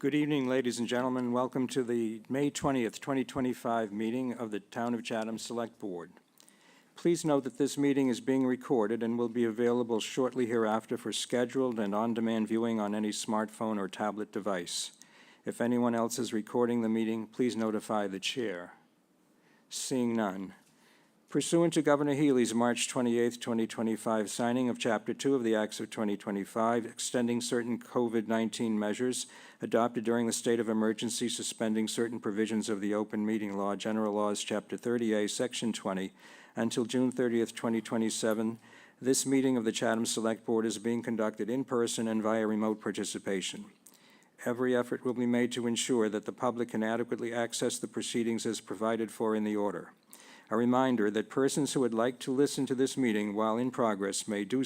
Good evening, ladies and gentlemen. Welcome to the May 20th, 2025 meeting of the Town of Chatham Select Board. Please note that this meeting is being recorded and will be available shortly hereafter for scheduled and on-demand viewing on any smartphone or tablet device. If anyone else is recording the meeting, please notify the chair. Seeing none. Pursuant to Governor Healy's March 28, 2025 signing of Chapter 2 of the Acts of 2025, extending certain COVID-19 measures adopted during the state of emergency, suspending certain provisions of the Open Meeting Law, General Laws, Chapter 30A, Section 20, until June 30th, 2027, this meeting of the Chatham Select Board is being conducted in person and via remote participation. Every effort will be made to ensure that the public can adequately access the proceedings as provided for in the order. A reminder that persons who would like to listen to this meeting while in progress may do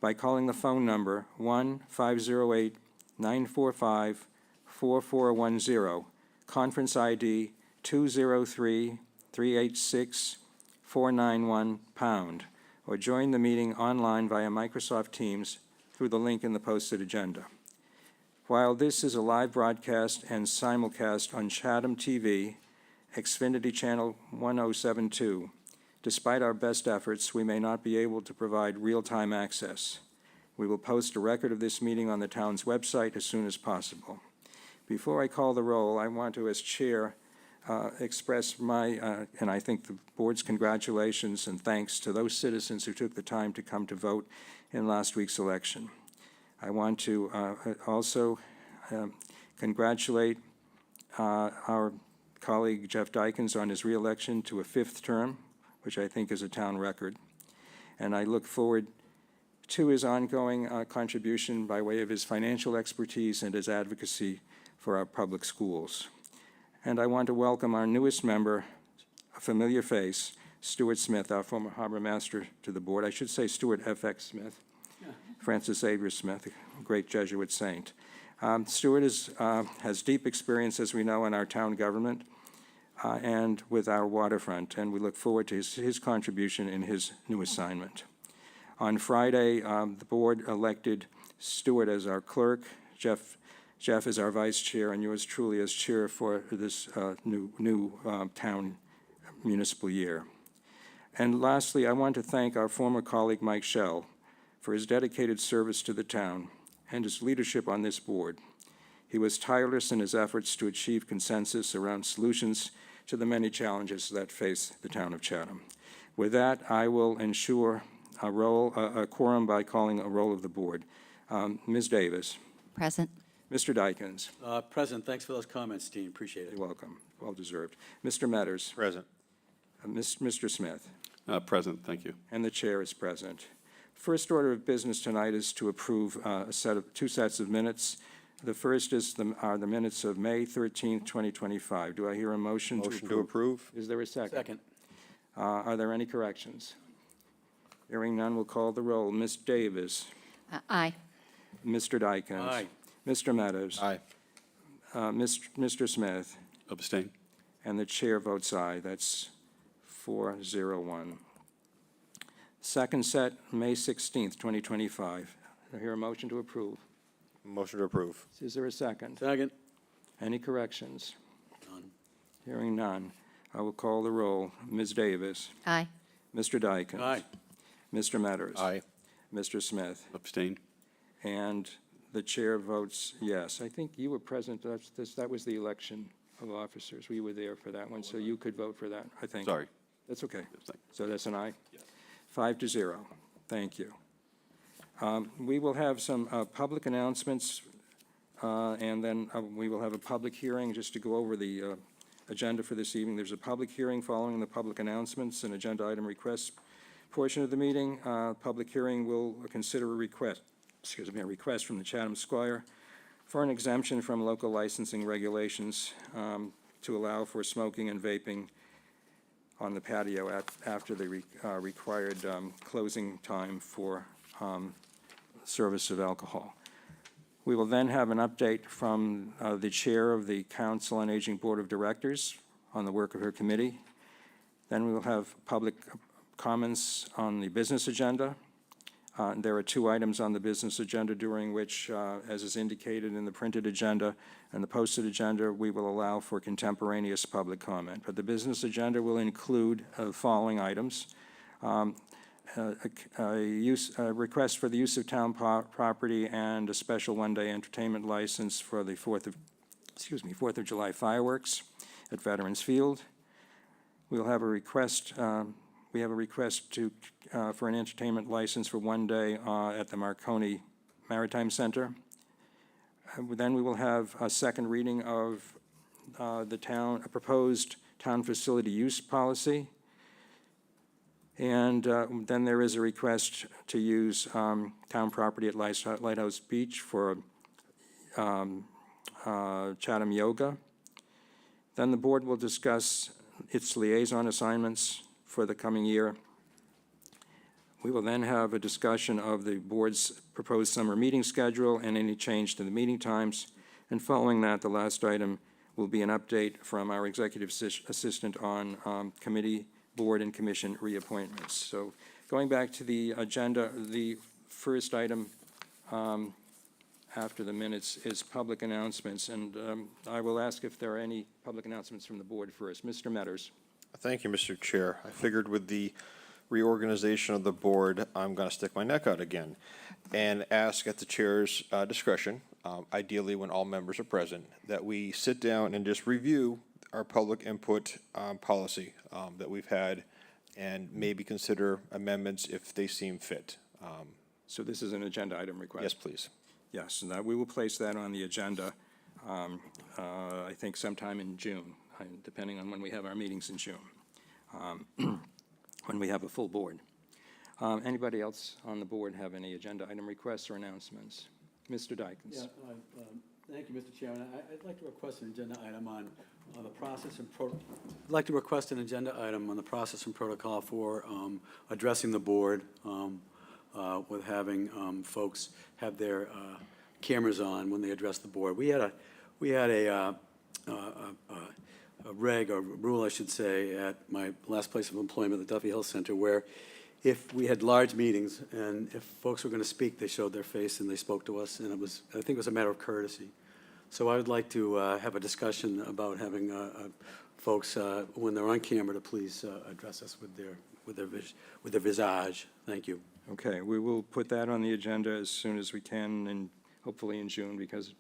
by calling the phone number 1-508-945-4410, conference ID 203-386-491#, or join the meeting online via Microsoft Teams through the link in the posted agenda. While this is a live broadcast and simulcast on Chatham TV, Xfinity Channel 1072. Despite our best efforts, we may not be able to provide real-time access. We will post a record of this meeting on the town's website as soon as possible. Before I call the roll, I want to, as chair, express my, and I think the board's congratulations and thanks to those citizens who took the time to come to vote in last week's election. I want to also congratulate our colleague Jeff Dykins on his re-election to a 5th term, which I think is a town record. And I look forward to his ongoing contribution by way of his financial expertise and his advocacy for our public schools. And I want to welcome our newest member, a familiar face, Stuart Smith, our former harbor master, to the board. I should say Stuart F.X. Smith, Francis Xavier Smith, a great Jesuit saint. Stuart has deep experience, as we know, in our town government and with our waterfront, and we look forward to his contribution in his new assignment. On Friday, the board elected Stuart as our clerk, Jeff as our vice chair, and yours truly as chair for this new town municipal year. And lastly, I want to thank our former colleague Mike Schell for his dedicated service to the town and his leadership on this board. He was tireless in his efforts to achieve consensus around solutions to the many challenges that face the town of Chatham. With that, I will ensure a quorum by calling a roll of the board. Ms. Davis. Present. Mr. Dykins. Present. Thanks for those comments, Dean. Appreciate it. You're welcome. Well deserved. Mr. Metters. Present. Mr. Smith. Present. Thank you. And the chair is present. First order of business tonight is to approve two sets of minutes. The first are the minutes of May 13th, 2025. Do I hear a motion to approve? Motion to approve. Is there a second? Second. Are there any corrections? Hearing none, we'll call the roll. Ms. Davis. Aye. Mr. Dykins. Aye. Mr. Meadows. Aye. Mr. Smith. Abstain. And the chair votes aye. That's 4-0-1. Second set, May 16th, 2025. Do I hear a motion to approve? Motion to approve. Is there a second? Second. Any corrections? None. Hearing none, I will call the roll. Ms. Davis. Aye. Mr. Dykins. Aye. Mr. Metters. Aye. Mr. Smith. Abstain. And the chair votes yes. I think you were present. That was the election of officers. We were there for that one, so you could vote for that, I think. Sorry. That's okay. Abstain. So that's an aye? Yes. 5-0. Thank you. We will have some public announcements, and then we will have a public hearing just to go over the agenda for this evening. There's a public hearing following the public announcements and agenda item requests portion of the meeting. Public hearing will consider a request from the Chatham Squire for an exemption from local licensing regulations to allow for smoking and vaping on the patio after the required closing time for service of alcohol. We will then have an update from the chair of the Council on Aging Board of Directors on the work of her committee. Then we will have public comments on the business agenda. There are 2 items on the business agenda during which, as is indicated in the printed agenda and the posted agenda, we will allow for contemporaneous public comment. But the business agenda will include the following items. A request for the use of town property and a special one-day entertainment license for the 4th of July fireworks at Veterans Field. We'll have a request, we have a request for an entertainment license for one day at the Marconi Maritime Center. Then we will have a second reading of a proposed town facility use policy. And then there is a request to use town property at Lighthouse Beach for Chatham Yoga. Then the board will discuss its liaison assignments for the coming year. We will then have a discussion of the board's proposed summer meeting schedule and any change to the meeting times. And following that, the last item will be an update from our executive assistant on committee, board, and commission reappointments. So going back to the agenda, the first item after the minutes is public announcements. And I will ask if there are any public announcements from the board first. Mr. Metters. Thank you, Mr. Chair. I figured with the reorganization of the board, I'm going to stick my neck out again and ask at the chair's discretion, ideally when all members are present, that we sit down and just review our public input policy that we've had and maybe consider amendments if they seem fit. So this is an agenda item request? Yes, please. Yes, and that we will place that on the agenda, I think sometime in June, depending on when we have our meetings in June, when we have a full board. Anybody else on the board have any agenda item requests or announcements? Mr. Dykens. Yeah, thank you, Mr. Chairman. I'd like to request an agenda item on the process and I'd like to request an agenda item on the process and protocol for addressing the board with having folks have their cameras on when they address the board. We had a rule, I should say, at my last place of employment, the Duffy Hill Center, where if we had large meetings and if folks were going to speak, they showed their face and they spoke to us, and I think it was a matter of courtesy. So I would like to have a discussion about having folks, when they're on camera, to please address us with their visage. Thank you. Okay, we will put that on the agenda as soon as we can, and hopefully in June, because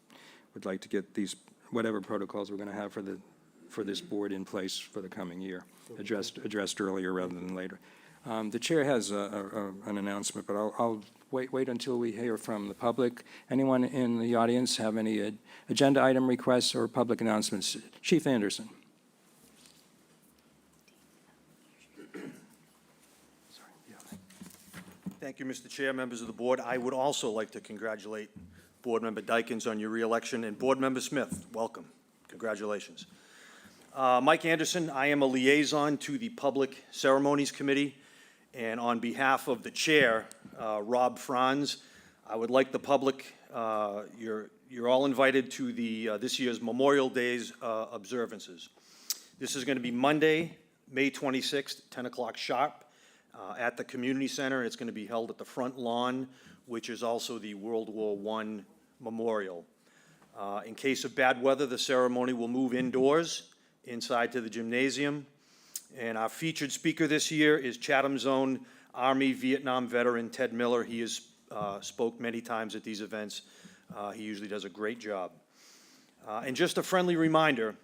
we'd like to get these, whatever protocols we're going to have for this board in place for the coming year, addressed earlier rather than later. The chair has an announcement, but I'll wait until we hear from the public. Anyone in the audience have any agenda item requests or public announcements? Chief Anderson. Thank you, Mr. Chair, members of the board. I would also like to congratulate Board Member Dykens on your reelection, and Board Member Smith, welcome. Congratulations. Mike Anderson, I am a liaison to the Public Ceremonies Committee, and on behalf of the chair, Rob Franz, I would like the public, you're all invited to the this year's Memorial Day's observances. This is going to be Monday, May 26th, 10 o'clock sharp. At the community center. It's going to be held at the front lawn, which is also the World War I memorial. In case of bad weather, the ceremony will move indoors, inside to the gymnasium. And our featured speaker this year is Chatham's own Army Vietnam veteran, Ted Miller. He has spoke many times at these events. He usually does a great job. And just a friendly reminder,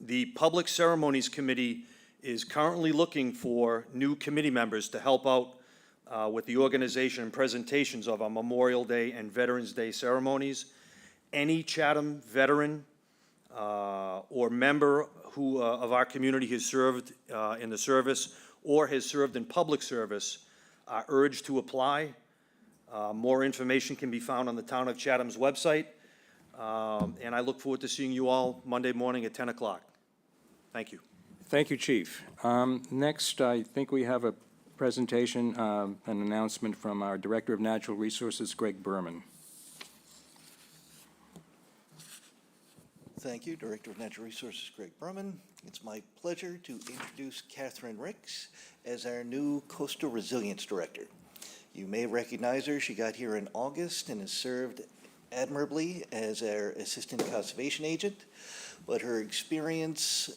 the Public Ceremonies Committee is currently looking for new committee members to help out with the organization and presentations of our Memorial Day and Veterans Day ceremonies. Any Chatham veteran or member who of our community has served in the service or has served in public service are urged to apply. More information can be found on the Town of Chatham's website. And I look forward to seeing you all Monday morning at 10 o'clock. Thank you. Thank you, Chief. Next, I think we have a presentation, an announcement from our Director of Natural Resources, Greg Berman. Thank you, Director of Natural Resources, Greg Berman. It's my pleasure to introduce Catherine Ricks as our new Coastal Resilience Director. You may recognize her. She got here in August and has served admirably as our Assistant Conservation Agent. But her experience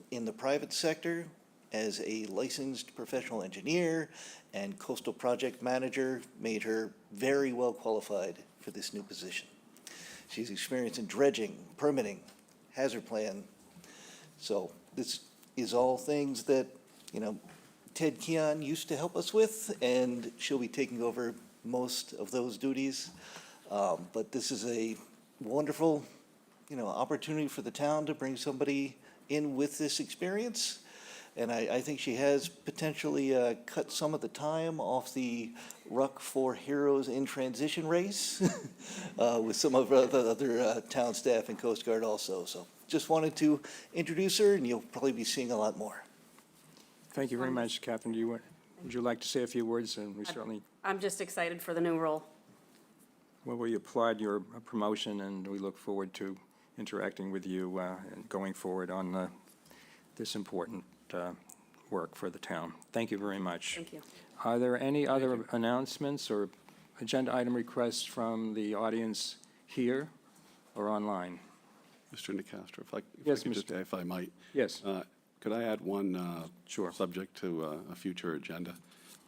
in the private sector as a licensed professional engineer and coastal project manager made her very well qualified for this new position. She's experienced in dredging, permitting, hazard plan. So this is all things that, Ted Keon used to help us with, and she'll be taking over most of those duties. But this is a wonderful, opportunity for the town to bring somebody in with this experience. And I think she has potentially cut some of the time off the Ruck for Heroes in Transition race with some of the other town staff and Coast Guard also. So just wanted to introduce her, and you'll probably be seeing a lot more. Thank you very much, Catherine. Would you like to say a few words? And we certainly, I'm just excited for the new role. well, we applaud your promotion, and we look forward to interacting with you and going forward on this important work for the town. Thank you very much. Thank you. Are there any other announcements or agenda item requests from the audience here or online? Mr. Nicastro, Yes, if I might. Yes. Could I add one Sure. subject to a future agenda?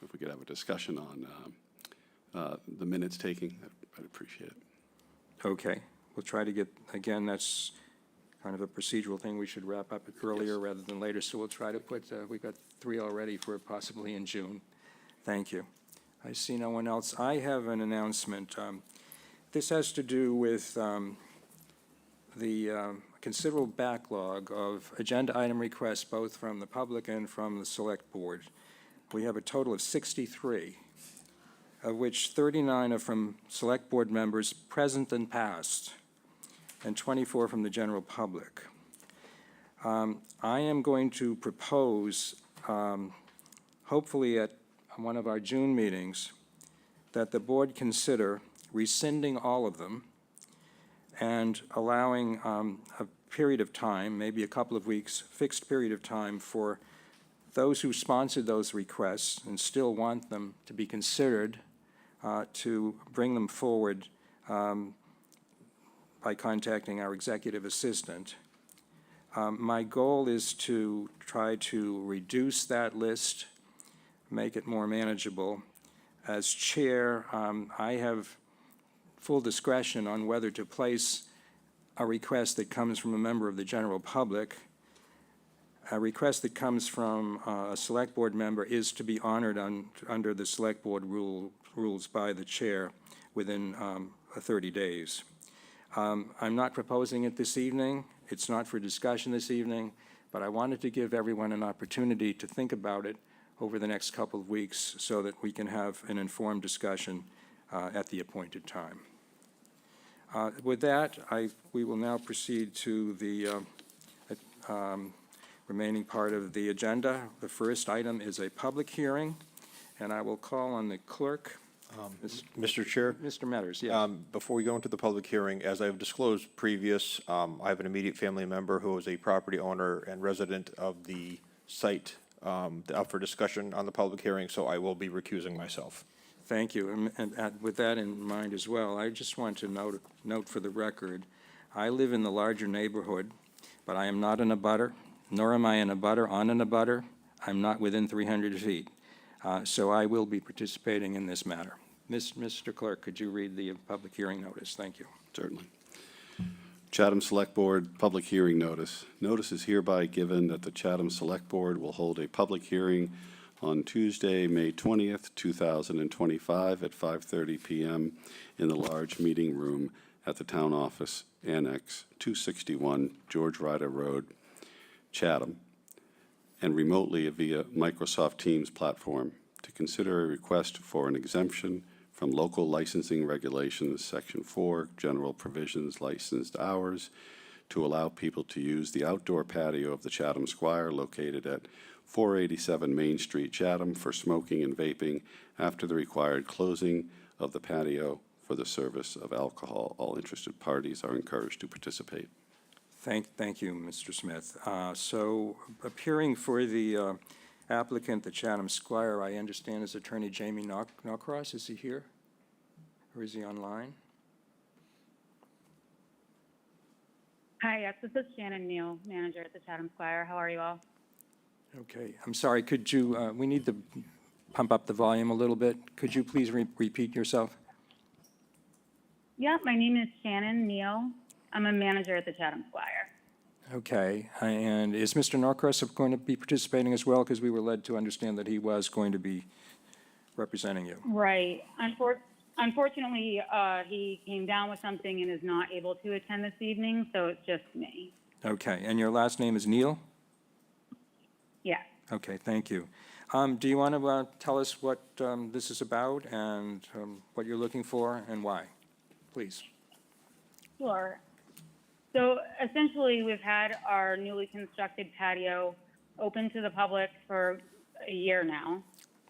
If we could have a discussion on the minutes taking, I'd appreciate it. Okay. We'll try to get, again, that's kind of a procedural thing. We should wrap up earlier rather than later, so we'll try to put, we've got 3 already for possibly in June. Thank you. I see no one else. I have an announcement. This has to do with the considerable backlog of agenda item requests, both from the public and from the Select Board. We have a total of 63, of which 39 are from Select Board members present and past, and 24 from the general public. I am going to propose, hopefully at one of our June meetings, that the board consider rescinding all of them and allowing a period of time, maybe a couple of weeks, fixed period of time for those who sponsored those requests and still want them to be considered to bring them forward by contacting our executive assistant. My goal is to try to reduce that list, make it more manageable. As chair, I have full discretion on whether to place a request that comes from a member of the general public. A request that comes from a select board member is to be honored under the select board rules by the chair within 30 days. I'm not proposing it this evening. It's not for discussion this evening, but I wanted to give everyone an opportunity to think about it over the next couple of weeks so that we can have an informed discussion at the appointed time. With that, we will now proceed to the remaining part of the agenda. The first item is a public hearing, and I will call on the clerk. Mr. Chair? Mr. Metters, yes. Before we go into the public hearing, as I've disclosed previous, I have an immediate family member who is a property owner and resident of the site up for discussion on the public hearing, so I will be recusing myself. Thank you. And with that in mind as well, I just want to note for the record, I live in the larger neighborhood, but I am not an abutter, nor am I an abutter on an abutter. I'm not within 300 feet. So I will be participating in this matter. Mr. Clerk, could you read the public hearing notice? Thank you. Certainly. Chatham Select Board Public Hearing Notice. Notice is hereby given that the Chatham Select Board will hold a public hearing on Tuesday, May 20th, 2025 at 5:30 p.m. in the large meeting room at the Town Office, Annex 261, George Ryder Road, Chatham, and remotely via Microsoft Teams platform to consider a request for an exemption from local licensing regulations, Section 4, General Provisions, Licensed Hours, to allow people to use the outdoor patio of the Chatham Square located at 487 Main Street, Chatham, for smoking and vaping after the required closing of the patio for the service of alcohol. All interested parties are encouraged to participate. Thank you, Mr. Smith. So appearing for the applicant, the Chatham Squire, I understand is Attorney Jamie Norcross. Is he here? Or is he online? Hi, yes, this is Shannon Neal, manager at the Chatham Squire. How are you all? Okay, I'm sorry, could you, we need to pump up the volume a little bit. Could you please repeat yourself? Yeah, my name is Shannon Neal. I'm a manager at the Chatham Squire. Okay, and is Mr. Norcross going to be participating as well? Because we were led to understand that he was going to be representing you. Right. Unfortunately, he came down with something and is not able to attend this evening, so it's just me. Okay, and your last name is Neal? Yeah. Okay, thank you. Do you want to tell us what this is about and what you're looking for and why? Please. Sure. So essentially, we've had our newly constructed patio open to the public for a year now.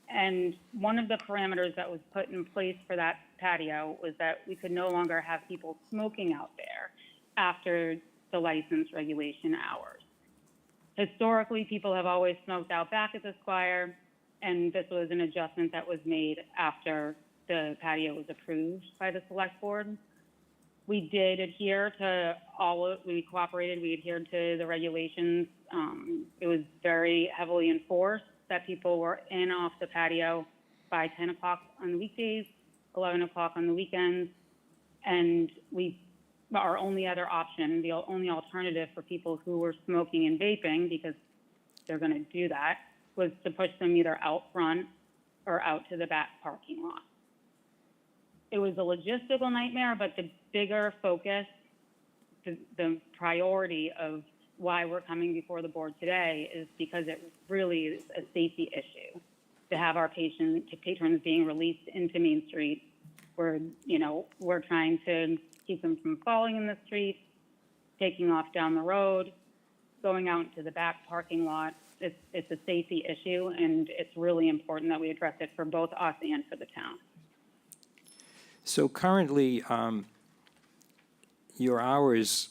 And one of the parameters that was put in place for that patio was that we could no longer have people smoking out there after the license regulation hours. Historically, people have always smoked out back at the Squire, and this was an adjustment that was made after the patio was approved by the select board. We did adhere to we cooperated, we adhered to the regulations. It was very heavily enforced that people were in off the patio by 10 o'clock on the weekdays, 11 o'clock on the weekends. And our only other option, the only alternative for people who were smoking and vaping, because they're going to do that, was to push them either out front or out to the back parking lot. It was a logistical nightmare, but the bigger focus, the priority of why we're coming before the board today is because it really is a safety issue to have our patrons being released into Main Street. We're trying to keep them from falling in the street, taking off down the road, going out into the back parking lot. It's a safety issue, and it's really important that we address it for both us and for the town. So currently, your hours,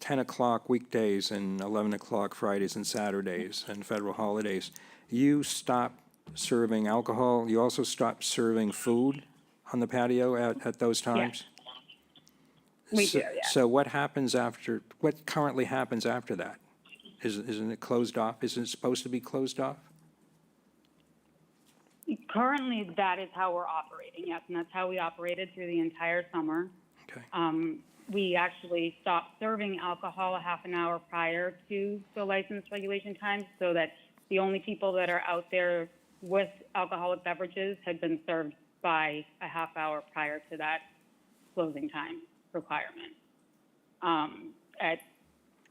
10 o'clock weekdays and 11 o'clock Fridays and Saturdays and federal holidays, you stop serving alcohol? You also stop serving food on the patio at those times? We do, yeah. So what currently happens after that? Isn't it closed off? Isn't it supposed to be closed off? Currently, that is how we're operating, yes, and that's how we operated through the entire summer. Okay. We actually stopped serving alcohol a half an hour prior to the license regulation time, so that the only people that are out there with alcoholic beverages had been served by a half hour prior to that closing time requirement. At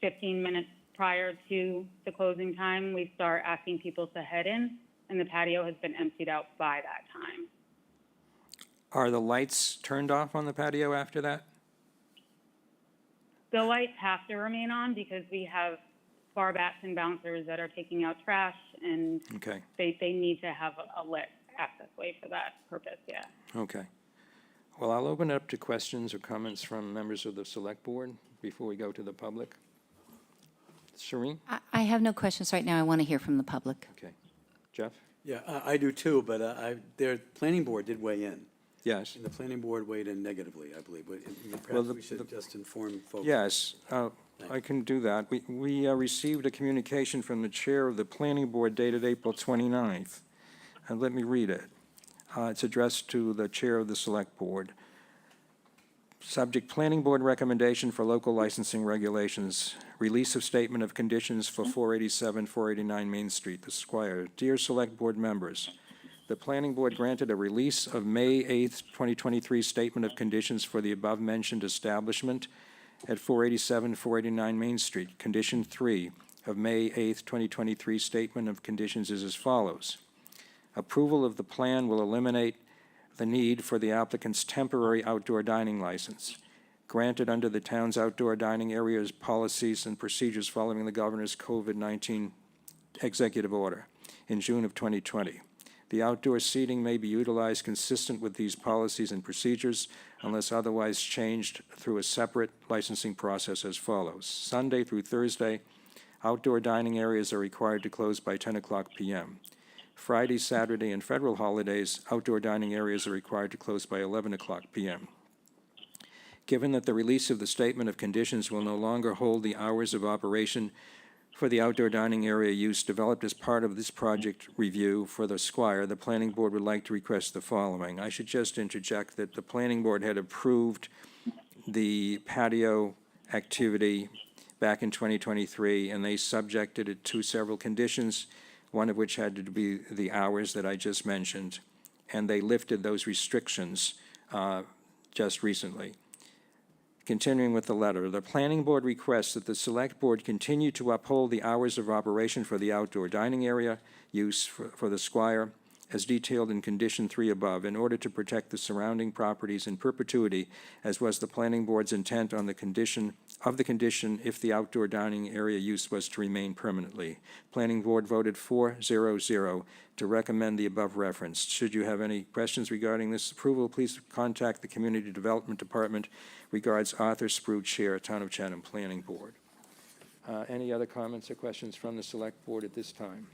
15 minutes prior to the closing time, we start asking people to head in, and the patio has been emptied out by that time. Are the lights turned off on the patio after that? The lights have to remain on because we have bar bats and bouncers that are taking out trash, and Okay, they need to have a lit access way for that purpose, yeah. okay. Well, I'll open it up to questions or comments from members of the select board before we go to the public. Shereen? I have no questions right now. I want to hear from the public. Okay. Jeff? Yeah, I do too, but their planning board did weigh in. Yes. And the planning board weighed in negatively, I believe. Perhaps Well, we should just inform folks. Yes, I can do that. We received a communication from the chair of the planning board dated April 29th. And let me read it. It's addressed to the chair of the select board. Subject, planning board recommendation for local licensing regulations, release of statement of conditions for 487, 489 Main Street, the Squire. Dear select board members, the planning board granted a release of May 8th, 2023 statement of conditions for the above-mentioned establishment at 487, 489 Main Street. Condition 3 of May 8th, 2023 statement of conditions is as follows. Approval of the plan will eliminate the need for the applicant's temporary outdoor dining license, granted under the town's outdoor dining areas policies and procedures following the governor's COVID-19 executive order in June of 2020. The outdoor seating may be utilized consistent with these policies and procedures unless otherwise changed through a separate licensing process as follows. Sunday through Thursday, Outdoor dining areas are required to close by 10 o'clock p.m. Friday, Saturday, and federal holidays, outdoor dining areas are required to close by 11 o'clock p.m. Given that the release of the Statement of Conditions will no longer hold the hours of operation for the outdoor dining area use developed as part of this project review for the Squire, the Planning Board would like to request the following. I should just interject that the Planning Board had approved the patio activity back in 2023, and they subjected it to several conditions, one of which had to be the hours that I just mentioned, and they lifted those restrictions just recently. Continuing with the letter, the Planning Board requests that the Select Board continue to uphold the hours of operation for the outdoor dining area use for the Squire, as detailed in Condition 3 above, in order to protect the surrounding properties in perpetuity, as was the Planning Board's intent on the condition if the outdoor dining area use was to remain permanently. Planning Board voted 4-0-0 to recommend the above reference. Should you have any questions regarding this approval, please contact the Community Development Department. Regards, Arthur Spru, Chair, Town of Chatham Planning Board. Any other comments or questions from the Select Board at this time?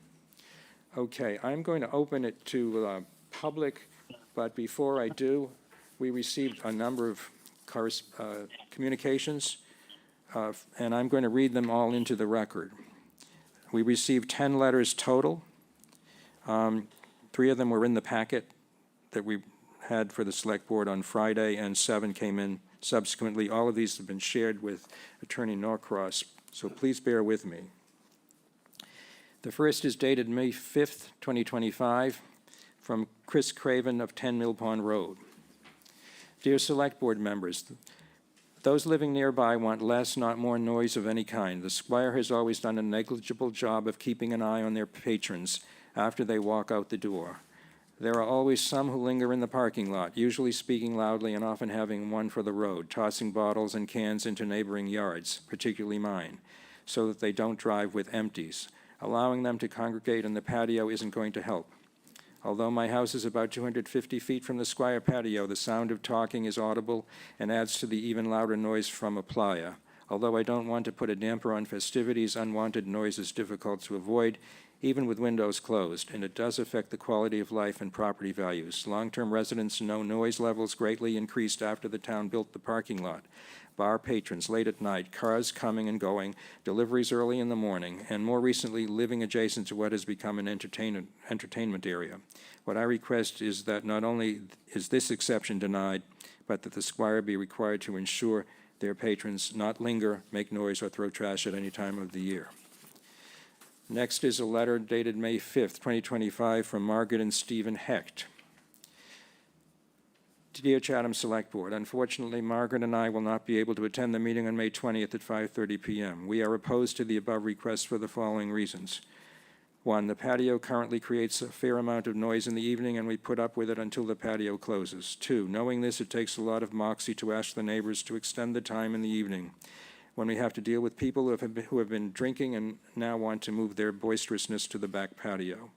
Okay, I'm going to open it to public, but before I do, we received a number of communications, and I'm going to read them all into the record. We received 10 letters total. 3 of them were in the packet that we had for the Select Board on Friday, and 7 came in subsequently. All of these have been shared with Attorney Norcross, so please bear with me. The first is dated May 5th, 2025, from Chris Craven of 10 Mill Pond Road. Dear Select Board members, those living nearby want less, not more noise of any kind. The Squire has always done a negligible job of keeping an eye on their patrons after they walk out the door. There are always some who linger in the parking lot, usually speaking loudly and often having one for the road, tossing bottles and cans into neighboring yards, particularly mine, so that they don't drive with empties. Allowing them to congregate in the patio isn't going to help. Although my house is about 250 feet from the Squire patio, the sound of talking is audible and adds to the even louder noise from a playa. Although I don't want to put a damper on festivities, unwanted noise is difficult to avoid, even with windows closed, and it does affect the quality of life and property values. Long-term residents know noise levels greatly increased after the town built the parking lot. Bar patrons late at night, cars coming and going, deliveries early in the morning, and more recently living adjacent to what has become an entertainment area. What I request is that not only is this exception denied, but that the Squire be required to ensure their patrons not linger, make noise, or throw trash at any time of the year. Next is a letter dated May 5th, 2025, from Margaret and Stephen Hecht. Dear Chatham Select Board, unfortunately, Margaret and I will not be able to attend the meeting on May 20th at 5:30 p.m. We are opposed to the above request for the following reasons. 1, the patio currently creates a fair amount of noise in the evening, and we put up with it until the patio closes. 2, knowing this, it takes a lot of moxie to ask the neighbors to extend the time in the evening when we have to deal with people who have been drinking and now want to move their boisterousness to the back patio.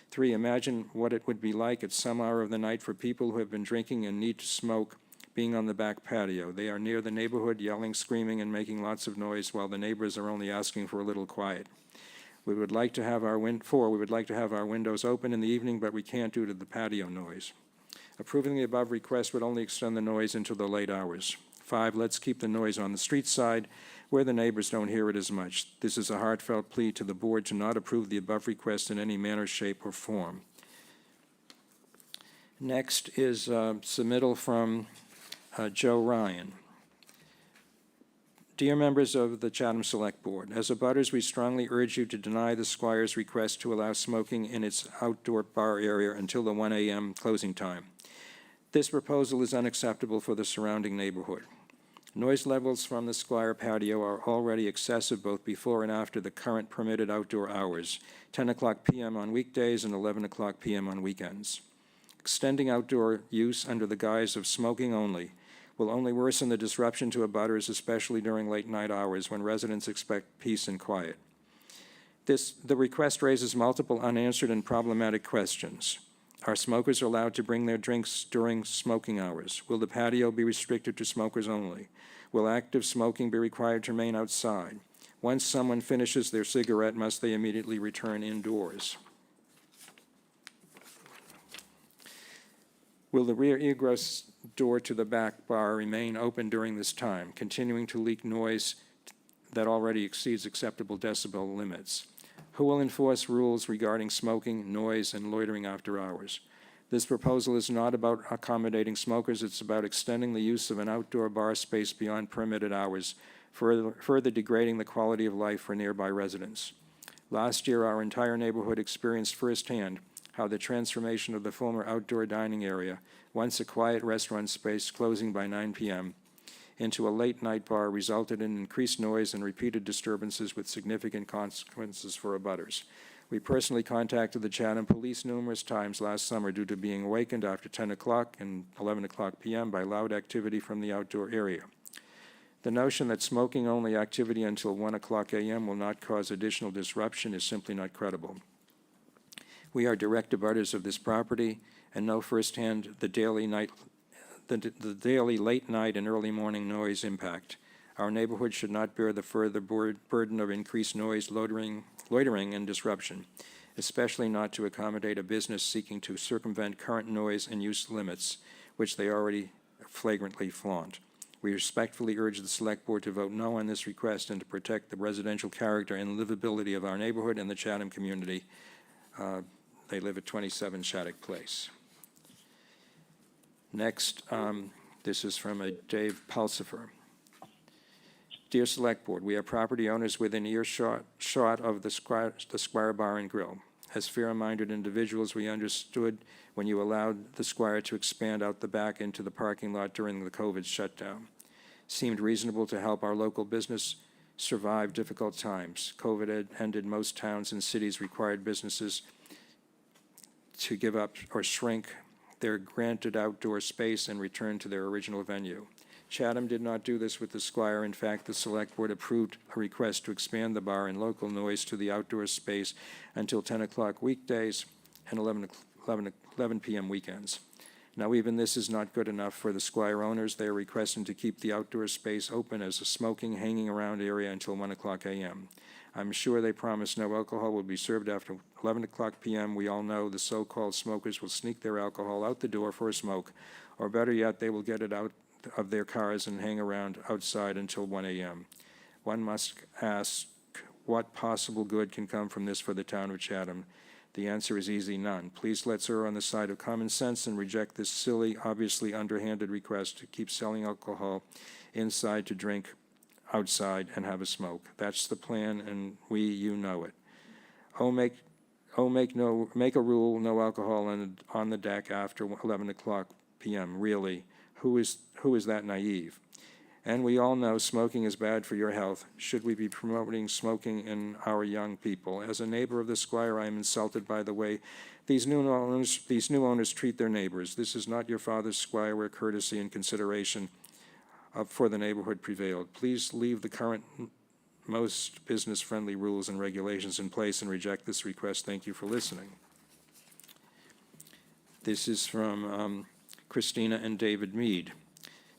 3, imagine what it would be like at some hour of the night for people who have been drinking and need to smoke being on the back patio. They are near the neighborhood, yelling, screaming, and making lots of noise while the neighbors are only asking for a little quiet. We would like to have our windows open in the evening, but we can't due to the patio noise. Approving the above request would only extend the noise into the late hours. 5, let's keep the noise on the street side where the neighbors don't hear it as much. This is a heartfelt plea to the board to not approve the above request in any manner, shape, or form. Next is a submittal from Joe Ryan. Dear members of the Chatham Select Board, as abutters, we strongly urge you to deny the Squire's request to allow smoking in its outdoor bar area until the 1 a.m. closing time. This proposal is unacceptable for the surrounding neighborhood. Noise levels from the Squire patio are already excessive both before and after the current permitted outdoor hours, 10 o'clock p.m. on weekdays and 11 o'clock p.m. on weekends. Extending outdoor use under the guise of smoking only will only worsen the disruption to abutters, especially during late night hours when residents expect peace and quiet. The request raises multiple unanswered and problematic questions. Are smokers allowed to bring their drinks during smoking hours? Will the patio be restricted to smokers only? Will active smoking be required to remain outside? Once someone finishes their cigarette, must they immediately return indoors? Will the rear egress door to the back bar remain open during this time, continuing to leak noise that already exceeds acceptable decibel limits? Who will enforce rules regarding smoking, noise, and loitering after hours? This proposal is not about accommodating smokers, it's about extending the use of an outdoor bar space beyond permitted hours, further degrading the quality of life for nearby residents. Last year, our entire neighborhood experienced firsthand how the transformation of the former outdoor dining area, once a quiet restaurant space closing by 9 p.m., into a late-night bar resulted in increased noise and repeated disturbances with significant consequences for abutters. We personally contacted the Chatham Police numerous times last summer due to being awakened after 10 o'clock and 11 o'clock p.m. by loud activity from the outdoor area. The notion that smoking-only activity until 1 o'clock a.m. will not cause additional disruption is simply not credible. We are direct abutters of this property and know firsthand the daily late night and early morning noise impact. Our neighborhood should not bear the further burden of increased noise, loitering, and disruption, especially not to accommodate a business seeking to circumvent current noise and use limits, which they already flagrantly flaunt. We respectfully urge the Select Board to vote no on this request and to protect the residential character and livability of our neighborhood and the Chatham community. They live at 27 Shattuck Place. Next, this is from a Dave Pulsifer. Dear Select Board, we are property owners within earshot of the Squire Bar and Grill. As fair-minded individuals, we understood when you allowed the Squire to expand out the back into the parking lot during the COVID shutdown. Seemed reasonable to help our local business survive difficult times. COVID had ended most towns and cities required businesses to give up or shrink their granted outdoor space and return to their original venue. Chatham did not do this with the Squire. In fact, the Select Board approved a request to expand the bar and local noise to the outdoor space until 10 o'clock weekdays and 11 p.m. weekends. Now, even this is not good enough for the Squire owners. They are requesting to keep the outdoor space open as a smoking, hanging around area until 1 o'clock a.m. I'm sure they promise no alcohol will be served after 11 o'clock p.m. We all know the so-called smokers will sneak their alcohol out the door for a smoke, or better yet, they will get it out of their cars and hang around outside until 1 a.m. One must ask, what possible good can come from this for the town of Chatham? The answer is easy, none. Please let's err on the side of common sense and reject this silly, obviously underhanded request to keep selling alcohol inside to drink outside and have a smoke. That's the plan, and you know it. Make a rule, no alcohol on the deck after 11 o'clock p.m. Really, who is that naive? And we all know smoking is bad for your health. Should we be promoting smoking in our young people? As a neighbor of the Squire, I am insulted by the way these new owners treat their neighbors. This is not your father's Squire, where courtesy and consideration for the neighborhood prevailed. Please leave the current most business-friendly rules and regulations in place and reject this request. Thank you for listening. This is from Christina and David Mead.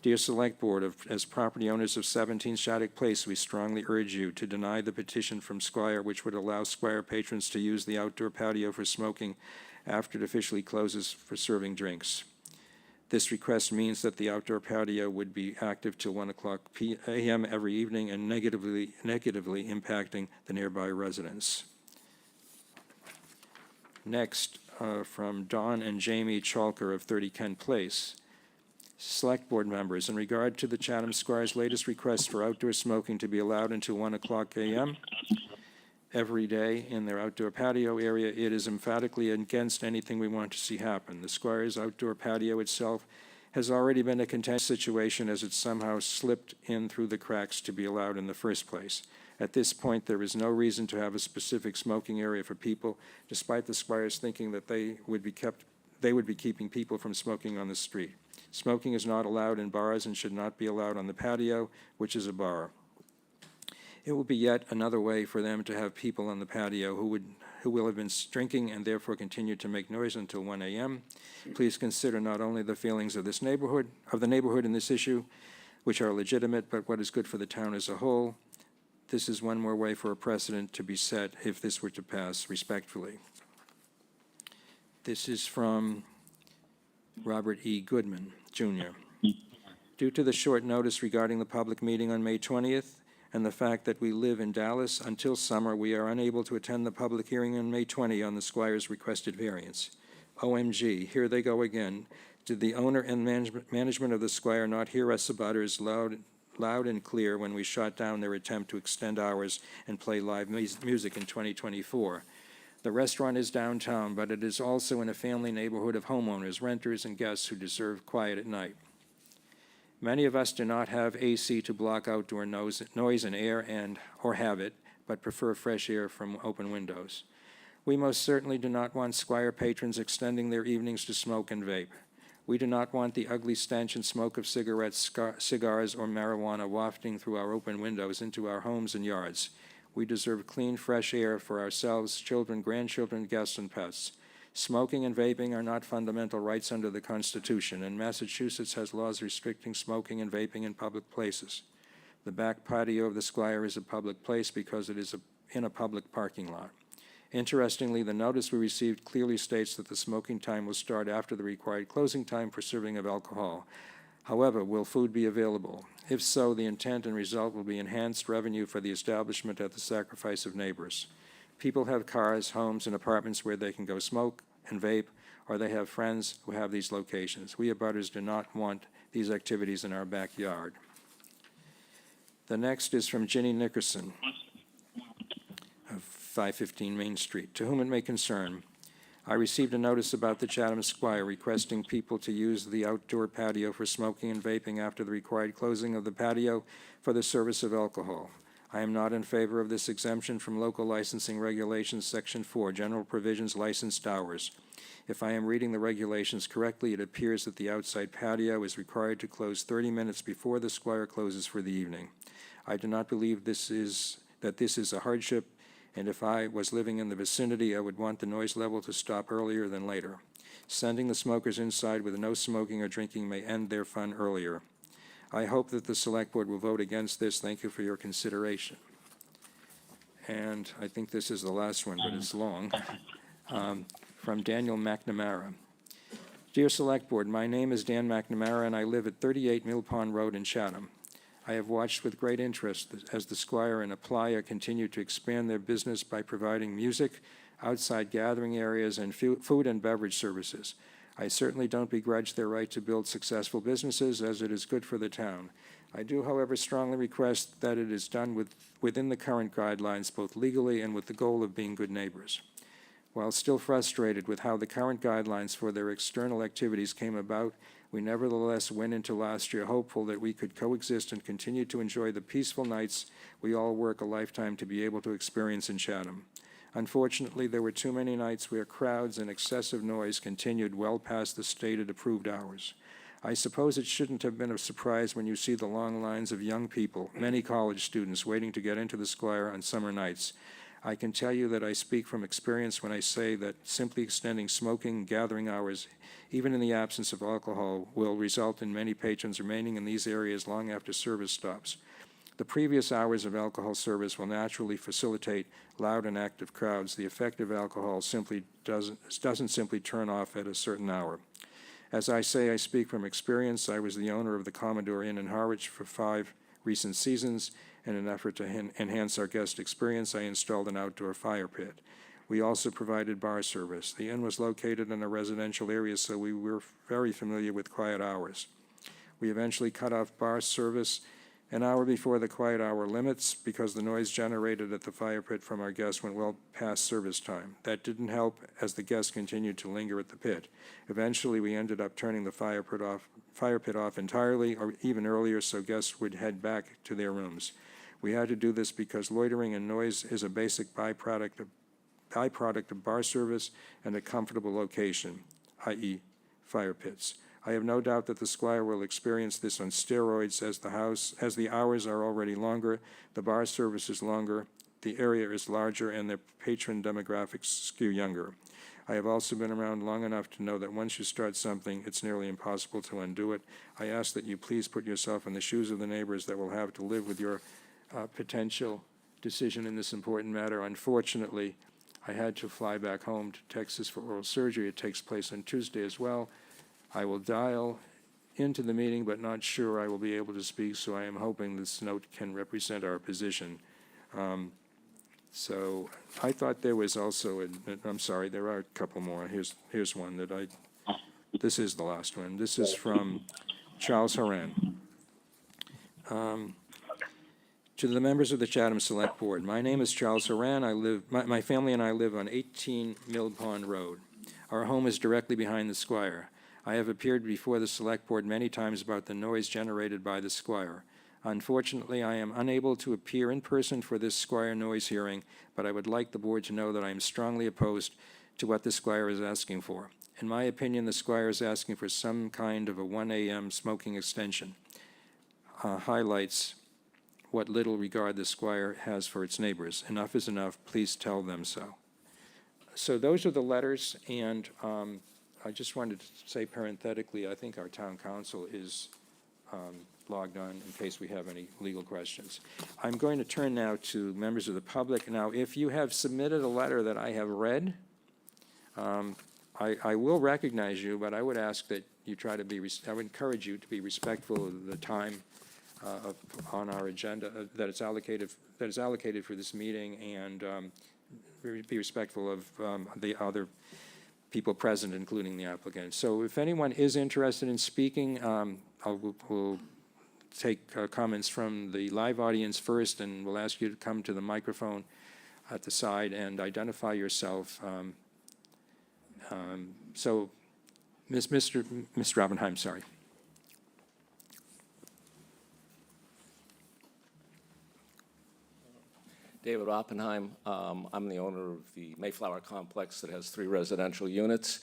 Dear Select Board, as property owners of 17 Shattuck Place, we strongly urge you to deny the petition from Squire, which would allow Squire patrons to use the outdoor patio for smoking after it officially closes for serving drinks. This request means that the outdoor patio would be active till 1 o'clock a.m. every evening and negatively impacting the nearby residents. Next, from Don and Jamie Chalker of 30 Kent Place. Select Board members, in regard to the Chatham Squire's latest request for outdoor smoking to be allowed until 1 o'clock a.m. every day in their outdoor patio area, it is emphatically against anything we want to see happen. The Squire's outdoor patio itself has already been a contentious situation as it somehow slipped in through the cracks to be allowed in the first place. At this point, there is no reason to have a specific smoking area for people, despite the Squires thinking that they would be keeping people from smoking on the street. Smoking is not allowed in bars and should not be allowed on the patio, which is a bar. It will be yet another way for them to have people on the patio who will have been drinking and therefore continue to make noise until 1 a.m. Please consider not only the feelings of the neighborhood in this issue, which are legitimate, but what is good for the town as a whole. This is one more way for a precedent to be set if this were to pass respectfully. This is from Robert E. Goodman, Jr. Due to the short notice regarding the public meeting on May 20th and the fact that we live in Dallas until summer, we are unable to attend the public hearing on May 20 on the Squire's requested variance. OMG, here they go again. Did the owner and management of the Squire not hear us abutters loud and clear when we shot down their attempt to extend hours and play live music in 2024? The restaurant is downtown, but it is also in a family neighborhood of homeowners, renters, and guests who deserve quiet at night. Many of us do not have AC to block outdoor noise and air or have it, but prefer fresh air from open windows. We most certainly do not want Squire patrons extending their evenings to smoke and vape. We do not want the ugly stench and smoke of cigarettes, cigars, or marijuana wafting through our open windows into our homes and yards. We deserve clean, fresh air for ourselves, children, grandchildren, guests, and pets. Smoking and vaping are not fundamental rights under the Constitution, and Massachusetts has laws restricting smoking and vaping in public places. The back patio of the Squire is a public place because it is in a public parking lot. Interestingly, the notice we received clearly states that the smoking time will start after the required closing time for serving of alcohol. However, will food be available? If so, the intent and result will be enhanced revenue for the establishment at the sacrifice of neighbors. People have cars, homes, and apartments where they can go smoke and vape, or they have friends who have these locations. We abutters do not want these activities in our backyard. The next is from Ginny Nickerson of 515 Main Street. To whom it may concern, I received a notice about the Chatham Squire requesting people to use the outdoor patio for smoking and vaping after the required closing of the patio for the service of alcohol. I am not in favor of this exemption from local licensing regulations, Section 4, General Provisions, Licensed Hours. If I am reading the regulations correctly, it appears that the outside patio is required to close 30 minutes before the Squire closes for the evening. I do not believe this is a hardship, and if I was living in the vicinity, I would want the noise level to stop earlier than later. Sending the smokers inside with no smoking or drinking may end their fun earlier. I hope that the Select Board will vote against this. Thank you for your consideration. And I think this is the last one, but it's long. From Daniel McNamara. Dear Select Board, my name is Dan McNamara, and I live at 38 Mill Pond Road in Chatham. I have watched with great interest as the Squire and Playa continue to expand their business by providing music, outside gathering areas, and food and beverage services. I certainly don't begrudge their right to build successful businesses, as it is good for the town. I do, however, strongly request that it is done within the current guidelines, both legally and with the goal of being good neighbors. While still frustrated with how the current guidelines for their external activities came about, we nevertheless went into last year hopeful that we could coexist and continue to enjoy the peaceful nights we all work a lifetime to be able to experience in Chatham. Unfortunately, there were too many nights where crowds and excessive noise continued well past the stated approved hours. I suppose it shouldn't have been a surprise when you see the long lines of young people, many college students, waiting to get into the Squire on summer nights. I can tell you that I speak from experience when I say that simply extending smoking gathering hours, even in the absence of alcohol, will result in many patrons remaining in these areas long after service stops. The previous hours of alcohol service will naturally facilitate loud and active crowds. The effect of alcohol simply doesn't simply turn off at a certain hour. As I say, I speak from experience. I was the owner of the Commodore Inn in Harwich for 5 recent seasons. In an effort to enhance our guest experience, I installed an outdoor fire pit. We also provided bar service. The inn was located in a residential area, so we were very familiar with quiet hours. We eventually cut off bar service an hour before the quiet hour limits because the noise generated at the fire pit from our guests went well past service time. That didn't help as the guests continued to linger at the pit. Eventually, we ended up turning the fire pit off entirely or even earlier so guests would head back to their rooms. We had to do this because loitering and noise is a basic byproduct of bar service and a comfortable location, i.e. fire pits. I have no doubt that the Squire will experience this on steroids as the hours are already longer, the bar service is longer, the area is larger, and the patron demographics skew younger. I have also been around long enough to know that once you start something, it's nearly impossible to undo it. I ask that you please put yourself in the shoes of the neighbors that will have to live with your potential decision in this important matter. Unfortunately, I had to fly back home to Texas for oral surgery. It takes place on Tuesday as well. I will dial into the meeting, but not sure I will be able to speak, so I am hoping this note can represent our position. So I thought there was also, I'm sorry, there are a couple more. Here's one that this is the last one. This is from Charles Horan. To the members of the Chatham Select Board, my name is Charles Horan. My family and I live on 18 Mill Pond Road. Our home is directly behind the Squire. I have appeared before the Select Board many times about the noise generated by the Squire. Unfortunately, I am unable to appear in person for this Squire noise hearing, but I would like the Board to know that I am strongly opposed to what the Squire is asking for. In my opinion, the Squire is asking for some kind of a 1 a.m. smoking extension. Highlights what little regard the Squire has for its neighbors. Enough is enough. Please tell them so. So those are the letters, and I just wanted to say parenthetically, I think our town council is logged on in case we have any legal questions. I'm going to turn now to members of the public. Now, if you have submitted a letter that I have read, I will recognize you, but I would ask that you try to be, I would encourage you to be respectful of the time on our agenda that is allocated for this meeting, and be respectful of the other people present, including the applicant. So if anyone is interested in speaking, we'll take comments from the live audience first, and we'll ask you to come to the microphone at the side and identify yourself. So, Mr. Oppenheim, sorry. David Oppenheim. I'm the owner of the Mayflower Complex that has 3 residential units.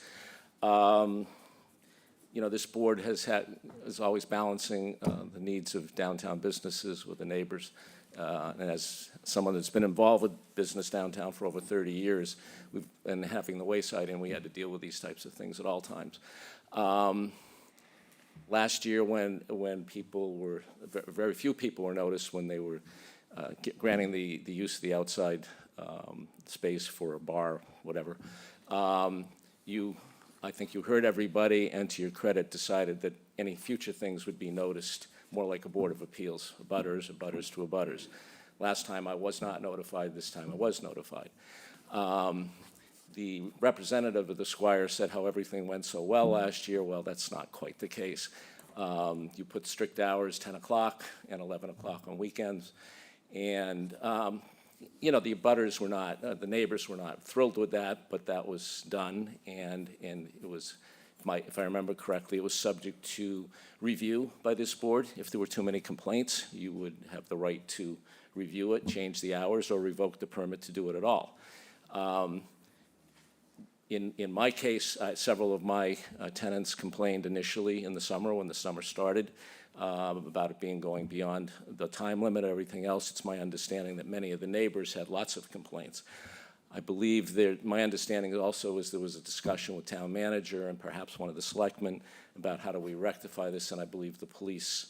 This board is always balancing the needs of downtown businesses with the neighbors. And as someone that's been involved with business downtown for over 30 years, we've been having the Wayside, and we had to deal with these types of things at all times. Last year, when people were, very few people were noticed when they were granting the use of the outside space for a bar, whatever, I think you heard everybody, and to your credit, decided that any future things would be noticed more like a Board of Appeals, abutters to abutters. Last time I was not notified, this time I was notified. The representative of the Squire said how everything went so well last year. Well, that's not quite the case. You put strict hours, 10 o'clock and 11 o'clock on weekends. And, the abutters were not, the neighbors were not thrilled with that, but that was done. And it was, if I remember correctly, it was subject to review by this board. If there were too many complaints, you would have the right to review it, change the hours, or revoke the permit to do it at all. In my case, several of my tenants complained initially in the summer, when the summer started, about it going beyond the time limit and everything else. It's my understanding that many of the neighbors had lots of complaints. I believe my understanding also is there was a discussion with town manager and perhaps one of the selectmen about how do we rectify this, and I believe the police,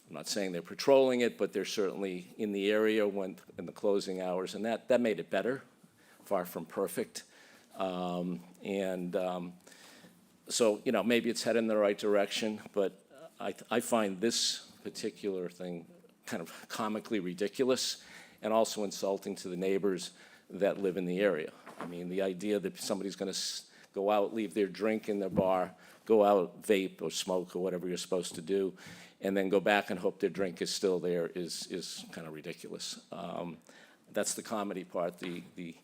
I'm not saying they're patrolling it, but they're certainly in the area in the closing hours, and that made it better, far from perfect. So, maybe it's headed in the right direction, but I find this particular thing kind of comically ridiculous and also insulting to the neighbors that live in the area. I mean, the idea that somebody's going to go out, leave their drink in their bar, go out, vape or smoke or whatever you're supposed to do, and then go back and hope their drink is still there is kind of ridiculous. That's the comedy part. The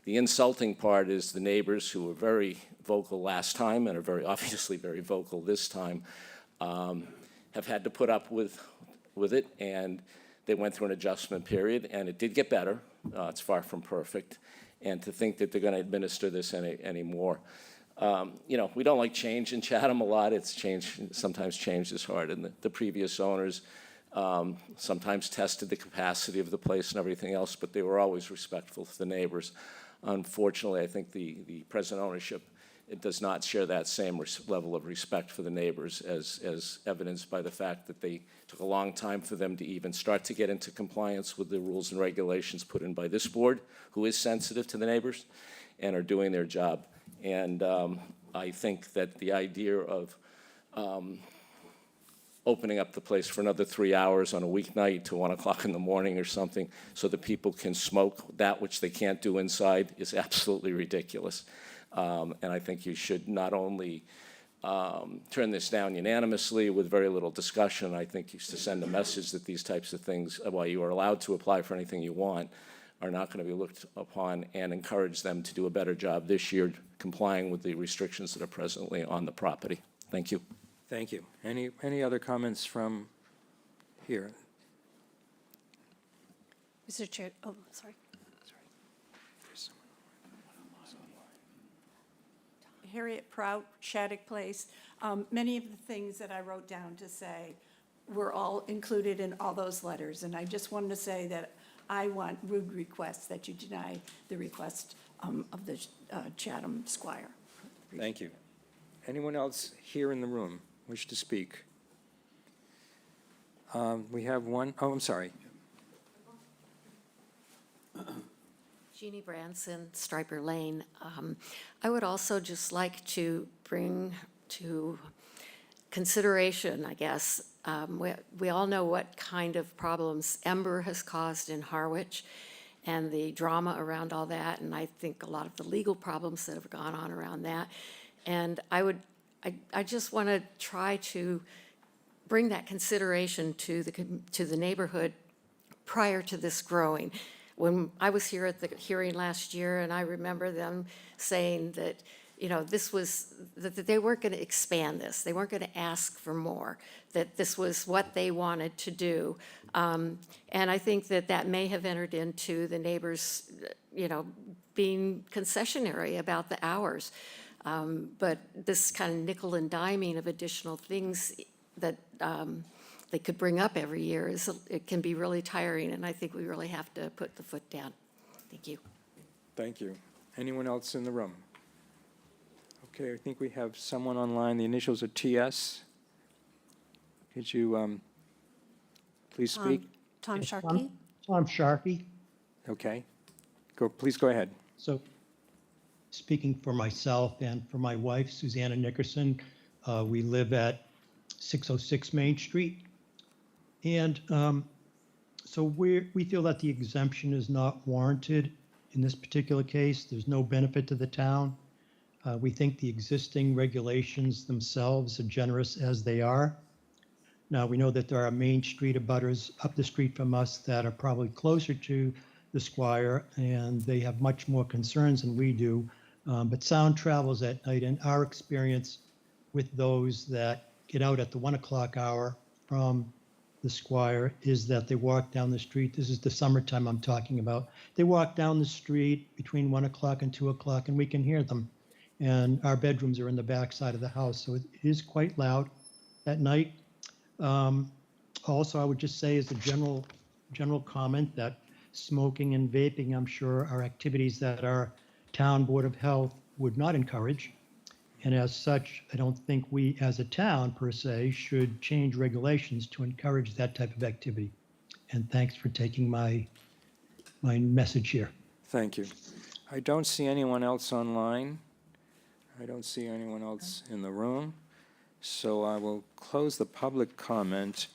insulting part is the neighbors who were very vocal last time and are very obviously very vocal this time, have had to put up with it, and they went through an adjustment period, and it did get better. It's far from perfect, and to think that they're going to administer this anymore. We don't like change in Chatham a lot. Sometimes change is hard, and the previous owners sometimes tested the capacity of the place and everything else, but they were always respectful to the neighbors. Unfortunately, I think the present ownership it does not share that same level of respect for the neighbors as evidenced by the fact that they took a long time for them to even start to get into compliance with the rules and regulations put in by this board, who is sensitive to the neighbors and are doing their job. And I think that the idea of opening up the place for another 3 hours on a weeknight to 1 o'clock in the morning or something so that people can smoke that which they can't do inside is absolutely ridiculous. And I think you should not only turn this down unanimously with very little discussion, I think you should send a message that these types of things, while you are allowed to apply for anything you want, are not going to be looked upon, and encourage them to do a better job this year complying with the restrictions that are presently on the property. Thank you. Thank you. Any other comments from here? Mr. Chair, oh, sorry. Harriet Prout, Shattuck Place. Many of the things that I wrote down to say were all included in all those letters. And I just wanted to say that I want rude requests that you deny the request of the Chatham Squire. Thank you. Anyone else here in the room wish to speak? We have one. Oh, I'm sorry. Jeannie Branson, Striper Lane. I would also just like to bring to consideration, I guess, we all know what kind of problems Ember has caused in Harwich and the drama around all that, and I think a lot of the legal problems that have gone on around that. And I just want to try to bring that consideration to the neighborhood prior to this growing. When I was here at the hearing last year, and I remember them saying that, you know, that they weren't going to expand this. They weren't going to ask for more, that this was what they wanted to do. And I think that may have entered into the neighbors, you know, being concessionary about the hours. But this kind of nickel and diming of additional things that they could bring up every year, it can be really tiring, and I think we really have to put the foot down. Thank you. Thank you. Anyone else in the room? Okay, I think we have someone online. The initials are TS. Could you please speak? Tom Sharkey? Tom Sharkey. Okay. Please go ahead. So speaking for myself and for my wife, Susanna Nickerson, we live at 606 Main Street. And so we feel that the exemption is not warranted in this particular case. There's no benefit to the town. We think the existing regulations themselves are generous as they are. Now, we know that there are Main Street abutters up the street from us that are probably closer to the Squire, and they have much more concerns than we do. But sound travels at night, and our experience with those that get out at the 1 o'clock hour from the Squire is that they walk down the street. This is the summertime I'm talking about. They walk down the street between 1 o'clock and 2 o'clock, and we can hear them. And our bedrooms are in the back side of the house, so it is quite loud at night. Also, I would just say as a general comment that smoking and vaping, I'm sure, are activities that our town Board of Health would not encourage. And as such, I don't think we as a town per se should change regulations to encourage that type of activity. And thanks for taking my message here. Thank you. I don't see anyone else online. I don't see anyone else in the room. So I will close the public comment.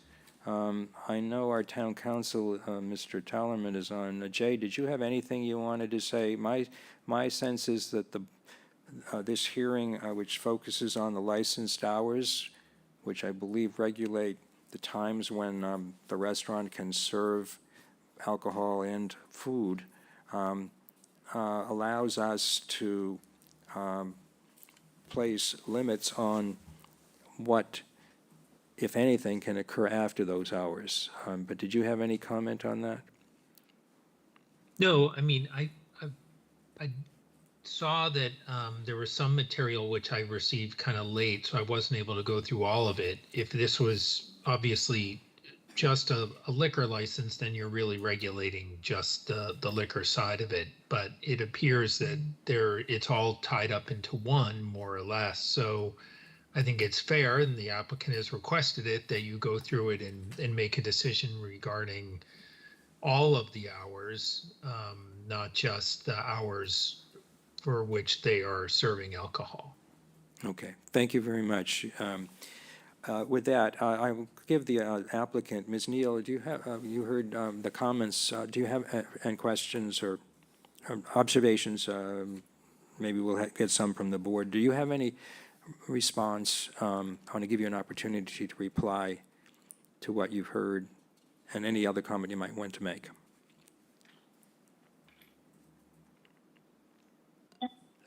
I know our town council, Mr. Tallerman, is on. Jay, did you have anything you wanted to say? My sense is that this hearing, which focuses on the licensed hours, which I believe regulate the times when the restaurant can serve alcohol and food, allows us to place limits on what, if anything, can occur after those hours. But did you have any comment on that? No, I mean, I saw that there was some material which I received kind of late, so I wasn't able to go through all of it. If this was obviously just a liquor license, then you're really regulating just the liquor side of it. But it appears that it's all tied up into one, more or less. So I think it's fair, and the applicant has requested it, that you go through it and make a decision regarding all of the hours, not just the hours for which they are serving alcohol. Okay, thank you very much. With that, I will give the applicant, Ms. Neal, do you have, you heard the comments, do you have any questions or observations? Maybe we'll get some from the board. Do you have any response? I want to give you an opportunity to reply to what you've heard and any other comment you might want to make.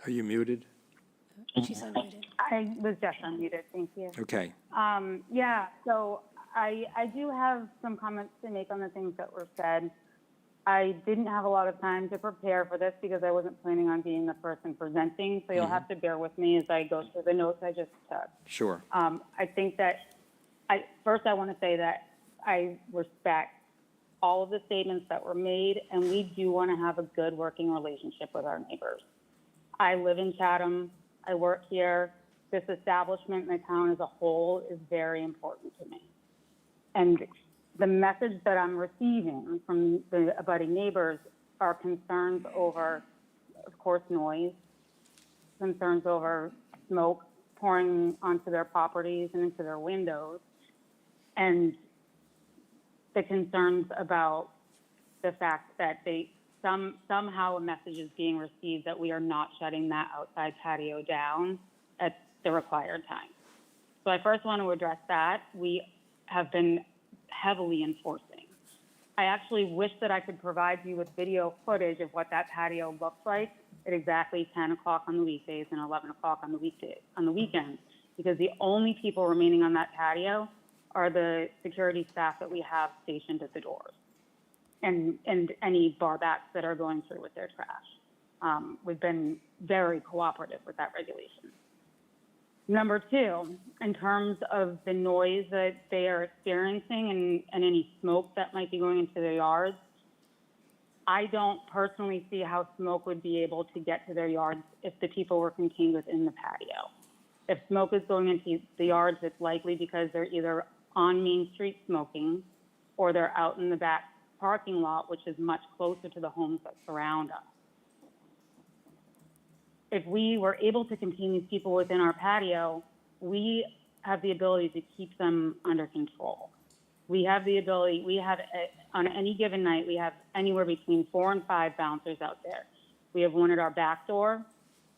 Are you muted? She's unmuted. I was just unmuted, thank you. Okay. Yeah, so I do have some comments to make on the things that were said. I didn't have a lot of time to prepare for this because I wasn't planning on being the person presenting, so you'll have to bear with me as I go through the notes I just took. Sure. I think that, first I want to say that I respect all of the statements that were made, and we do want to have a good working relationship with our neighbors. I live in Chatham, I work here. This establishment in the town as a whole is very important to me. And the message that I'm receiving from the abutting neighbors are concerns over, of course, noise, concerns over smoke pouring onto their properties and into their windows, and the concerns about the fact that somehow a message is being received that we are not shutting that outside patio down at the required time. So I first want to address that. We have been heavily enforcing. I actually wish that I could provide you with video footage of what that patio looks like at exactly 10 o'clock on the weekdays and 11 o'clock on the weekends, because the only people remaining on that patio are the security staff that we have stationed at the doors, and any bar backs that are going through with their trash. We've been very cooperative with that regulation. Number two, in terms of the noise that they are experiencing and any smoke that might be going into their yards, I don't personally see how smoke would be able to get to their yards if the people were contained within the patio. If smoke is going into the yards, it's likely because they're either on Main Street smoking or they're out in the back parking lot, which is much closer to the homes that surround us. If we were able to contain these people within our patio, we have the ability to keep them under control. We have the ability, on any given night, we have anywhere between 4 and 5 bouncers out there. We have one at our back door,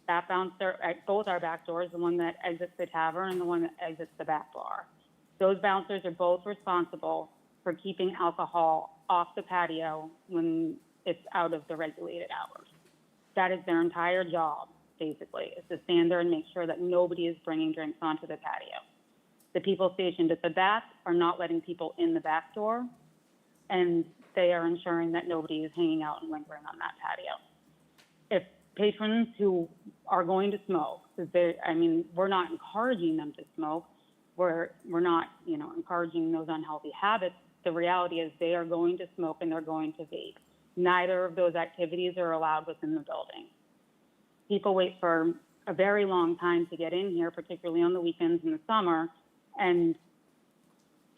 that bouncer at both our back doors, the one that exits the tavern and the one that exits the back bar. Those bouncers are both responsible for keeping alcohol off the patio when it's out of the regulated hours. That is their entire job, basically, is to stand there and make sure that nobody is bringing drinks onto the patio. The people stationed at the back are not letting people in the back door, and they are ensuring that nobody is hanging out and lingering on that patio. If patrons who are going to smoke, we're not encouraging them to smoke, we're not, encouraging those unhealthy habits. The reality is they are going to smoke and they're going to vape. Neither of those activities are allowed within the building. People wait for a very long time to get in here, particularly on the weekends in the summer, and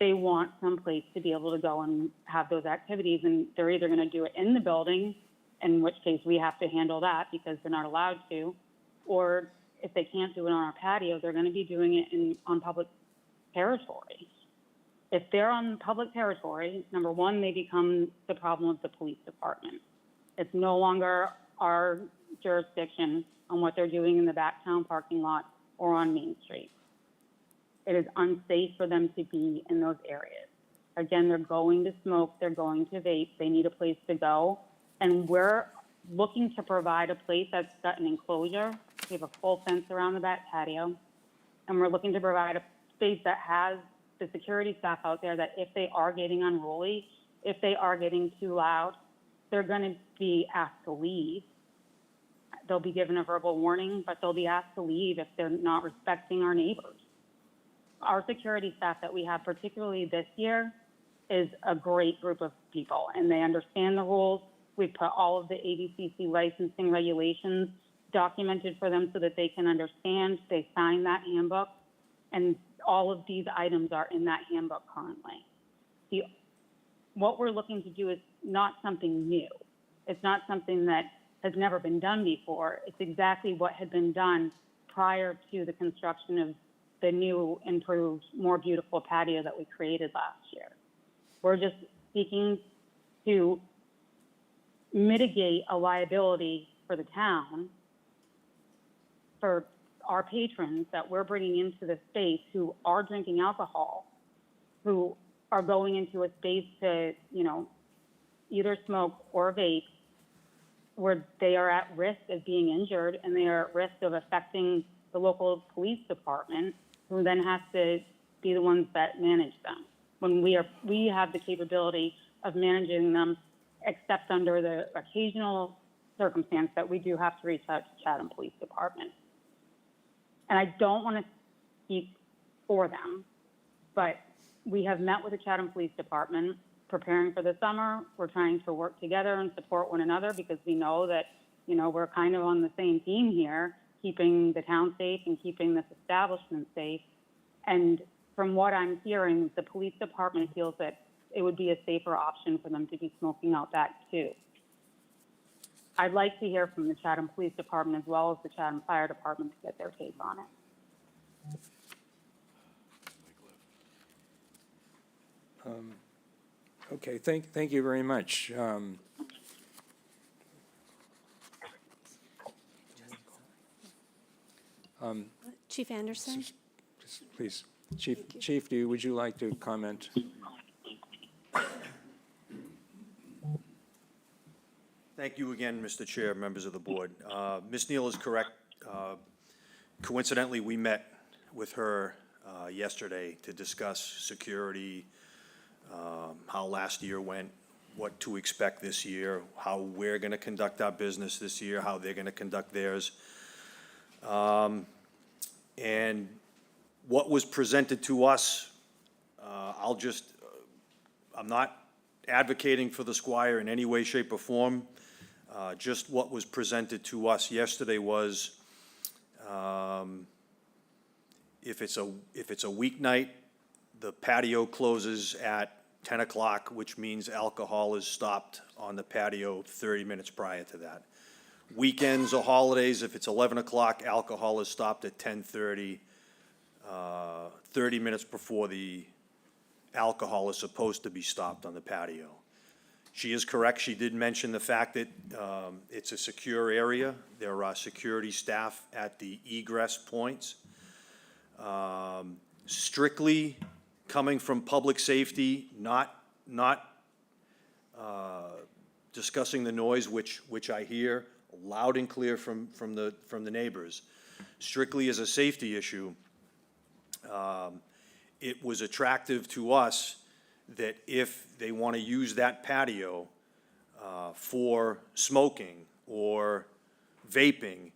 they want some place to be able to go and have those activities, and they're either going to do it in the building, in which case we have to handle that because they're not allowed to, or if they can't do it on our patio, they're going to be doing it on public territory. If they're on public territory, number one, they become the problem of the police department. It's no longer our jurisdiction on what they're doing in the Backtown parking lot or on Main Street. It is unsafe for them to be in those areas. Again, they're going to smoke, they're going to vape, they need a place to go. And we're looking to provide a place that's got an enclosure. We have a full fence around the back patio. And we're looking to provide a space that has the security staff out there that if they are getting unruly, if they are getting too loud, they're going to be asked to leave. They'll be given a verbal warning, but they'll be asked to leave if they're not respecting our neighbors. Our security staff that we have, particularly this year, is a great group of people, and they understand the rules. We've put all of the ABCC licensing regulations documented for them so that they can understand. They sign that handbook, and all of these items are in that handbook currently. What we're looking to do is not something new. It's not something that has never been done before. It's exactly what had been done prior to the construction of the new, improved, more beautiful patio that we created last year. We're just seeking to mitigate a liability for the town, for our patrons that we're bringing into the space who are drinking alcohol, who are going into a space to, either smoke or vape, where they are at risk of being injured and they are at risk of affecting the local police department, who then has to be the ones that manage them. When we have the capability of managing them, except under the occasional circumstance that we do have to reach out to Chatham Police Department. And I don't want to speak for them, but we have met with the Chatham Police Department preparing for the summer. We're trying to work together and support one another because we know that, we're kind of on the same team here, keeping the town safe and keeping this establishment safe. And from what I'm hearing, the police department feels that it would be a safer option for them to be smoking out back too. I'd like to hear from the Chatham Police Department as well as the Chatham Fire Department to get their take on it. Okay, thank you very much. Chief Anderson? Please, Chief, would you like to comment? Thank you again, Mr. Chair, members of the board. Ms. Neal is correct. Coincidentally, we met with her yesterday to discuss security, how last year went, what to expect this year, how we're going to conduct our business this year, how they're going to conduct theirs. And what was presented to us, I'm not advocating for the Squire in any way, shape, or form. Just what was presented to us yesterday was, if it's a weeknight, the patio closes at 10 o'clock, which means alcohol is stopped on the patio 30 minutes prior to that. Weekends or holidays, if it's 11 o'clock, alcohol is stopped at 10:30, 30 minutes before the alcohol is supposed to be stopped on the patio. She is correct. She did mention the fact that it's a secure area. There are security staff at the egress points. Strictly coming from public safety, not discussing the noise, which I hear loud and clear from the neighbors. Strictly as a safety issue, it was attractive to us that if they want to use that patio for smoking or vaping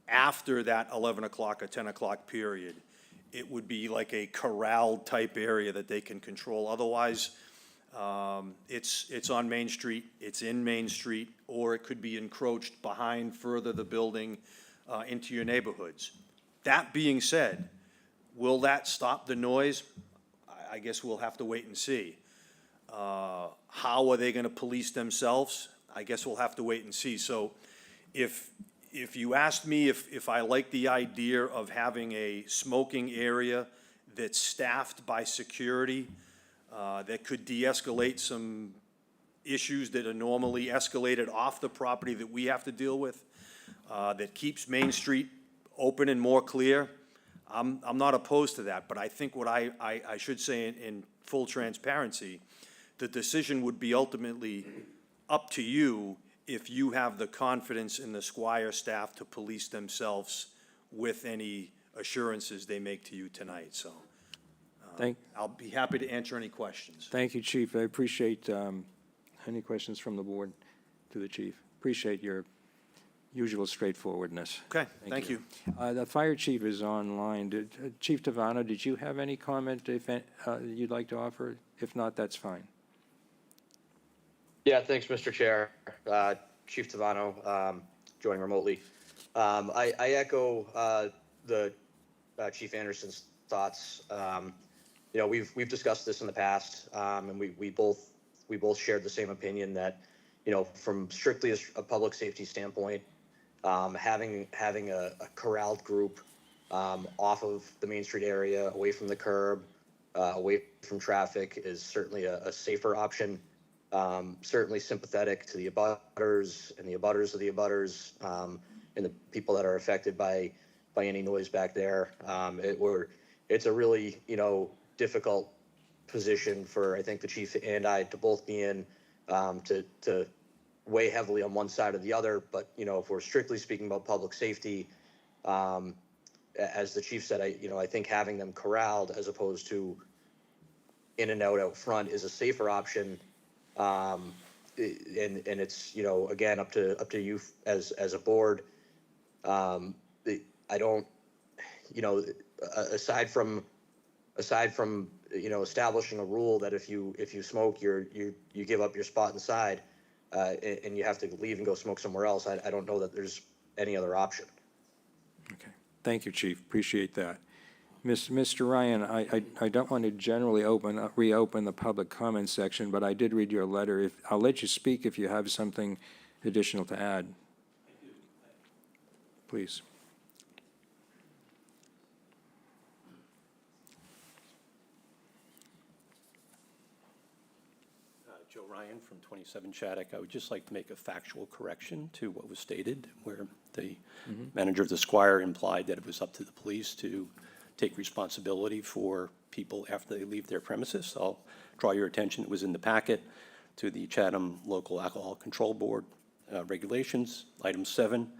after that 11 o'clock or 10 o'clock period, it would be like a corral-type area that they can control. Otherwise, it's on Main Street, it's in Main Street, or it could be encroached behind further the building into your neighborhoods. That being said, will that stop the noise? I guess we'll have to wait and see. How are they going to police themselves? I guess we'll have to wait and see. So if you asked me if I like the idea of having a smoking area that's staffed by security, that could de-escalate some issues that are normally escalated off the property that we have to deal with, that keeps Main Street open and more clear, I'm not opposed to that. But I think what I should say in full transparency, the decision would be ultimately up to you if you have the confidence in the Squire staff to police themselves with any assurances they make to you tonight. So I'll be happy to answer any questions. Thank you, Chief. I appreciate any questions from the board to the chief. Appreciate your usual straightforwardness. Okay, thank you. The fire chief is online. Chief Tavano, did you have any comment you'd like to offer? If not, that's fine. Yeah, thanks, Mr. Chair. Chief Tavano, joining remotely. I echo the Chief Anderson's thoughts. You know, we've discussed this in the past, and we both shared the same opinion that, you know, from strictly a public safety standpoint, having a corralled group off of the Main Street area, away from the curb, away from traffic, is certainly a safer option. Certainly sympathetic to the abutters and the abutters of the abutters, and the people that are affected by any noise back there. It's a really, you know, difficult position for, I think, the chief and I to both be in, to weigh heavily on one side or the other. But, you know, if we're strictly speaking about public safety, as the chief said, I think having them corralled as opposed to in and out front is a safer option. And it's, you know, again, up to you as a board. I don't, you know, aside from, you know, establishing a rule that if you smoke, you give up your spot inside, and you have to leave and go smoke somewhere else. I don't know that there's any other option. Okay. Thank you, Chief. Appreciate that. Mr. Ryan, I don't want to generally reopen the public comment section, but I did read your letter. I'll let you speak if you have something additional to add. Please. Joe Ryan from 27 Shattuck. I would just like to make a factual correction to what was stated, where the manager of the Squire implied that it was up to the police to take responsibility for people after they leave their premises. I'll draw your attention, it was in the packet, to the Chatham Local Alcohol Control Board regulations, item 7,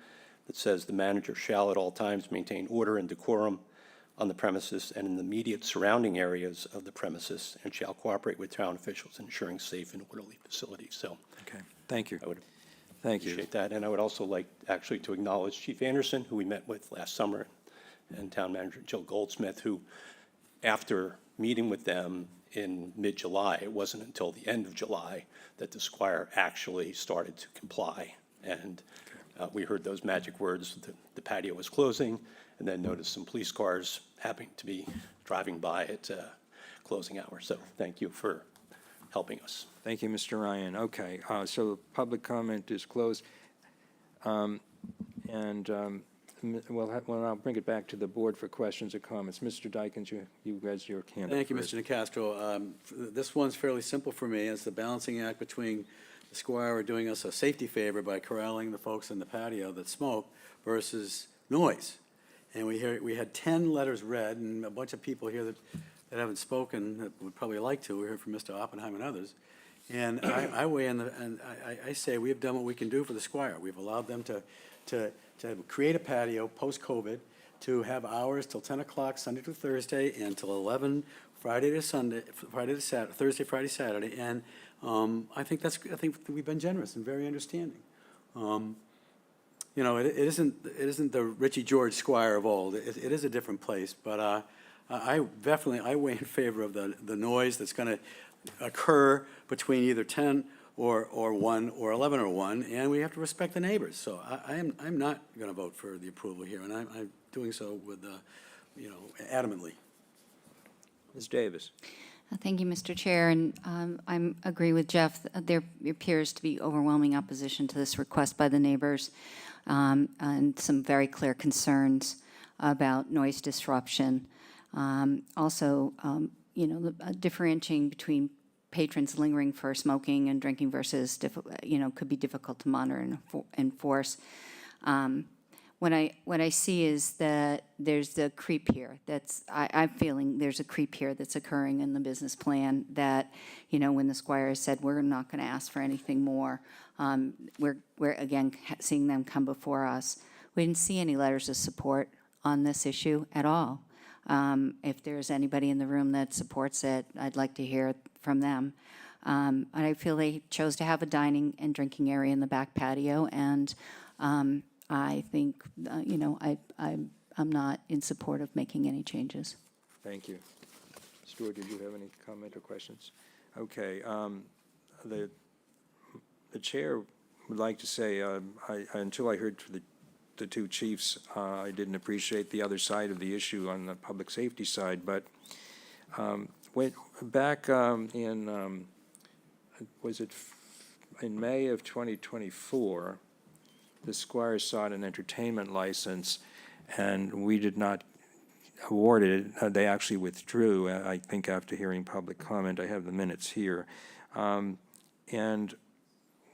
that says the manager shall at all times maintain order and decorum on the premises and in the immediate surrounding areas of the premises, and shall cooperate with town officials in ensuring safe and orderly facilities. So, okay, thank you. I would Thank you. appreciate that. And I would also like actually to acknowledge Chief Anderson, who we met with last summer, and Town Manager Jill Goldsmith, who, after meeting with them in mid-July, it wasn't until the end of July that the Squire actually started to comply. And we heard those magic words, the patio was closing, and then noticed some police cars happening to be driving by at closing hours. So thank you for helping us. Thank you, Mr. Ryan. Okay, so public comment is closed. Well, I'll bring it back to the board for questions or comments. Mr. Dykens, you raised your hand. Thank you, Mr. Nicastro. This one's fairly simple for me. It's the balancing act between the Squire doing us a safety favor by corralling the folks in the patio that smoke versus noise. And we had 10 letters read, and a bunch of people here that haven't spoken that would probably like to. We heard from Mr. Oppenheim and others. And I weigh in, and I say we have done what we can do for the Squire. We've allowed them to create a patio post-COVID, to have hours till 10 o'clock Sunday to Thursday, and till 11 Friday to Sunday, Thursday, Friday, Saturday. And I think we've been generous and very understanding. You know, it isn't the Richie George Squire of old. It is a different place, but I weigh in favor of the noise that's going to occur between either 10 or 1 or 11 or 1, and we have to respect the neighbors. So I'm not going to vote for the approval here, and I'm doing so with you know, adamantly. Ms. Davis. Thank you, Mr. Chair, and I agree with Jeff. There appears to be overwhelming opposition to this request by the neighbors, and some very clear concerns about noise disruption. Also, you know, differentiating between patrons lingering for smoking and drinking versus, you know, could be difficult to monitor and enforce. What I see is that there's the creep here. I'm feeling there's a creep here that's occurring in the business plan that, you know, when the Squire said we're not going to ask for anything more, we're again seeing them come before us. We didn't see any letters of support on this issue at all. If there's anybody in the room that supports it, I'd like to hear from them. And I feel they chose to have a dining and drinking area in the back patio, and I think, you know, I'm not in support of making any changes. Thank you. Stuart, did you have any comment or questions? Okay, the chair would like to say, until I heard the two chiefs, I didn't appreciate the other side of the issue on the public safety side, but back in May of 2024, the Squire sought an entertainment license, and we did not award it. They actually withdrew, I think, after hearing public comment. I have the minutes here. And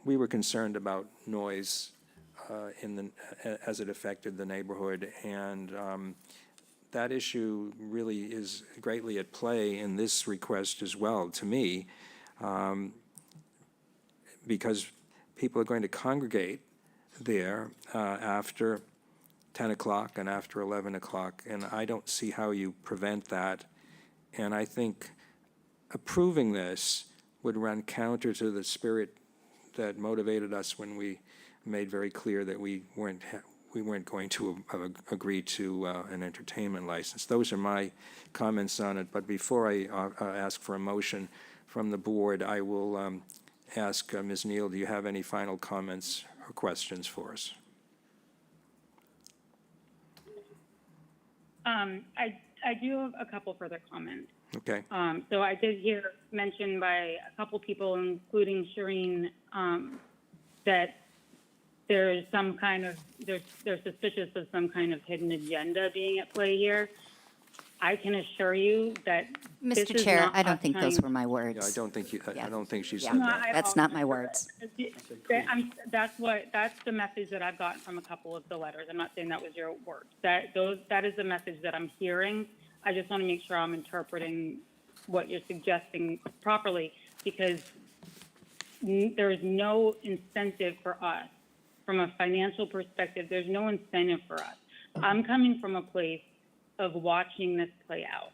we were concerned about noise as it affected the neighborhood, and that issue really is greatly at play in this request as well, to me, because people are going to congregate there after 10 o'clock and after 11 o'clock, and I don't see how you prevent that. And I think approving this would run counter to the spirit that motivated us when we made very clear that we weren't going to agree to an entertainment license. Those are my comments on it, but before I ask for a motion from the board, I will ask Ms. Neal, do you have any final comments or questions for us? I do have a couple further comments. Okay. So I did hear mentioned by a couple people, including Shireen, that there's some kind of, they're suspicious of some kind of hidden agenda being at play here. I can assure you that this Mr. is Chair, not I don't us think those trying- were my words. Yeah, I don't think she Yeah. said No, that. I That's not my apologize. words. That's the message that I've gotten from a couple of the letters. I'm not saying that was your words. That is the message that I'm hearing. I just want to make sure I'm interpreting what you're suggesting properly, because there's no incentive for us from a financial perspective. There's no incentive for us. I'm coming from a place of watching this play out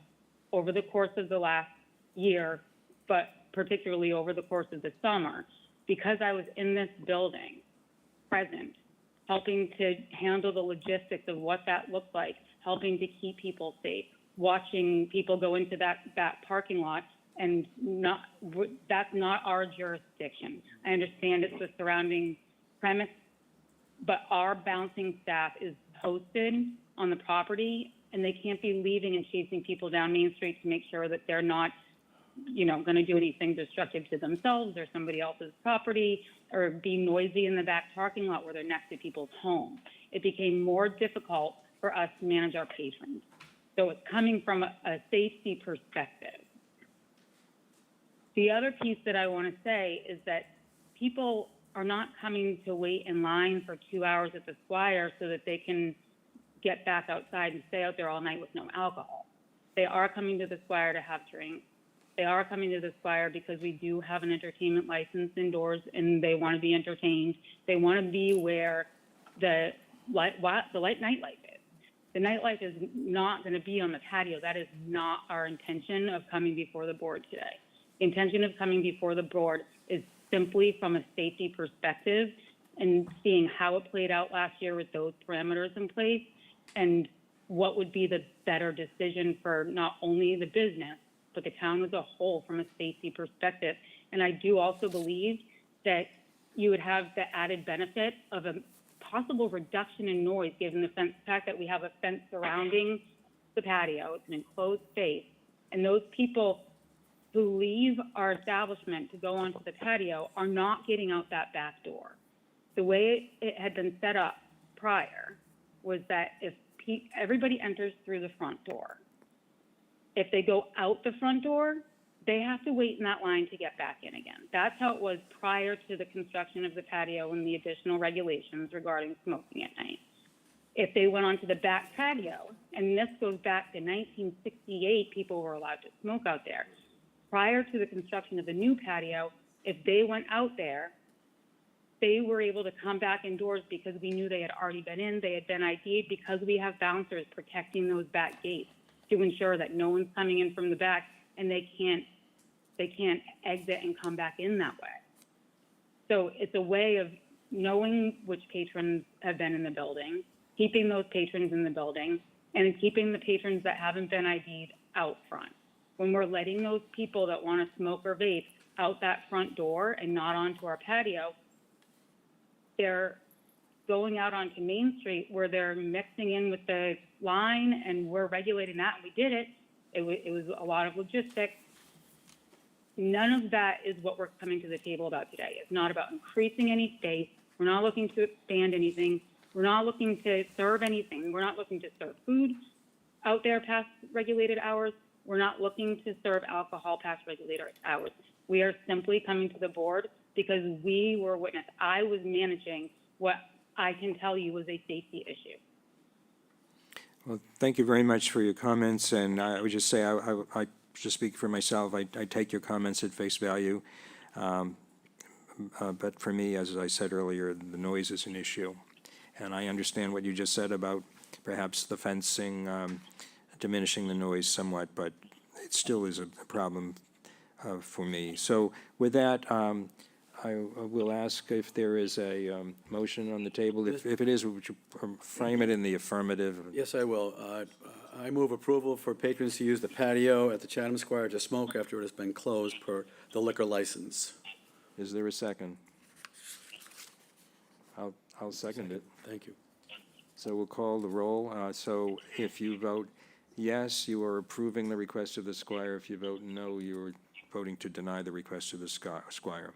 over the course of the last year, but particularly over the course of the summer, because I was in this building, present, helping to handle the logistics of what that looked like, helping to keep people safe, watching people go into that parking lot, and that's not our jurisdiction. I understand it's the surrounding premise, but our bouncing staff is posted on the property, and they can't be leaving and chasing people down Main Street to make sure that they're not, going to do anything destructive to themselves or somebody else's property, or be noisy in the back parking lot where they're next to people's homes. It became more difficult for us to manage our patrons. So it's coming from a safety perspective. The other piece that I want to say is that people are not coming to wait in line for 2 hours at the Squire so that they can get back outside and stay out there all night with no alcohol. They are coming to the Squire to have drinks. They are coming to the Squire because we do have an entertainment license indoors, and they want to be entertained. They want to be where the nightlife is. The nightlife is not going to be on the patio. That is not our intention of coming before the board today. The intention of coming before the board is simply from a safety perspective and seeing how it played out last year with those parameters in place, and what would be the better decision for not only the business, but the town as a whole from a safety perspective. And I do also believe that you would have the added benefit of a possible reduction in noise, given the fact that we have a fence surrounding the patio. It's an enclosed space. And those people who leave our establishment to go onto the patio are not getting out that back door. The way it had been set up prior was that if everybody enters through the front door, if they go out the front door, they have to wait in that line to get back in again. That's how it was prior to the construction of the patio and the additional regulations regarding smoking at night. If they went onto the back patio, and this goes back to 1968, people were allowed to smoke out there. Prior to the construction of the new patio, if they went out there, they were able to come back indoors because we knew they had already been in, they had been ID'd, because we have bouncers protecting those back gates to ensure that no one's coming in from the back and they can't exit and come back in that way. So it's a way of knowing which patrons have been in the building, keeping those patrons in the building, and keeping the patrons that haven't been ID'd out front. when we're letting those people that want to smoke or vape out that front door and not onto our patio, they're going out onto Main Street where they're mixing in with the line, and we're regulating that, and we did it. It was a lot of logistics. None of that is what we're coming to the table about today. It's not about increasing any space. We're not looking to expand anything. We're not looking to serve anything. We're not looking to serve food out there past regulated hours. We're not looking to serve alcohol past regulated hours. We are simply coming to the board because we were witness. I was managing what I can tell you was a safety issue. Well, thank you very much for your comments, and I would just say, I just speak for myself, I take your comments at face value. But for me, as I said earlier, the noise is an issue. And I understand what you just said about perhaps the fencing diminishing the noise somewhat, but it still is a problem for me. So with that, I will ask if there is a motion on the table. If it is, would you frame it in the affirmative? Yes, I will. I move approval for patrons to use the patio at the Chatham Square to smoke after it has been closed per the liquor license. Is there a second? I'll second it. Thank you. So we'll call the roll. So if you vote yes, you are approving the request of the Squire. If you vote no, you're voting to deny the request of the Squire.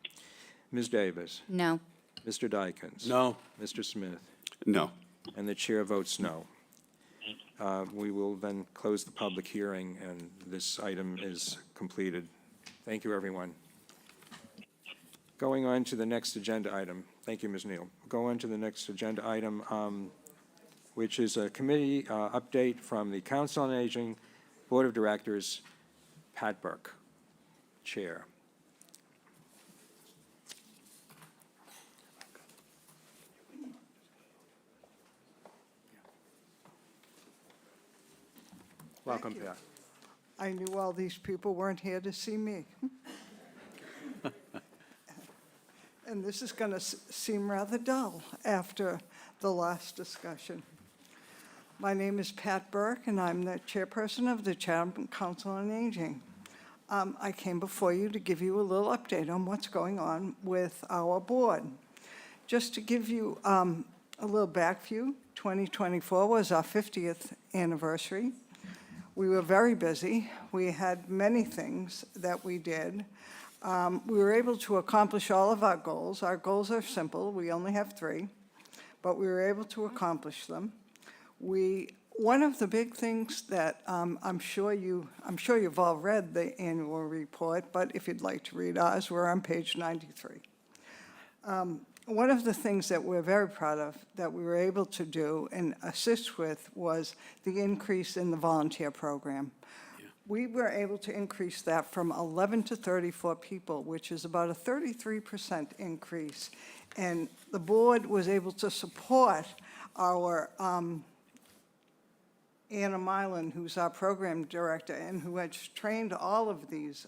Ms. Davis? No. Mr. Dykens? No. Mr. Smith? No. And the chair votes no. We will then close the public hearing, and this item is completed. Thank you, everyone. Going on to the next agenda item. Thank you, Ms. Neal. Go on to the next agenda item, which is a committee update from the Council on Aging Board of Directors, Pat Burke, Chair. Welcome, Pat. I knew all these people weren't here to see me. And this is going to seem rather dull after the last discussion. My name is Pat Burke, and I'm the chairperson of the Chatham Council on Aging. I came before you to give you a little update on what's going on with our board. Just to give you a little back view, 2024 was our 50th anniversary. We were very busy. We had many things that we did. We were able to accomplish all of our goals. Our goals are simple. We only have 3, but we were able to accomplish them. One of the big things that I'm sure you've all read the annual report, but if you'd like to read ours, we're on page 93. One of the things that we're very proud of that we were able to do and assist with was the increase in the volunteer program. We were able to increase that from 11 to 34 people, which is about a 33% increase. And the board was able to support our Anna Milan, who's our program director and who has trained all of these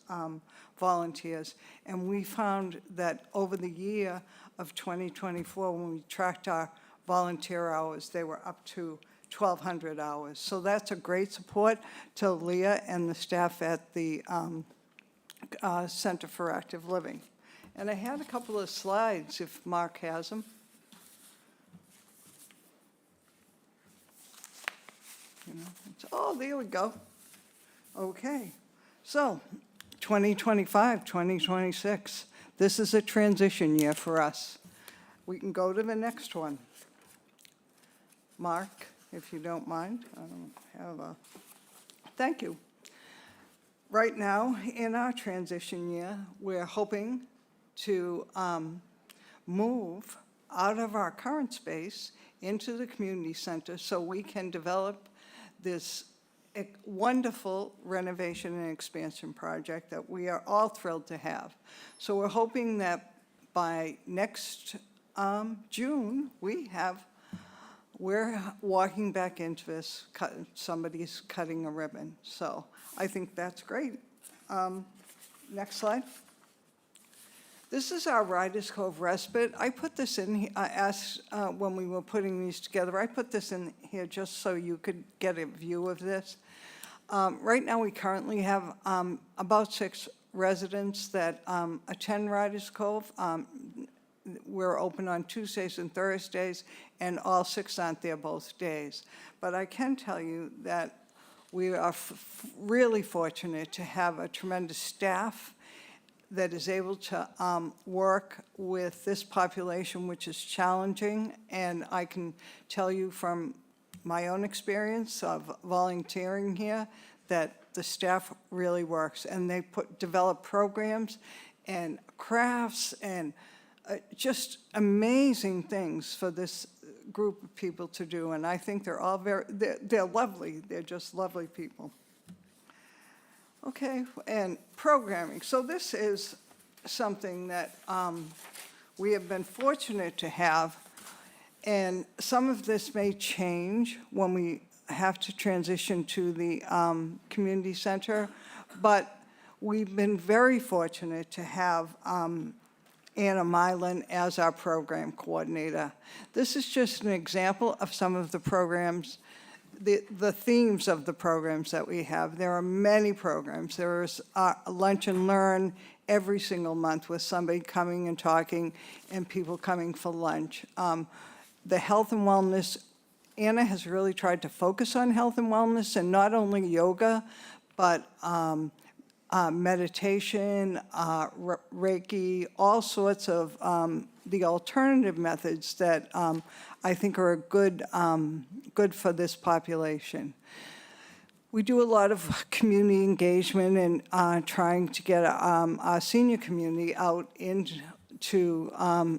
volunteers. And we found that over the year of 2024, when we tracked our volunteer hours, they were up to 1,200 hours. So that's a great support to Leah and the staff at the Center for Active Living. And I had a couple of slides, if Mark has them. Oh, there we go. Okay. So 2025, 2026, this is a transition year for us. We can go to the next one. Mark, if you don't mind. I don't have a, thank you. Right now, in our transition year, we're hoping to move out of our current space into the community center so we can develop this wonderful renovation and expansion project that we are all thrilled to have. So we're hoping that by next June, we're walking back into this, somebody's cutting a ribbon. So I think that's great. Next slide. This is our Riders Cove Respite. I put this in, I asked when we were putting these together, I put this in here just so you could get a view of this. Right now, we currently have about 6 residents that attend Riders Cove. We're open on Tuesdays and Thursdays, and all 6 aren't there both days. But I can tell you that we are really fortunate to have a tremendous staff that is able to work with this population, which is challenging. And I can tell you from my own experience of volunteering here that the staff really works, and they develop programs and crafts and just amazing things for this group of people to do. And I think they're all they're lovely. They're just lovely people. Okay, and programming. So this is something that we have been fortunate to have, and some of this may change when we have to transition to the community center, but we've been very fortunate to have Anna Mylan as our program coordinator. This is just an example of some of the programs, the themes of the programs that we have. There are many programs. There is Lunch and Learn every single month with somebody coming and talking and people coming for lunch. The health and wellness, Anna has really tried to focus on health and wellness, and not only yoga, but meditation, Reiki, all sorts of the alternative methods that I think are good for this population. We do a lot of community engagement and trying to get our senior community out into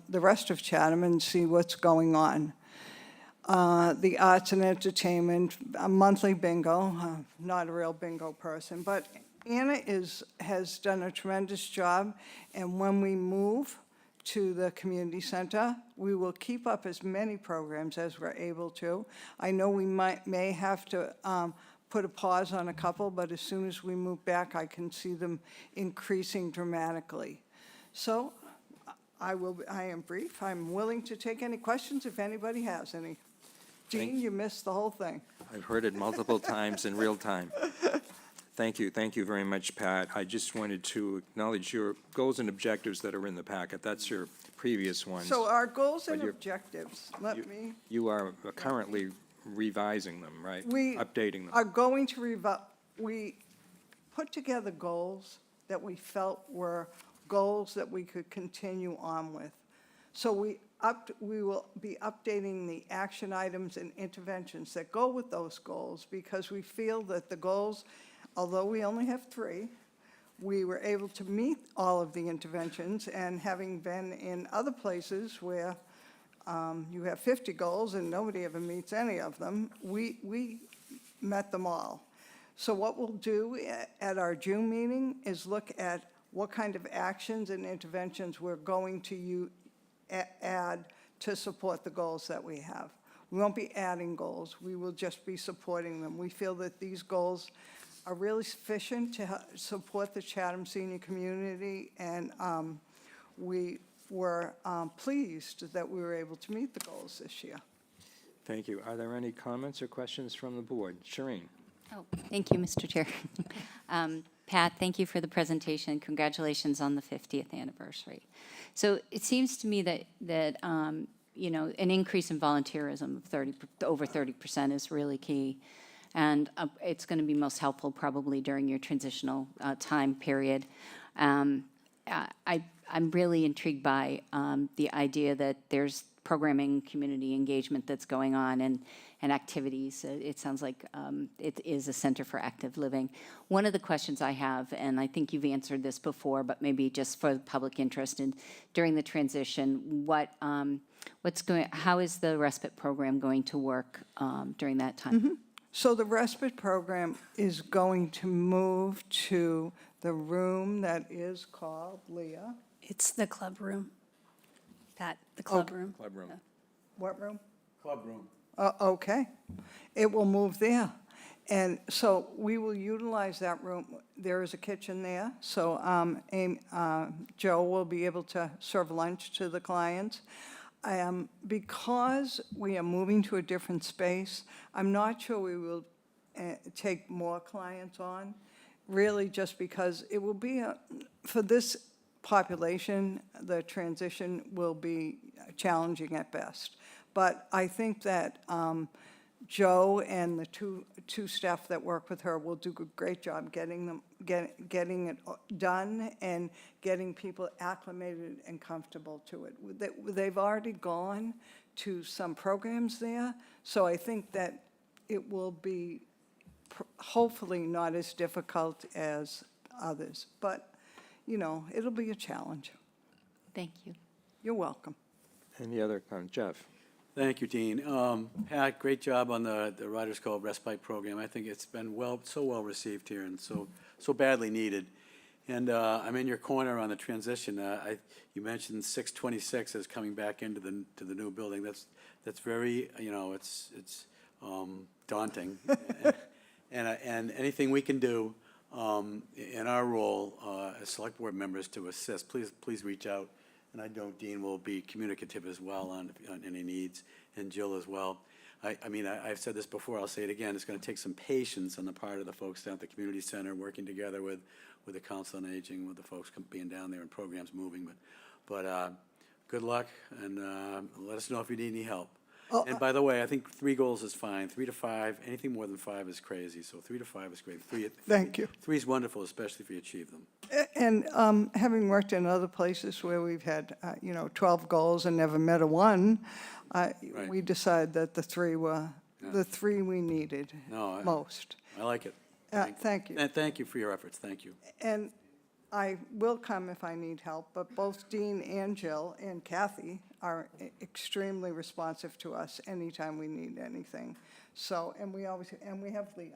the rest of Chatham and see what's going on. The arts and entertainment, a monthly bingo, not a real bingo person, but Anna has done a tremendous job, and when we move to the community center, we will keep up as many programs as we're able to. I know we may have to put a pause on a couple, but as soon as we move back, I can see them increasing dramatically. So I am brief. I'm willing to take any questions if anybody has any. Jean, you missed the whole thing. I've heard it multiple times in real time. Thank you very much, Pat. I just wanted to acknowledge your goals and objectives that are in the packet. That's your previous ones. So our goals and But objectives, You are currently revising them, right? We Updating them. are going to we put together goals that we felt were goals that we could continue on with. So we will be updating the action items and interventions that go with those goals, because we feel that the goals, although we only have 3, we were able to meet all of the interventions, and having been in other places where you have 50 goals and nobody ever meets any of them, we met them all. So what we'll do at our June meeting is look at what kind of actions and interventions we're going to add to support the goals that we have. We won't be adding goals, we will just be supporting them. We feel that these goals are really sufficient to support the Chatham senior community, and we were pleased that we were able to meet the goals this year. Thank you. Are there any comments or questions from the board? Shireen? Oh, thank you, Mr. Chair. Pat, thank you for the presentation. Congratulations on the 50th anniversary. So it seems to me that you know, an increase in volunteerism of over 30% is really key. And it's going to be most helpful probably during your transitional time period. I'm really intrigued by the idea that there's programming, community engagement that's going on, and activities. It sounds like it is a center for active living. One of the questions I have, and I think you've answered this before, but maybe just for the public interest, and during the transition, how is the respite program going to work during that time? Mm-hmm. So the respite program is going to move to the room that is called, Leah? It's the club room. Pat, the club room. Club room. What room? Club room. Okay. It will move there. And so we will utilize that room. There is a kitchen there, so Joe will be able to serve lunch to the clients. Because we are moving to a different space, I'm not sure we will take more clients on, really just because it will be, for this population, the transition will be challenging at best. But I think that Joe and the two staff that work with her will do a great job getting it done and getting people acclimated and comfortable to it. They've already gone to some programs there, so I think that it will be hopefully not as difficult as others, but, you know, it'll be a challenge. Thank you. You're welcome. Any other comment? Jeff? Thank you, Dean. Pat, great job on the Riders Cove Respite Program. I think it's been so well received here and so badly needed. And I'm in your corner on the transition. You mentioned 626 as coming back into the new building. That's very, you know, it's daunting. And anything we can do in our role as select board members to assist, please reach out. And I know Dean will be communicative as well on any needs, and Jill as well. I mean, I've said this before, I'll say it again, it's going to take some patience on the part of the folks down at the community center, working together with the Council on Aging, with the folks being down there and programs moving. But good luck, and let us know if you need any help. And by the way, I think 3 goals is fine. 3 to 5, anything more than 5 is crazy. So 3 to 5 is great. Thank you. 3 is wonderful, especially if you achieve them. And having worked in other places where we've had, 12 goals and never met a one, we decided that the 3 were the 3 we needed most. I like it. Thank you. And thank you for your efforts. Thank you. And I will come if I need help, but both Dean and Jill and Kathy are extremely responsive to us anytime we need anything. So, and we have Leah,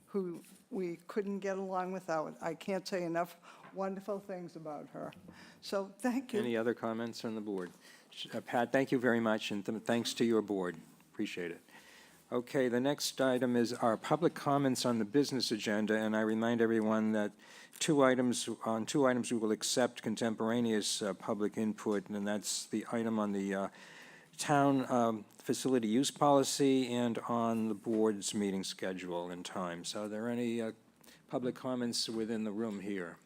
who we couldn't get along without. I can't say enough wonderful things about her. So, thank you. Any other comments from the board? Pat, thank you very much, and thanks to your board. Appreciate it. Okay, the next item is our public comments on the business agenda, and I remind everyone that on two items we will accept contemporaneous public input, and that's the item on the town facility use policy and on the board's meeting schedule and time. So are there any public comments within the room here?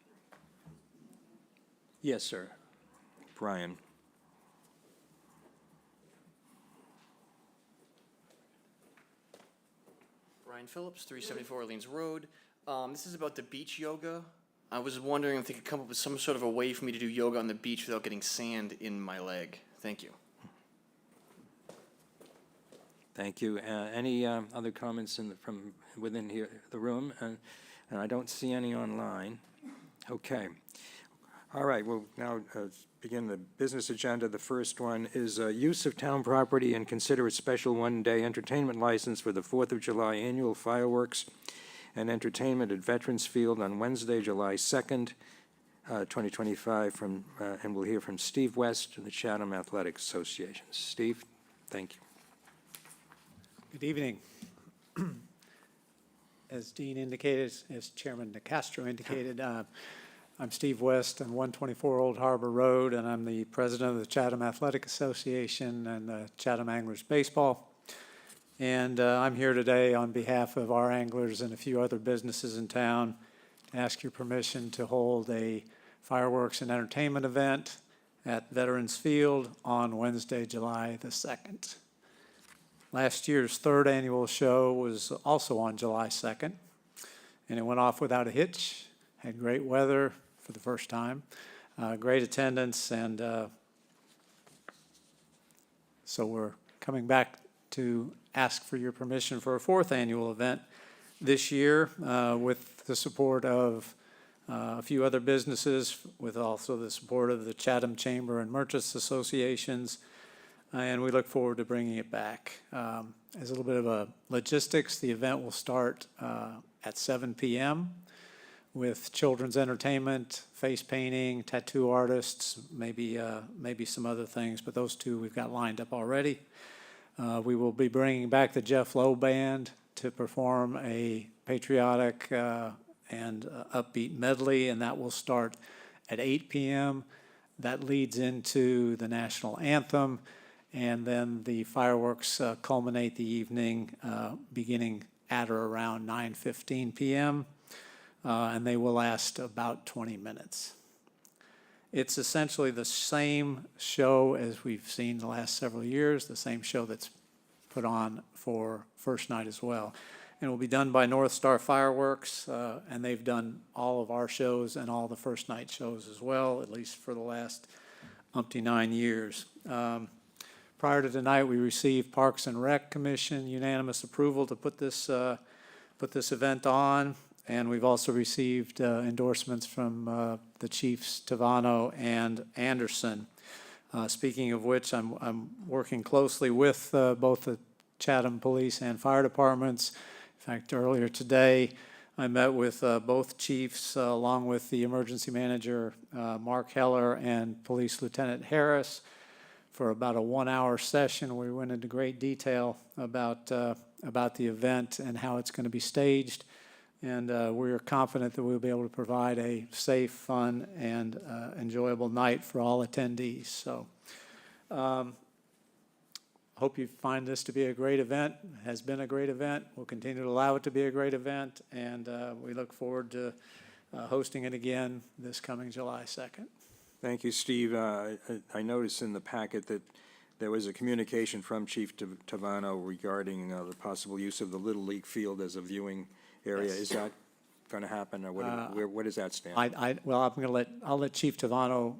Yes, sir. Brian. Brian Phillips, 374 Orleans Road. This is about the beach yoga. I was wondering if they could come up with some sort of a way for me to do yoga on the beach without getting sand in my leg. Thank you. Thank you. Any other comments from within here, the room? And I don't see any online. Okay. All right, we'll now begin the business agenda. The first one is use of town property and consider a special one-day entertainment license for the 4th of July annual fireworks and entertainment at Veterans Field on Wednesday, July 2nd, 2025, and we'll hear from Steve West of the Chatham Athletic Association. Steve, thank you. Good evening. As Dean indicated, as Chairman DeCastro indicated, I'm Steve West on 124 Old Harbor Road, and I'm the president of the Chatham Athletic Association and the Chatham Anglers Baseball. And I'm here today on behalf of our anglers and a few other businesses in town to ask your permission to hold a fireworks and entertainment event at Veterans Field on Wednesday, July the 2nd. Last year's 3rd annual show was also on July 2nd, and it went off without a hitch. Had great weather for the first time, great attendance, and so we're coming back to ask for your permission for a 4th annual event this year with the support of a few other businesses, with also the support of the Chatham Chamber and Merchants Associations, and we look forward to bringing it back. As a little bit of a logistics, the event will start at 7 p.m. with children's entertainment, face painting, tattoo artists, maybe some other things, but those 2 we've got lined up already. We will be bringing back the Jeff Lowe Band to perform a patriotic and upbeat medley, and that will start at 8 p.m. That leads into the national anthem, and then the fireworks culminate the evening beginning at or around 9:15 p.m., and they will last about 20 minutes. It's essentially the same show as we've seen the last several years, the same show that's put on for first night as well. And it will be done by North Star Fireworks, and they've done all of our shows and all the first night shows as well, at least for the last umpty 9 years. Prior to tonight, we received Parks and Rec Commission unanimous approval to put this event on, and we've also received endorsements from the chiefs Tavano and Anderson. Speaking of which, I'm working closely with both the Chatham Police and Fire Departments. In fact, earlier today, I met with both chiefs along with the emergency manager, Mark Heller, and Police Lieutenant Harris for about a 1-hour session. We went into great detail about the event and how it's going to be staged. And we're confident that we'll be able to provide a safe, fun, and enjoyable night for all attendees. So hope you find this to be a great event. It has been a great event. We'll continue to allow it to be a great event, and we look forward to hosting it again this coming July 2nd. Thank you, Steve. I noticed in the packet that there was a communication from Chief Tavano regarding the possible use of the Little League field as a viewing area. Yes. Is that going to happen, or where does that stand? Well, I'll let Chief Tavano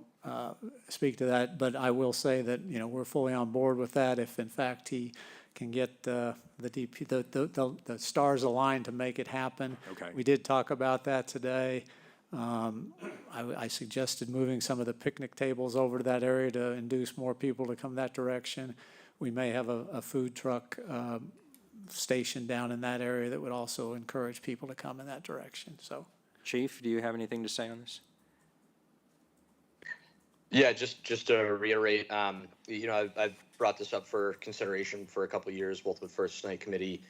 speak to that, but I will say that, we're fully on board with that if in fact he can get the stars aligned to make it happen. Okay. We did talk about that today. I suggested moving some of the picnic tables over to that area to induce more people to come that direction. We may have a food truck station down in that area that would also encourage people to come in that direction. So, Chief, do you have anything to say on this? Yeah, just to reiterate, I've brought this up for consideration for a couple of years, both with First Night Committee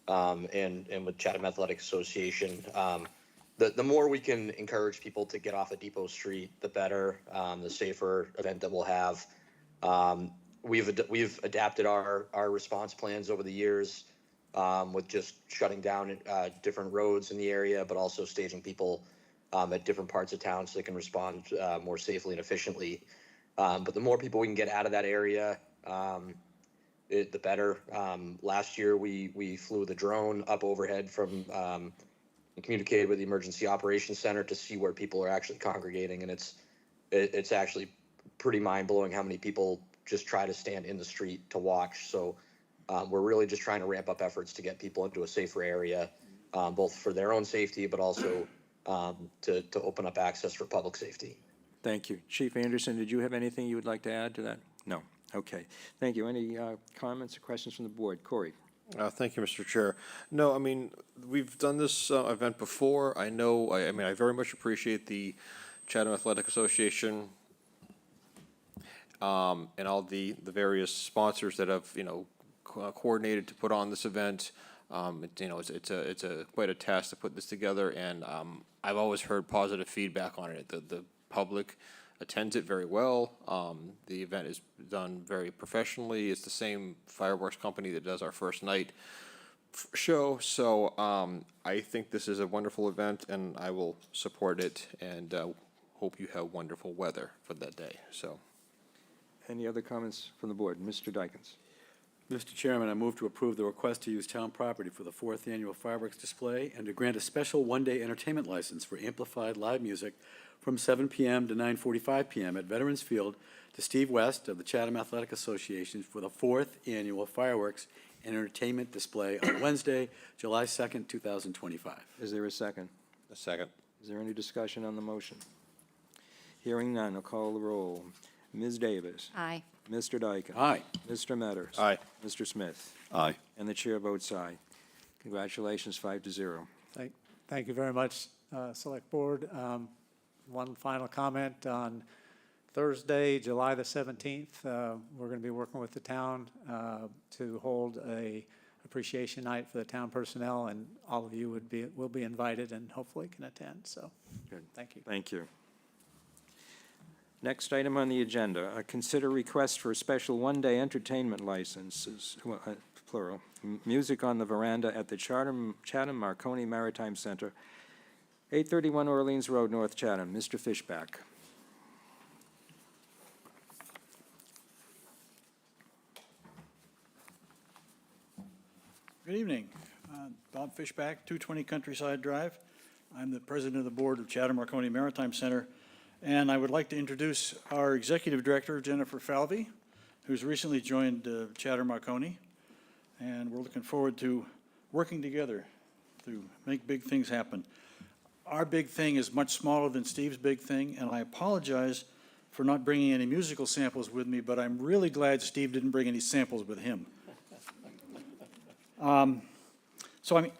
and with Chatham Athletic Association. The more we can encourage people to get off of Depot Street, the better, the safer event that we'll have. We've adapted our response plans over the years with just shutting down different roads in the area, but also staging people at different parts of town so they can respond more safely and efficiently. But the more people we can get out of that area, the better. Last year, we flew the drone up overhead from and communicated with the Emergency Operations Center to see where people are actually congregating, and it's actually pretty mind-blowing how many people just try to stand in the street to watch. So we're really just trying to ramp up efforts to get people into a safer area, both for their own safety, but also to open up access for public safety. Thank you. Chief Anderson, did you have anything you would like to add to that? No. Okay. Thank you. Any comments or questions from the board? Corey? Thank you, Mr. Chair. No, I mean, we've done this event before. I know, I very much appreciate the Chatham Athletic Association and all the various sponsors that have, coordinated to put on this event. It's quite a task to put this together, and I've always heard positive feedback on it. The public attends it very well. The event is done very professionally. It's the same fireworks company that does our first night show. So I think this is a wonderful event, and I will support it, and hope you have wonderful weather for that day. So, Any other comments from the board? Mr. Dykens? Mr. Chairman, I move to approve the request to use town property for the 4th annual fireworks display and to grant a special one-day entertainment license for amplified live music from 7 p.m. to 9:45 p.m. at Veterans Field to Steve West of the Chatham Athletic Association for the 4th annual fireworks and entertainment display on Wednesday, July 2nd, 2025. Is there a second? a second. Is there any discussion on the motion? Hearing none, I'll call the roll. Ms. Davis? Aye. Mr. Dykens? Aye. Mr. Metters? Aye. Mr. Smith? Aye. And the chair votes aye. Congratulations, 5-0. Thank you very much, Select Board. One final comment on Thursday, July the 17th. We're going to be working with the town to hold a appreciation night for the town personnel, and all of you will be invited and hopefully can attend. So, Good. Thank you. Thank you. Next item on the agenda, consider request for a special one-day entertainment licenses plural, Music on the Veranda at the Chatham Marconi Maritime Center, 831 Orleans Road, North Chatham. Mr. Fishback. Good evening. Bob Fishback, 220 Countryside Drive. I'm the president of the board of Chatham Marconi Maritime Center, and I would like to introduce our executive director, Jennifer Falvey, who's recently joined Chatham Marconi, and we're looking forward to working together to make big things happen. Our big thing is much smaller than Steve's big thing, and I apologize for not bringing any musical samples with me, but I'm really glad Steve didn't bring any samples with him.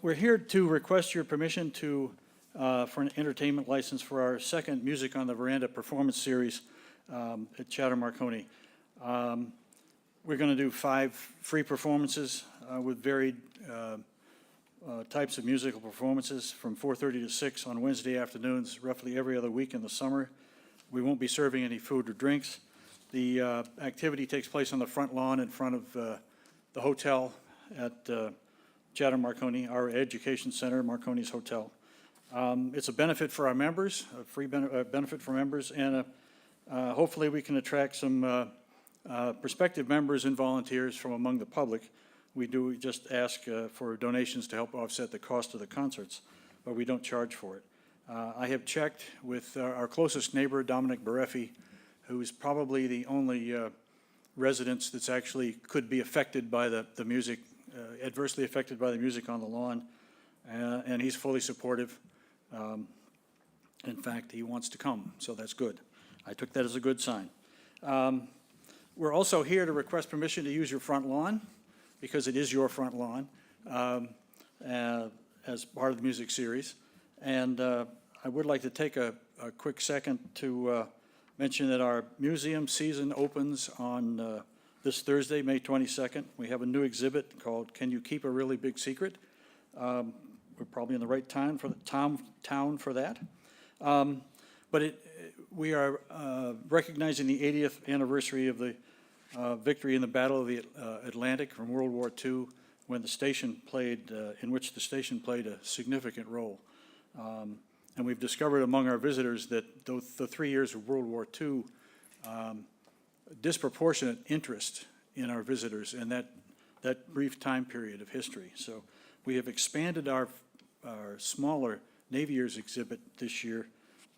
We're here to request your permission for an entertainment license for our second Music on the Veranda performance series at Chatham Marconi. We're going to do 5 free performances with varied types of musical performances from 4:30 to 6 on Wednesday afternoons, roughly every other week in the summer. We won't be serving any food or drinks. The activity takes place on the front lawn in front of the hotel at Chatham Marconi, our education center, Marconi's Hotel. It's a benefit for our members, a free benefit for members, and hopefully we can attract some prospective members and volunteers from among the public. We do just ask for donations to help offset the cost of the concerts, but we don't charge for it. I have checked with our closest neighbor, Dominic Bareffi, who is probably the only residence that's actually could be affected by the music, adversely affected by the music on the lawn, and he's fully supportive. In fact, he wants to come, so that's good. I took that as a good sign. We're also here to request permission to use your front lawn, because it is your front lawn, as part of the music series. And I would like to take a quick second to mention that our museum season opens on this Thursday, May 22nd. We have a new exhibit called Can You Keep a Really Big Secret? We're probably in the right town for that. But we are recognizing the 80th anniversary of the victory in the Battle of the Atlantic from World War II, when the station played, in which the station played a significant role. And we've discovered among our visitors that the 3 years of World War II, disproportionate interest in our visitors in that brief time period of history. So we have expanded our smaller Navy Years exhibit this year,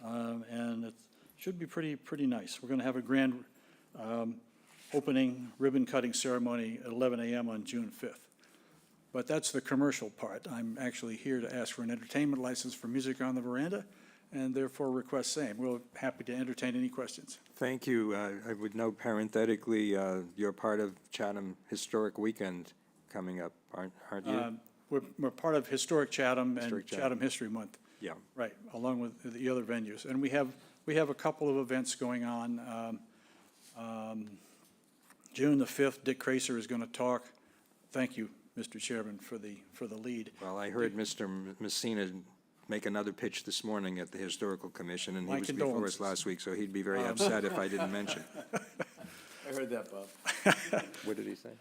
and it should be pretty nice. We're going to have a grand opening ribbon-cutting ceremony at 11 a.m. on June 5th. But that's the commercial part. I'm actually here to ask for an entertainment license for Music on the Veranda, and therefore request same. We're happy to entertain any questions. Thank you. I would note parenthetically, you're part of Chatham Historic Weekend coming up, aren't you? We're part of Historic Chatham and Historic Chatham. Chatham History Month. Yeah. Right, along with the other venues. And we have a couple of events going on. June the 5th, Dick Cracer is going to talk. Thank you, Mr. Chairman, for the lead. Well, I heard Mr. Messina make another pitch this morning at the Historical Commission, and he My was before us condolences. last week, so he'd be very upset if I didn't mention. I heard that, Bob. What did he say?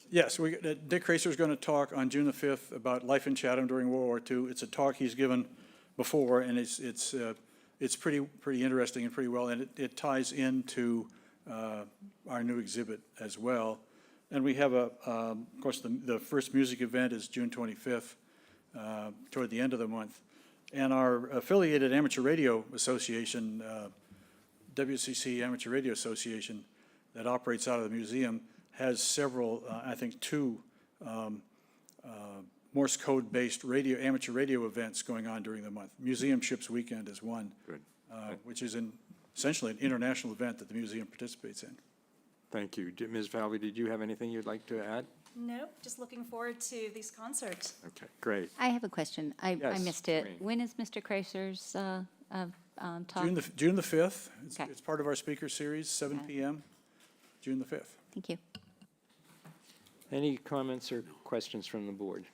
Yes, Dick Cracer is going to talk on June the 5th about life in Chatham during World War II. It's a talk he's given before, and it's pretty interesting and pretty well, and it ties into our new exhibit as well. And we have of course, the first music event is June 25th, toward the end of the month. And our affiliated amateur radio association, WCC Amateur Radio Association, that operates out of the museum, has several, I think 2 Morse code-based amateur radio events going on during the month. Museum Ships Weekend is one, which is essentially an international event that the museum participates in. Thank you. Ms. Falvey, did you have anything you'd like to add? Nope, just looking forward to these concerts. Okay, great. I have a question. I Yes, missed it. Maureen. When is Mr. Cracer's talk? June the 5th. Okay. It's part of our speaker series, 7 p.m., June the 5th. Thank you. Any comments or questions from the board?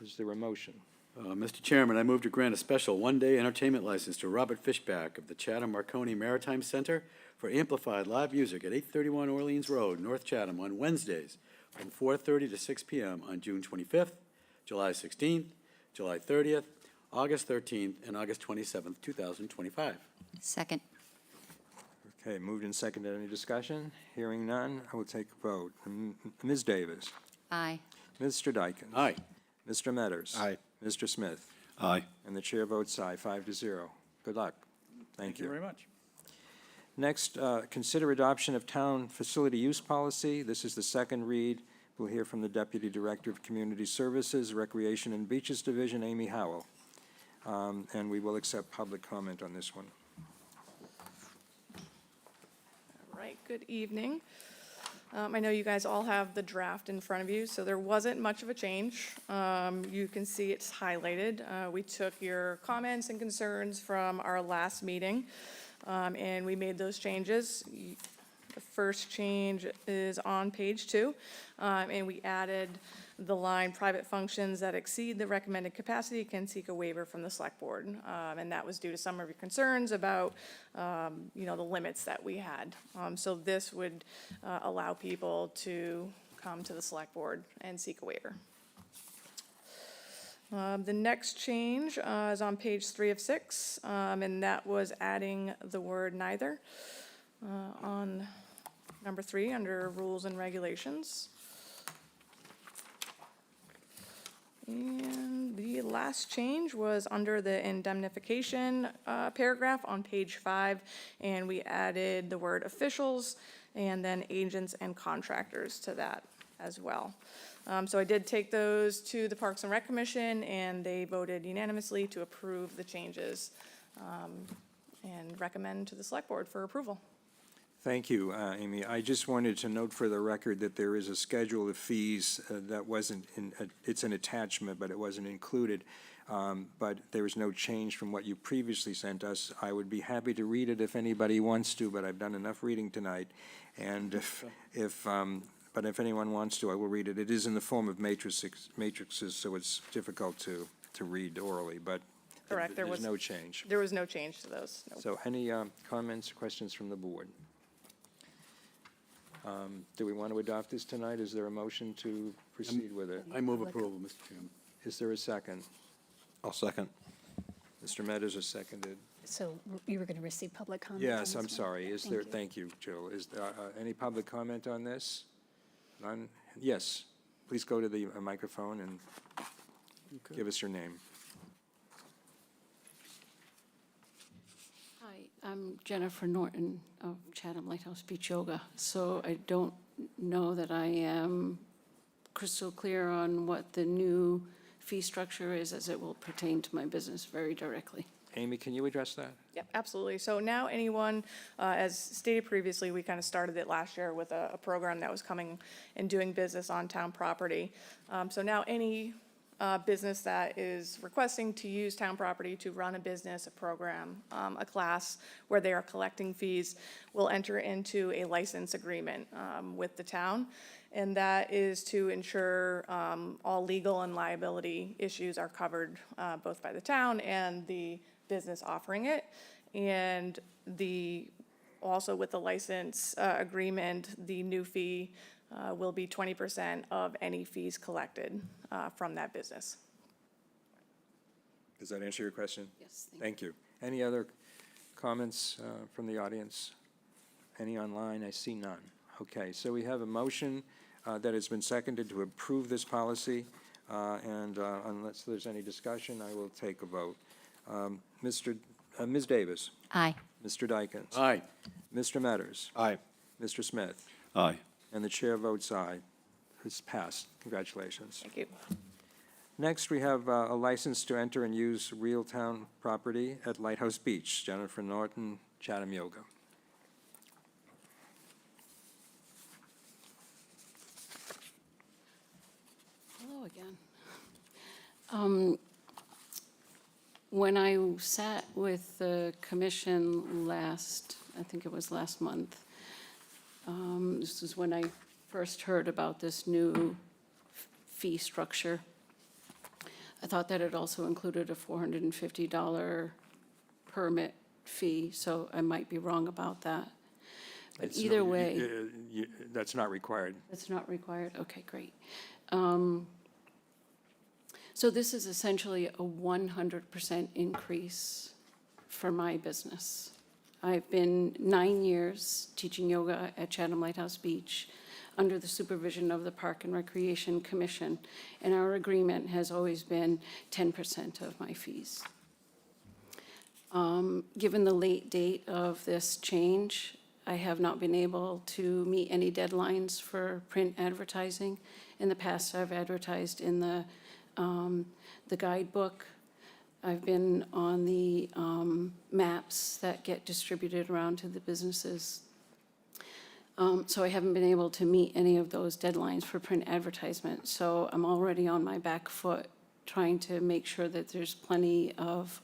Is there a motion? Mr. Chairman, I move to grant a special one-day entertainment license to Robert Fishback of the Chatham Marconi Maritime Center for amplified live music at 831 Orleans Road, North Chatham, on Wednesdays from 4:30 to 6 p.m. on June 25th, July 16th, July 30th, August 13th, and August 27th, 2025. Second. Okay, moved and seconded. Any discussion? Hearing none, I will take a vote. Ms. Davis? Aye. Mr. Dykens? Aye. Mr. Metters? Aye. Mr. Smith? Aye. And the chair votes aye, 5-0. Good luck. Thank you. very much. Next, consider adoption of town facility use policy. This is the second read. We'll hear from the Deputy Director of Community Services, Recreation and Beaches Division, Amy Howell. And we will accept public comment on this one. All right, good evening. I know you guys all have the draft in front of you, so there wasn't much of a change. You can see it's highlighted. We took your comments and concerns from our last meeting, and we made those changes. The first change is on page 2, and we added the line, private functions that exceed the recommended capacity can seek a waiver from the select board. And that was due to some of your concerns about, the limits that we had. So this would allow people to come to the select board and seek a waiver. The next change is on page 3 of 6, and that was adding the word neither on number 3 under rules and regulations. And the last change was under the indemnification paragraph on page 5, and we added the word officials and then agents and contractors to that as well. So I did take those to the Parks and Rec Commission, and they voted unanimously to approve the changes and recommend to the Select Board for approval. Thank you, Amy. I just wanted to note for the record that there is a schedule of fees that wasn't in, it's an attachment, but it wasn't included. But there is no change from what you previously sent us. I would be happy to read it if anybody wants to, but I've done enough reading tonight. And but if anyone wants to, I will read it. It is in the form of matrices, so it's difficult to read orally, but Correct. There's no change. There was no change to those. No. So any comments or questions from the board? Do we want to adopt this tonight? Is there a motion to proceed with it? I move approval, Mr. Chairman. Is there a second? I'll second. Mr. Metters has seconded. So you were going to receive public comment? Yes, on I'm this one? sorry. Is Thank there, you. thank you, Jill. Is there any public comment on this? None? Yes. Please go to the microphone and give us your name. Hi, I'm Jennifer Norton of Chatham Lighthouse Beach Yoga. So I don't know that I am crystal clear on what the new fee structure is as it will pertain to my business very directly. Amy, can you address that? Yep, absolutely. So now anyone, as stated previously, we kind of started it last year with a program that was coming and doing business on town property. So now any business that is requesting to use town property to run a business, a program, a class where they are collecting fees will enter into a license agreement with the town. And that is to ensure all legal and liability issues are covered both by the town and the business offering it. And also with the license agreement, the new fee will be 20% of any fees collected from that business. Does that answer your question? Yes, Thank you. Any other comments from the audience? Any online? I see none. Okay, so we have a motion that has been seconded to approve this policy, and unless there's any discussion, I will take a vote. Ms. Davis? Aye. Mr. Dykens? Aye. Mr. Metters? Aye. Mr. Smith? Aye. And the chair votes aye. It's passed. Congratulations. Thank you. Next, we have a license to enter and use real town property at Lighthouse Beach. Jennifer Norton, Chatham Yoga. Hello again. When I sat with the commission I think it was last month, this is when I first heard about this new fee structure. I thought that it also included a $450 permit fee, so I might be wrong about that. But It's either not- way, That's not required. it's not required, okay, great. So this is essentially a 100% increase for my business. I've been 9 years teaching yoga at Chatham Lighthouse Beach under the supervision of the Park and Recreation Commission, and our agreement has always been 10% of my fees. Given the late date of this change, I have not been able to meet any deadlines for print advertising. In the past, I've advertised in the guidebook. I've been on the maps that get distributed around to the businesses. So I haven't been able to meet any of those deadlines for print advertisement. So I'm already on my back foot trying to make sure that there's plenty of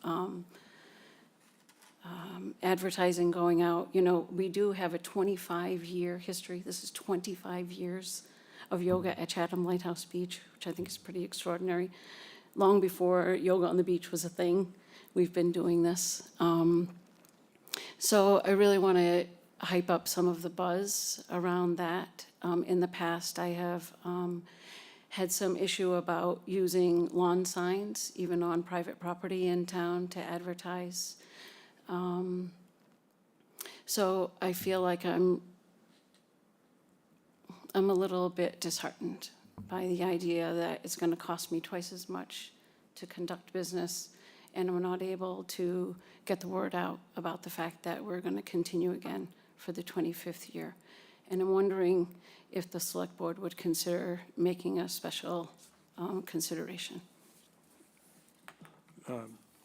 advertising going out. You know, we do have a 25-year history. This is 25 years of yoga at Chatham Lighthouse Beach, which I think is pretty extraordinary. Long before yoga on the beach was a thing, we've been doing this. So I really want to hype up some of the buzz around that. In the past, I have had some issue about using lawn signs, even on private property in town, to advertise. So I feel like I'm a little bit disheartened by the idea that it's going to cost me twice as much to conduct business, and we're not able to get the word out about the fact that we're going to continue again for the 25th year. And I'm wondering if the select board would consider making a special consideration.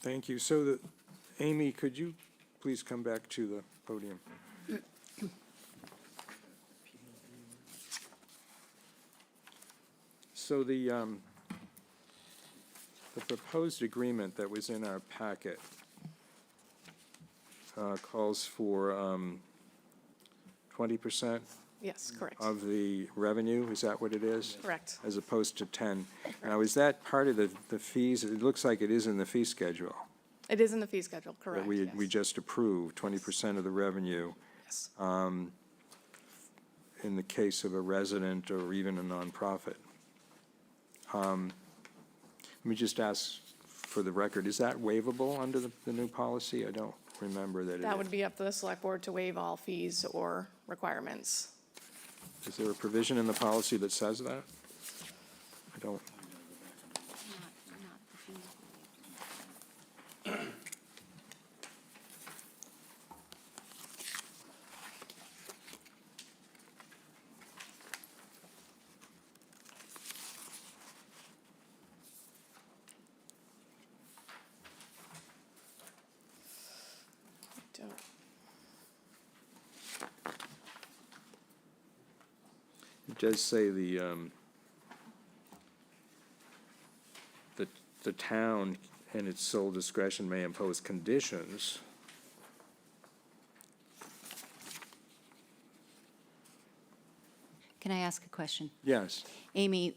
Thank you. So, Amy, could you please come back to the podium? So the proposed agreement that was in our packet calls for 20% Yes, correct. of the revenue, is that what it is? Correct. As opposed to 10. Now, is that part of the fees? It looks like it is in the fee schedule. It is in the fee schedule, That correct, we yes. just approved, 20% of the revenue. Yes. In the case of a resident or even a nonprofit. Let me just ask for the record, is that waivable under the new policy? I don't remember that it is. That would be up to the select board to waive all fees or requirements. Is there a provision in the policy that says that? I don't. Don't. It does say the town, in its sole discretion, may impose conditions. Can I ask a question? Yes. Amy,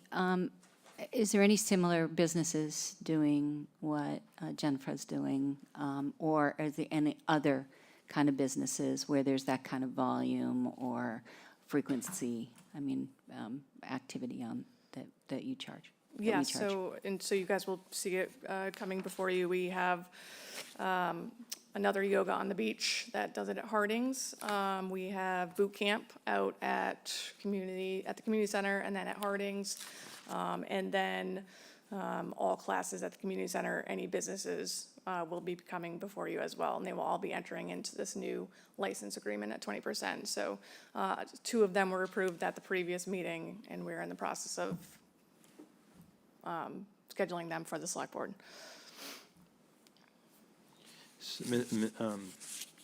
is there any similar businesses doing what Jennifer's doing? Or are there any other kind of businesses where there's that kind of volume or frequency, activity that you charge? that we Yeah, charge? so you guys will see it coming before you. We have another yoga on the beach that does it at Harding's. We have boot camp out at the community center and then at Harding's. And then all classes at the community center, any businesses will be coming before you as well. And they will all be entering into this new license agreement at 20%. So 2 of them were approved at the previous meeting, and we're in the process of scheduling them for the select board.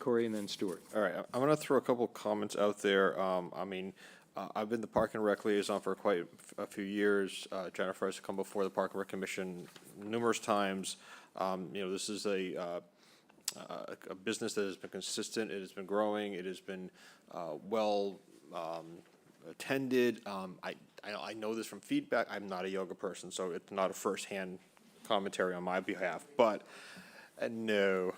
Corey and then Stuart. All right, I'm going to throw a couple comments out there. I've been the Park and Rec liaison for quite a few years. Jennifer has come before the Park and Rec Commission numerous times. This is a business that has been consistent. It has been growing. It has been well attended. I know this from feedback. I'm not a yoga person, so it's not a firsthand commentary on my behalf, but no.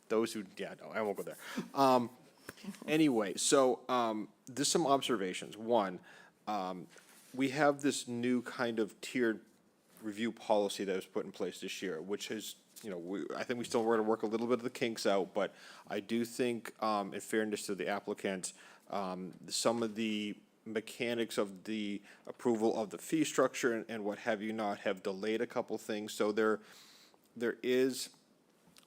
Those who, yeah, no, I won't go there. Anyway, so there's some observations. One, we have this new kind of tiered review policy that was put in place this year, which has, I think we still want to work a little bit of the kinks out, but I do think, in fairness to the applicant, some of the mechanics of the approval of the fee structure and what have you not have delayed a couple things. So there is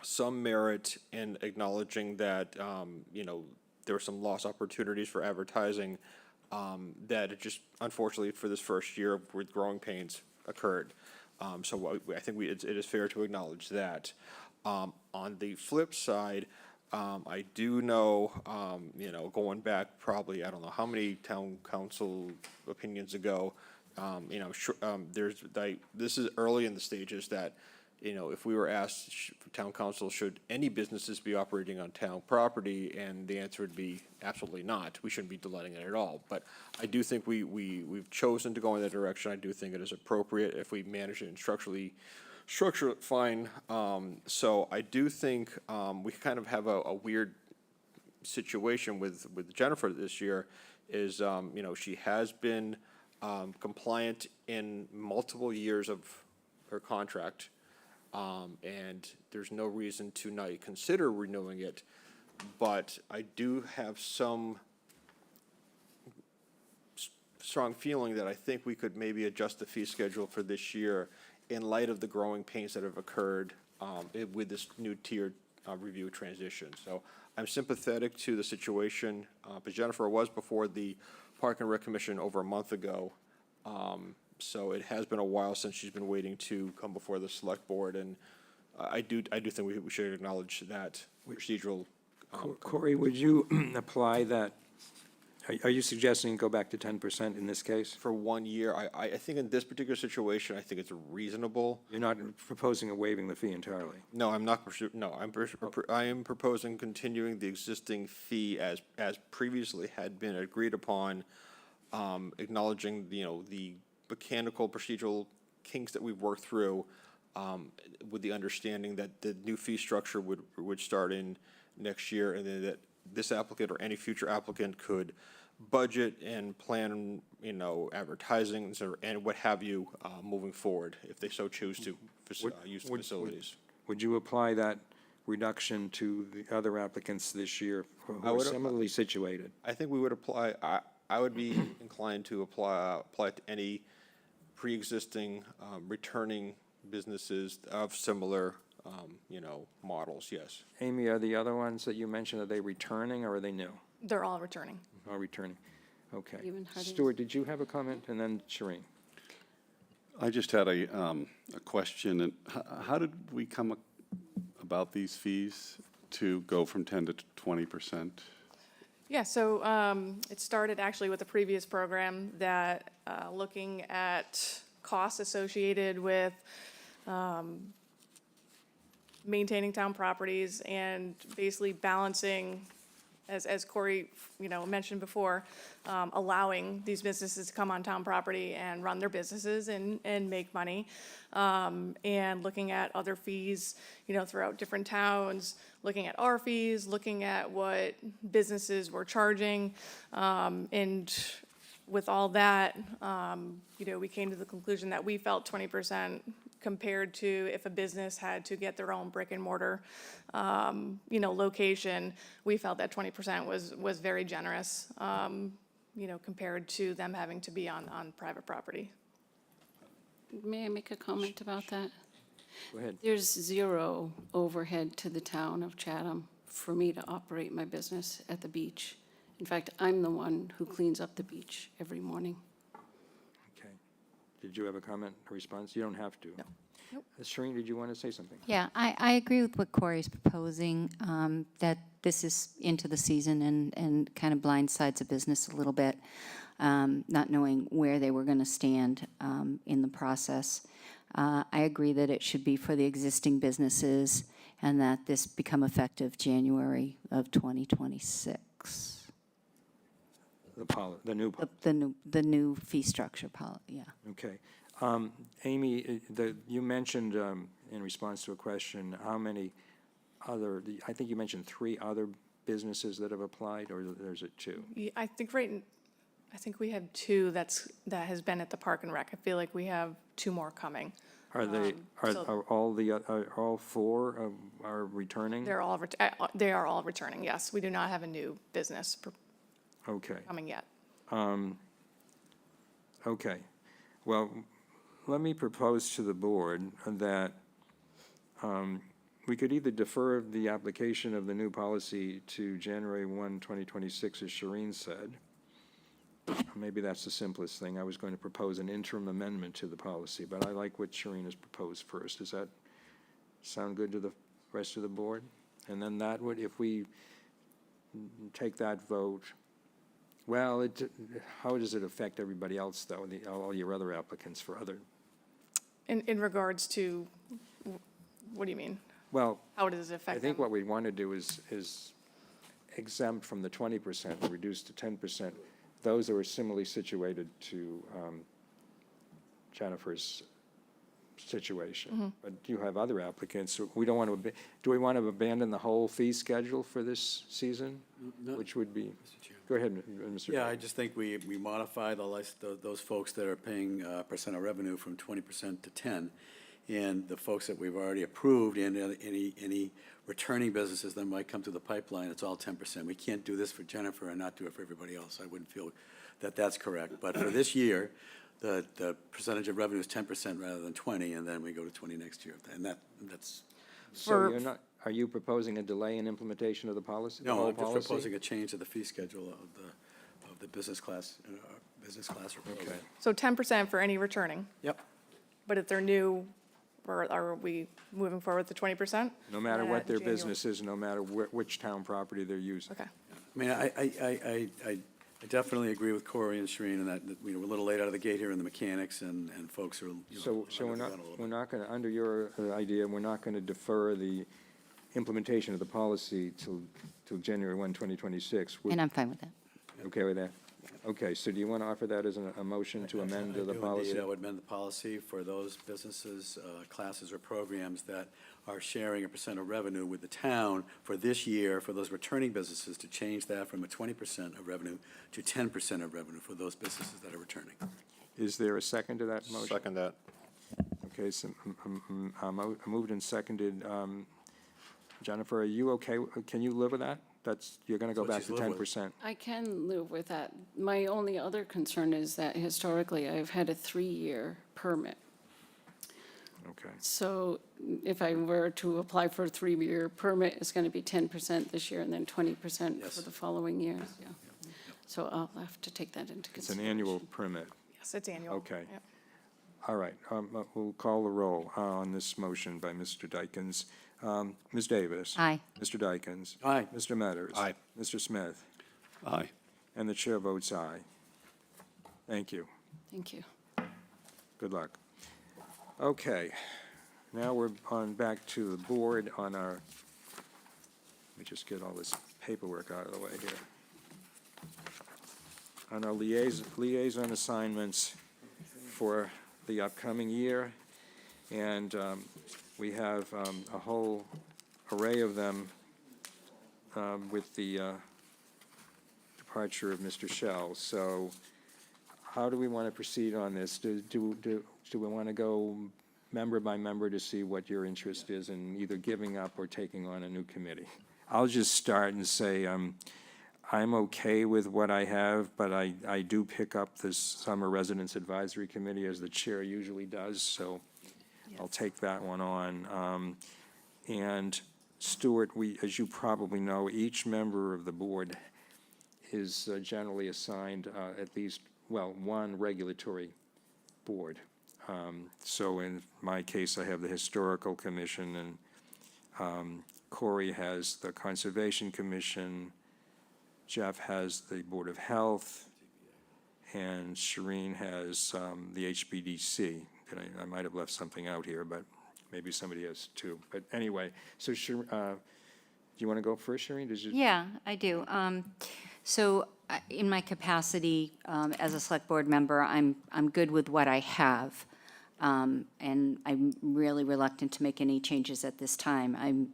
some merit in acknowledging that, there were some lost opportunities for advertising, that it just, unfortunately, for this first year with growing pains occurred. So I think it is fair to acknowledge that. On the flip side, I do know, going back probably, I don't know how many town council opinions ago, this is early in the stages that, if we were asked, town council, should any businesses be operating on town property? And the answer would be absolutely not. We shouldn't be letting it at all. But I do think we've chosen to go in that direction. I do think it is appropriate if we manage it and structure it fine. So I do think we kind of have a weird situation with Jennifer this year is, she has been compliant in multiple years of her contract. And there's no reason to not consider renewing it. But I do have some strong feeling that I think we could maybe adjust the fee schedule for this year in light of the growing pains that have occurred with this new tiered review transition. So I'm sympathetic to the situation, but Jennifer was before the Park and Rec Commission over a month ago. So it has been a while since she's been waiting to come before the select board, and I do think we should acknowledge that procedural. Corey, would you apply that, are you suggesting go back to 10% in this case? For 1 year, I think in this particular situation, I think it's reasonable. You're not proposing a waiving the fee entirely? No, I'm not, I am proposing continuing the existing fee as previously had been agreed upon, acknowledging, the mechanical procedural kinks that we've worked through, with the understanding that the new fee structure would start in next year, and then that this applicant or any future applicant could budget and plan, advertising and what have you, moving forward, if they so choose to use the facilities. Would you apply that reduction to the other applicants this year who I are would- similarly situated? I think we would apply, I would be inclined to apply it to any pre-existing, returning businesses of similar, models, yes. Amy, are the other ones that you mentioned, are they returning or are they new? They're all returning. All returning, okay. Even Harding. Stuart, did you have a comment? And then Shereen. I just had a question, and how did we come about these fees to go from 10 to 20%? Yeah, so it started actually with a previous program that looking at costs associated with maintaining town properties and basically balancing, as Corey, mentioned before, allowing these businesses to come on town property and run their businesses and make money. And looking at other fees, throughout different towns, looking at our fees, looking at what businesses were charging. And with all that, we came to the conclusion that we felt 20% compared to if a business had to get their own brick and mortar, location, we felt that 20% was very generous, compared to them having to be on private property. May I make a comment about that? Go ahead. There's zero overhead to the town of Chatham for me to operate my business at the beach. In fact, I'm the one who cleans up the beach every morning. Okay. Did you have a comment or response? You don't have to. No. Nope. Shereen, did you want to say something? Yeah, I agree with what Corey's proposing, that this is into the season and kind of blindsides a business a little bit, not knowing where they were going to stand in the process. I agree that it should be for the existing businesses and that this become effective January of 2026. The new. The new fee structure, yeah. Okay. Amy, you mentioned, in response to a question, how many other, I think you mentioned 3 other businesses that have applied, or there's it 2? I think we have 2 that has been at the Park and Rec. I feel like we have 2 more coming. Are they, are all 4 are returning? They are all returning, yes. We do not have a new business Okay. coming yet. Okay. Well, let me propose to the board that we could either defer the application of the new policy to January 1, 2026, as Shireen said. Maybe that's the simplest thing. I was going to propose an interim amendment to the policy, but I like what Shireen has proposed first. Does that sound good to the rest of the board? And then that would, if we take that vote, well, how does it affect everybody else, though, all your other applicants for other? In regards to, what do you mean? Well, How does it affect I think them? what we want to do is exempt from the 20% and reduce to 10% those who are similarly situated to Jennifer's situation. But you have other applicants. We don't want to, do we want to abandon the whole fee schedule for this season? No. Which would be, go ahead, Mr. Yeah, I just think we modify those folks that are paying percent of revenue from 20% to 10, and the folks that we've already approved, and any returning businesses that might come through the pipeline, it's all 10%. We can't do this for Jennifer and not do it for everybody else. I wouldn't feel that that's correct. But for this year, the percentage of revenue is 10% rather than 20, and then we go to 20 next year. And that's. So you're not, are you proposing a delay in implementation of the policy? the No, whole I'm just policy? proposing a change to the fee schedule of the business class proposal. Okay. So 10% for any returning, Yep. but if they're new, or are we moving forward with the 20%? No matter what their January. business is, no matter which town property they're using. Okay. I mean, I definitely agree with Corey and Shereen in that, we're a little late out of the gate here in the mechanics, and folks are, So we're not going to, under your idea, we're not going to defer the implementation of the policy till January 1, 2026. And I'm fine with that. Okay with that? Okay, so do you want to offer that as a motion to amend the I do policy? indeed. I would amend the policy for those businesses, classes, or programs that are sharing a percent of revenue with the town for this year, for those returning businesses, to change that from a 20% of revenue to 10% of revenue for those businesses that are returning. Is there a second to that motion? Second that. Okay, so moved and seconded. Jennifer, are you okay? Can you live with that? You're going to go back That's to what she's living 10%? I can live with that. My only other concern is that historically, I've had a 3-year permit. Okay. So if I were to apply for a 3-year permit, it's going to be 10% this year and then 20% Yes. for the following years, yeah. So I'll have to take that into It's an consideration. annual permit. Yes, it's annual. Okay. Yep. All right, we'll call the roll on this motion by Mr. Dykens. Ms. Davis? Aye. Mr. Dykens? Aye. Mr. Metters? Aye. Mr. Smith? Aye. And the chair votes aye. Thank you. Thank you. Good luck. Okay, now we're back to the board on our, let me just get all this paperwork out of the way here. On our liaison assignments for the upcoming year, and we have a whole array of them with the departure of Mr. Shell. So how do we want to proceed on this? Do we want to go member by member to see what your interest is in either giving up or taking on a new committee? I'll just start and say I'm okay with what I have, but I do pick up this Summer Residence Advisory Committee as the chair usually does, so I'll take that one on. And Stuart, as you probably know, each member of the board is generally assigned at least, well, one regulatory board. So in my case, I have the Historical Commission, and Corey has the Conservation Commission, Jeff has the Board of Health, and Shireen has the HBDC. I might have left something out here, but maybe somebody has too. But anyway, so do you want to go first, Shireen? Yeah, I do. So in my capacity as a select board member, I'm good with what I have. And I'm really reluctant to make any changes at this time.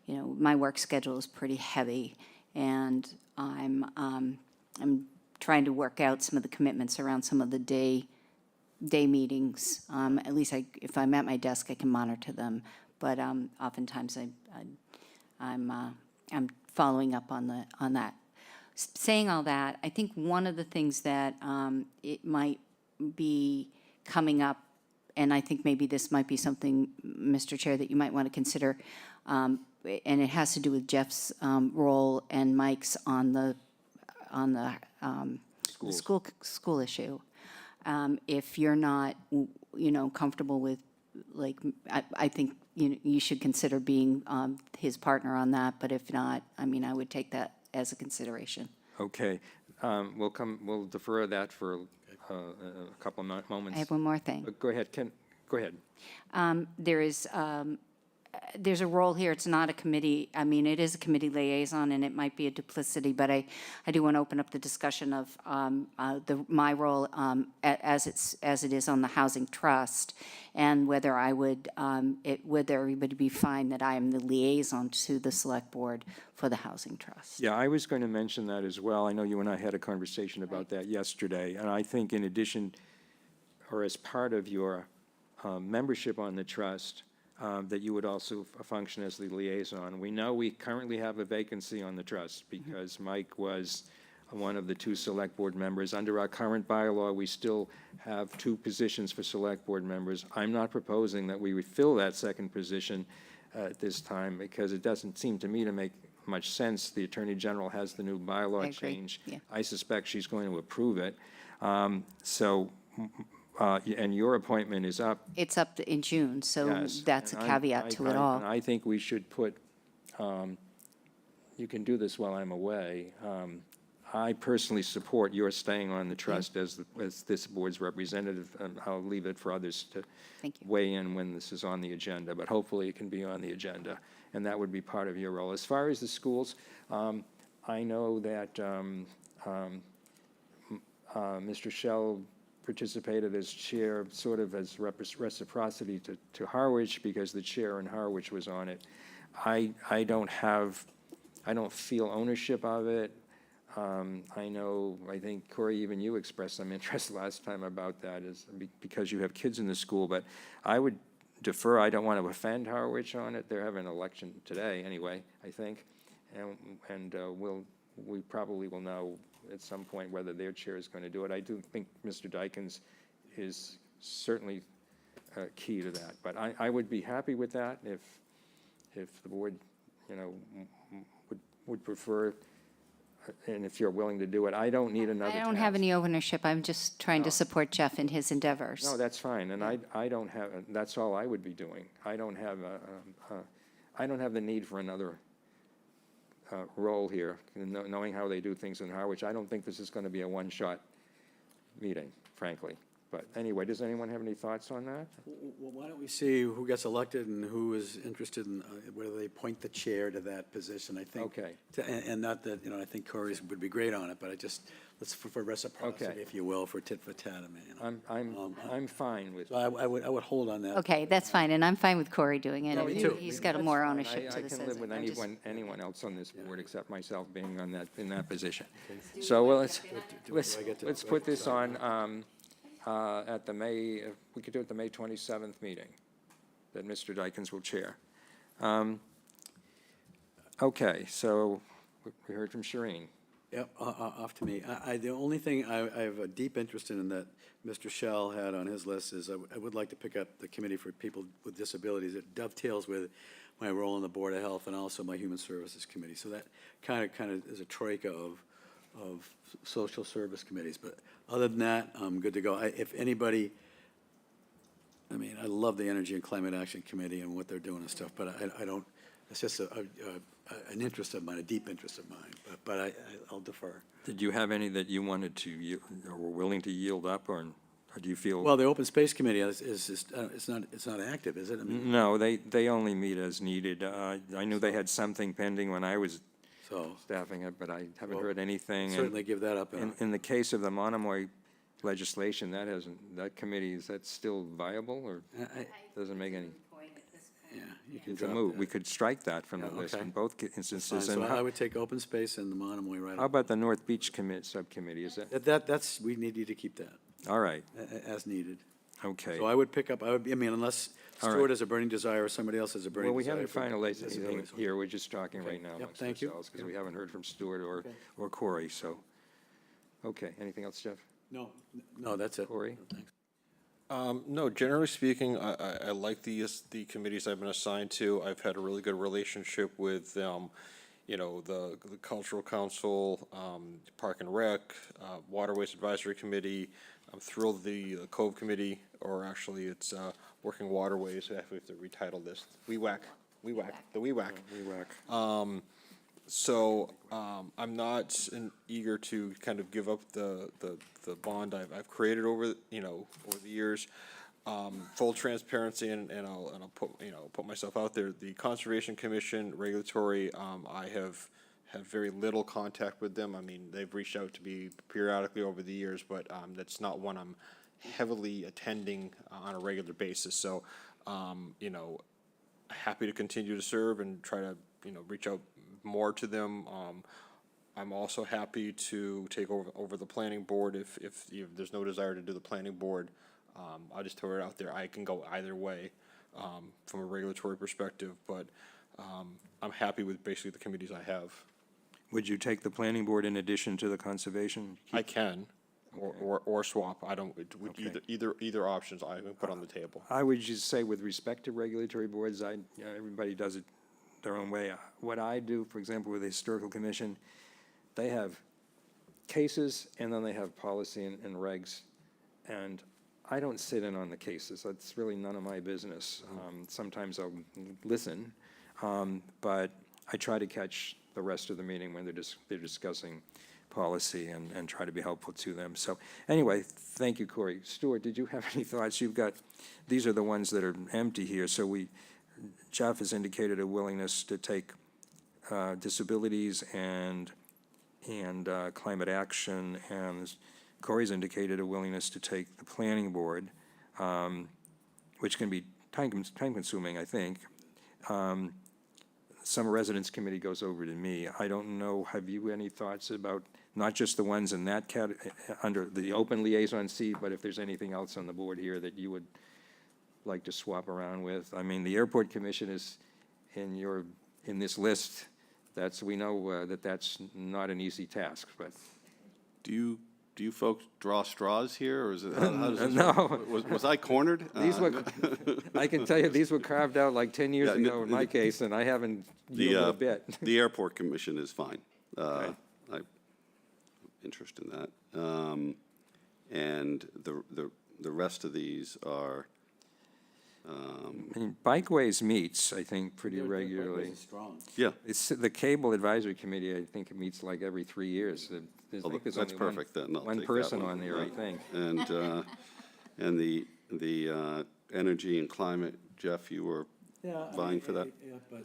My work schedule is pretty heavy, and I'm trying to work out some of the commitments around some of the day meetings. At least if I'm at my desk, I can monitor them. But oftentimes I'm following up on that. Saying all that, I think one of the things that it might be coming up, and I think maybe this might be something, Mr. Chair, that you might want to consider, and it has to do with Jeff's role and Mike's on the school issue. If you're not, comfortable with, I think you should consider being his partner on that. But if not, I would take that as a consideration. Okay. We'll defer that for a couple of moments. I have one more thing. Go ahead, go ahead. There's a role here. It's not a committee. It is a committee liaison, and it might be a duplicity, but I do want to open up the discussion of my role as it is on the Housing Trust, and whether whether everybody be fine that I am the liaison to the Select Board for the Housing Trust. Yeah, I was going to mention that as well. I know you and I had a conversation about that yesterday, and I think in addition, or as part of your membership on the trust, that you would also function as the liaison. We know we currently have a vacancy on the trust because Mike was one of the 2 select board members. Under our current bylaw, we still have 2 positions for select board members. I'm not proposing that we would fill that second position at this time because it doesn't seem to me to make much sense. The Attorney General has the new bylaw change. Yeah. I suspect she's going to approve it. And your appointment is up. It's up in June, so Yes, that's a and caveat to it all. And I think we should put, you can do this while I'm away. I personally support your staying on the trust as this board's representative, and I'll leave it for others to weigh in when this is on the agenda, but hopefully it can be on the agenda, and that would be part of your role. As far as the schools, I know that Mr. Shell participated as chair, sort of as reciprocity to Harwich, because the chair in Harwich was on it. I don't feel ownership of it. I think, Corey, even you expressed some interest last time about that, because you have kids in the school, but I would defer. I don't want to offend Harwich on it. They're having an election today anyway, I think, and we probably will know at some point whether their chair is going to do it. I do think Mr. Dykens is certainly key to that, but I would be happy with that if the board, would prefer, and if you're willing to do it. I don't need another I don't task. have any ownership. I'm just trying to support Jeff in his endeavors. No, that's fine, and I don't have, that's all I would be doing. I don't have the need for another role here, knowing how they do things in Harwich. I don't think this is going to be a one-shot meeting, frankly. But anyway, does anyone have any thoughts on that? Well, why don't we see who gets elected and who is interested in whether they appoint the chair to that position, I think. Okay. And not that, I think Corey's would be great on it, but let's for reciprocity, Okay. if you will, for tit for tat. I'm fine with. So I would hold on that. Okay, that's fine, and I'm fine with Corey doing it. No, me too. He's got That's more fine. ownership to I this. can live with I'm just- anyone else on this board except myself being in that position. So let's put this on at the May. We could do it the May 27th meeting that Mr. Dykens will chair. Okay, so we heard from Shireen. Yep, off to me. The only thing I have a deep interest in that Mr. Shell had on his list is I would like to pick up the Committee for People with Disabilities. It dovetails with my role on the Board of Health and also my Human Services Committee. So that kind of is a troika of social service committees. But other than that, I'm good to go. If anybody, I love the Energy and Climate Action Committee and what they're doing and stuff, but I don't, it's just an interest of mine, a deep interest of mine, but I'll defer. Did you have any that you wanted to, or were willing to yield up, or do you feel? Well, the Open Space Committee it's not active, is it? No, they only meet as needed. I knew they had something pending when I was staffing it, but I haven't heard anything. Certainly give that up. In the case of the Monomoy legislation, that committee, is that still viable, or doesn't make any? Yeah, you can It's a drop moot. that. We could strike that from the Yeah, list okay. in both Fine, instances. so And I would take open space and the Monomoy right how up. about the North Beach subcommittee, is that, That's, we need you to keep that, all right, as needed. okay. So I would pick up, I mean, unless All right. Stuart has a burning desire or somebody else has a burning Well, we desire. haven't for finalized anything disabilities. here, we're just talking Okay. right now Yep, amongst thank you. ourselves, because we haven't heard from Stuart or Corey, so. Okay, anything else, Jeff? No, that's it. Corey? Thanks. No, generally speaking, I like the committees I've been assigned to. I've had a really good relationship with, the Cultural Council, Park and Rec, Waterways Advisory Committee. I'm thrilled the Cove Committee, or actually it's Working Waterways, I have to retitle this, WEWAC, the WEWAC. So, I'm not eager to kind of give up the bond I've created over the years. Full transparency, and I'll put myself out there. The Conservation Commission, regulatory, I have very little contact with them. I mean, they've reached out to me periodically over the years, but, that's not one I'm heavily attending on a regular basis. So, happy to continue to serve and try to, reach out more to them. I'm also happy to take over the planning board if there's no desire to do the planning board. I'll just throw it out there. I can go either way from a regulatory perspective, but I'm happy with basically the committees I have. Would you take the planning board in addition to the conservation? I can, or swap. I don't, Okay. either options I can put on the table. I would just say with respect to regulatory boards, everybody does it their own way. What I do, for example, with the Historical Commission, they have cases and then they have policy and regs. And I don't sit in on the cases. That's really none of my business. Sometimes I'll listen, but I try to catch the rest of the meeting when they're discussing policy and try to be helpful to them. So anyway, thank you, Corey. Stuart, did you have any thoughts? These are the ones that are empty here. So Jeff has indicated a willingness to take disabilities and climate action, and Corey's indicated a willingness to take the planning board, which can be time-consuming, I think. Summer Residence Committee goes over to me. I don't know, have you any thoughts about not just the ones in that under the open liaison seat, but if there's anything else on the board here that you would like to swap around with? I mean, the Airport Commission is in this list. We know that's not an easy task, but. Do you folks draw straws here, or is it, how does this No. work? Was I cornered? These I can tell you, these were carved out like 10 years ago in my case, and I haven't yielded a bit. The Airport Commission is fine. Okay. I'm interested in that. And the rest of these are, I mean, Bikeways meets, I think, pretty regularly. yeah. It's the Cable Advisory Committee, I think it meets like every 3 years. I think there's That's only perfect then. I'll one take that person one. on there, I Yeah. think. And the Energy and Climate, Jeff, you were vying for that? Yeah, but,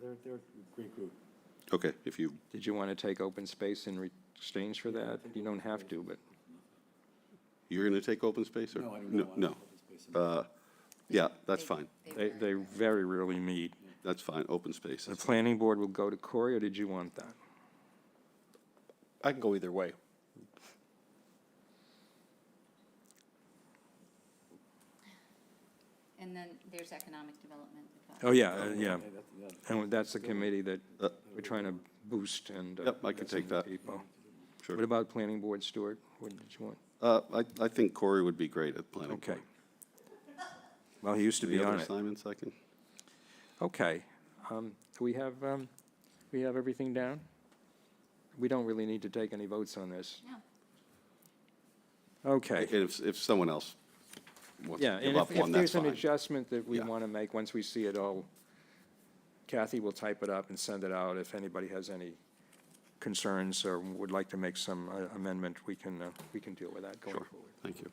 they're a great group. Okay, if you, Did you want to take open space in exchange for that? You don't have to, but. you're going to take open space, or? No, I don't want No. Yeah, that's fine. They very rarely meet. That's fine, open space. The planning board will go to Corey, or did you want that? I can go either way. And then there's economic development. Oh, yeah. And that's the committee that we're trying to boost and. Yep, I can get some take that. people. Sure. What about planning board, Stuart? What did you want? I think Corey would be great at planning. Okay. Well, he used to be Any on other it. assignments I can? Okay. Do we have everything down? We don't really need to take any votes on this. No. Okay. If someone else wants Yeah, to give and up if one, that's there's an fine. adjustment that we Yeah. want to make, once we see it all, Kathy will type it up and send it out. If anybody has any concerns or would like to make some amendment, we can deal with that going Sure. forward. Thank you.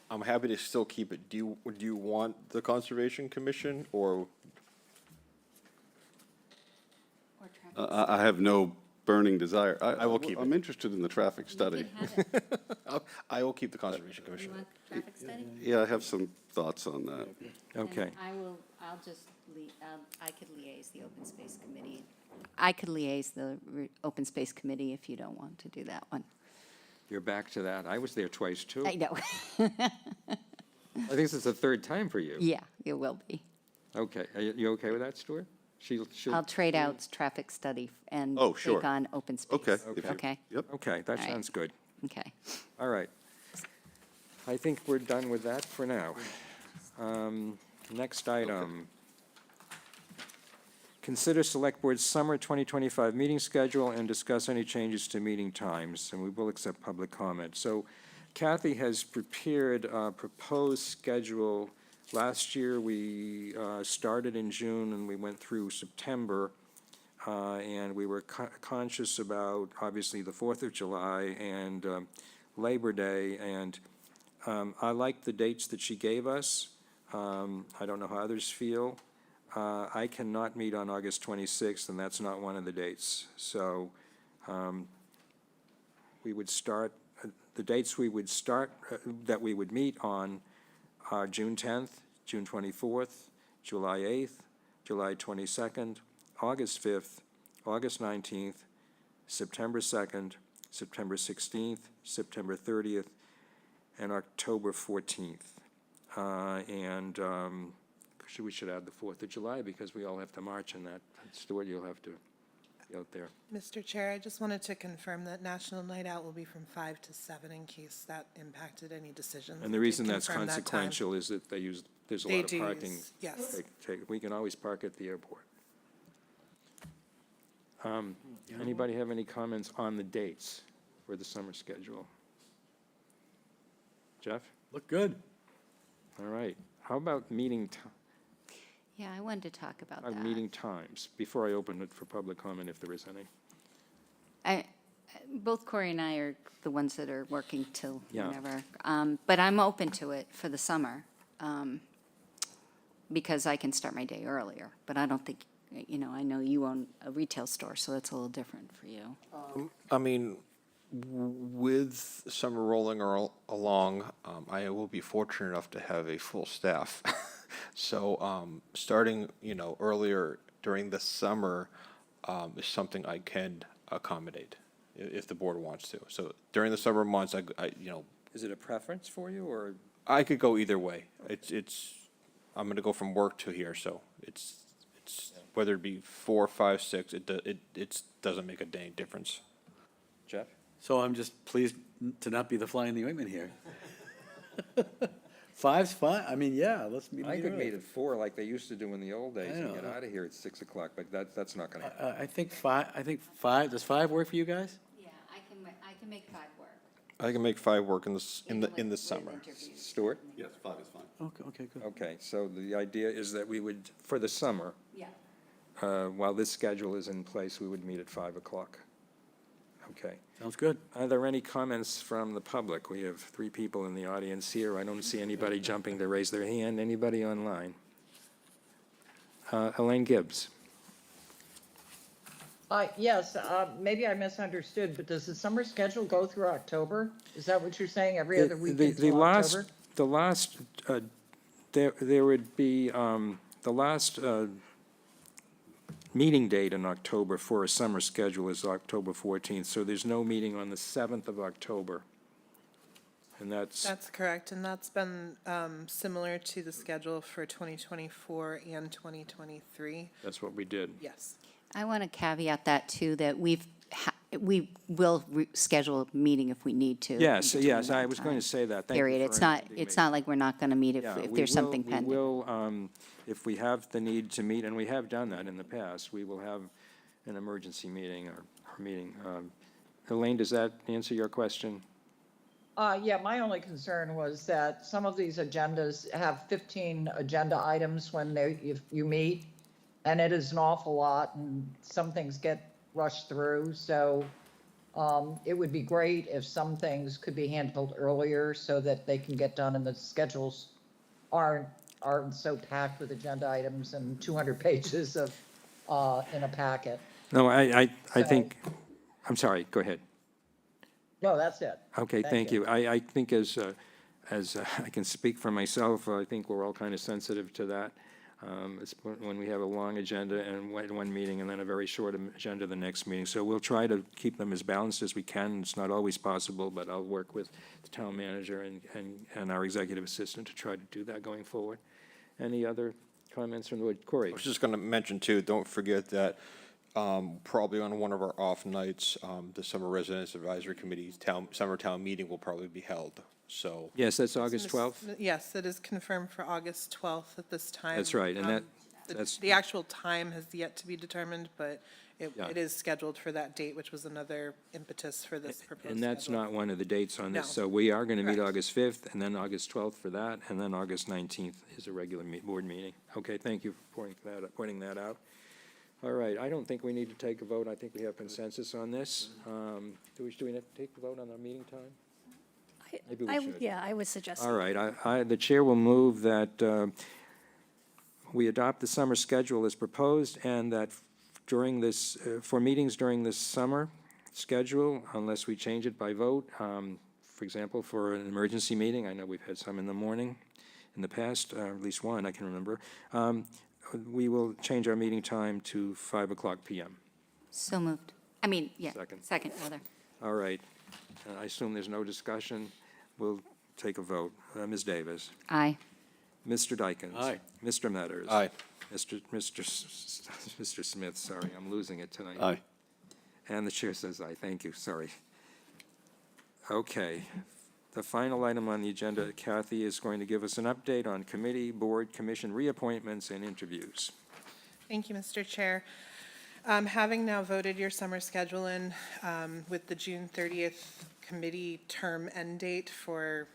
I'm happy to still keep it. Do you want the Conservation Commission, or? I have no burning desire. I will keep I'm it. interested in the traffic study. I will keep the Conservation Commission. Traffic study? Yeah, I have some thoughts on that. Okay. I'll just, I could liaise the open space committee. I could liaise the open space committee if you don't want to do that one. You're back to that. I was there twice, too. I know. I think this is the third time for you. Yeah, it will be. Okay. Are you okay with that, Stuart? She'll. I'll trade out traffic study and Oh, sure. take on open space. Okay. if you- Okay, Yep. Okay, that All right. sounds good. okay. All right. I think we're done with that for now. Next item. Consider Select Board's Summer 2025 meeting schedule and discuss any changes to meeting times, and we will accept public comment. So Kathy has prepared a proposed schedule. Last year, we started in June and we went through September, and we were conscious about, obviously, the 4th of July and Labor Day, and I like the dates that she gave us. I don't know how others feel. I cannot meet on August 26th, and that's not one of the dates. So we would start, the dates we would start, that we would meet on are June 10th, June 24th, July 8th, July 22nd, August 5th, August 19th, September 2nd, September 16th, September 30th, and October 14th. We should add the 4th of July because we all have to march in that. Stuart, you'll have to be out there. Mr. Chair, I just wanted to confirm that National Night Out will be from 5 to 7 in case that impacted any decisions. And the reason Did that's confirm that time. consequential is that there's a They lot of do parking. use- yes. We can always park at the airport. Anybody have any comments on the dates for the summer schedule? Jeff? Look good. All right. How about meeting Yeah, I wanted to talk about that. meeting times, before I open it for public comment, if there is any? Both Corey and I are the ones that are working till Yeah. whenever. But I'm open to it for the summer, because I can start my day earlier. But I don't think, I know you own a retail store, so that's a little different for you. I mean, with summer rolling along, I will be fortunate enough to have a full staff. So starting, earlier during the summer is something I can accommodate if the board wants to. So during the summer months, Is it a preference for you, or? I could go either way. I'm going to go from work to here, so it's whether it be 4, 5, 6, it doesn't make a dang difference. Jeff? So I'm just pleased to not be the fly in the ointment here. 5's fine. I mean, yeah, let's meet. I could early. meet at 4 like they used to do in the old days I and get know. out of here at 6 o'clock, but that's not going to happen. I think 5, does 5 work for you guys? Yeah, I can make 5 work. I can make 5 work in the summer. Stuart? Yes, 5 is fine. Okay, good. Okay, so the idea is that we would, for the summer, Yeah. while this schedule is in place, we would meet at 5 o'clock. Okay. Sounds good. Are there any comments from the public? We have 3 people in the audience here. I don't see anybody jumping to raise their hand. Anybody online? Elaine Gibbs. Yes, maybe I misunderstood, but does the summer schedule go through October? Is that what you're saying, every other week until October? There would be, the last meeting date in October for a summer schedule is October 14th, so there's no meeting on the 7th of October. And That's correct, and that's been similar to the schedule for 2024 and 2023. that's what we did. Yes. I want to caveat that too, that we will schedule a meeting if we need to. Yes, between yes, that I was going time. to say that. Thank you Period. for It's not, reminding it's me. not like we're not going to meet if Yeah, we there's something will- pending. We will, if we have the need to meet, and we have done that in the past, we will have an emergency meeting or meeting. Elaine, does that answer your question? Yeah, my only concern was that some of these agendas have 15 agenda items if you meet, and it is an awful lot, and some things get rushed through, so it would be great if some things could be handled earlier so that they can get done and the schedules aren't so packed with agenda items and 200 pages of, in a packet. No, I So- think I'm sorry, go ahead. No, that's it. Okay, thank you. I think as I can speak for myself, I think we're all kind of sensitive to that. It's when we have a long agenda and one meeting and then a very short agenda the next meeting. So we'll try to keep them as balanced as we can. It's not always possible, but I'll work with the town manager and our executive assistant to try to do that going forward. Any other comments from the board? Corey? I was just going to mention too, don't forget that probably on one of our off nights, the Summer Residence Advisory Committee's summer town meeting will probably be held. So Yes, that's August 12th. Yes, it is confirmed for August 12th at this time. That's right, and that's. The actual time has yet to be determined, but Yeah. it is scheduled for that date, which was another impetus for this proposed And that's schedule. not one of the dates on this. No. So we are going to meet Correct. August 5th, and then August 12th for that, and then August 19th is a regular board meeting. Okay, thank you for pointing that out. All right, I don't think we need to take a vote. I think we have consensus on this. Do we have to take the vote on our meeting time? Maybe we should. Yeah, I would suggest. All right, the chair will move that we adopt the summer schedule as proposed, and that during this, for meetings during this summer schedule, unless we change it by vote, for example, for an emergency meeting, I know we've had some in the morning in the past, at least one I can remember, we will change our meeting time to 5:00 PM. So moved. I mean, yeah. Second. Second, rather. All right. I assume there's no discussion. We'll take a vote. Ms. Davis? Aye. Mr. Dykens? Aye. Mr. Metters? Aye. Mr. Smith, sorry, I'm losing it tonight. Aye. And the chair says aye. Thank you, sorry. Okay. The final item on the agenda, Kathy is going to give us an update on committee, board, commission reappointments and interviews. Thank you, Mr. Chair. Having now voted your summer schedule in with the June 30th committee term end date for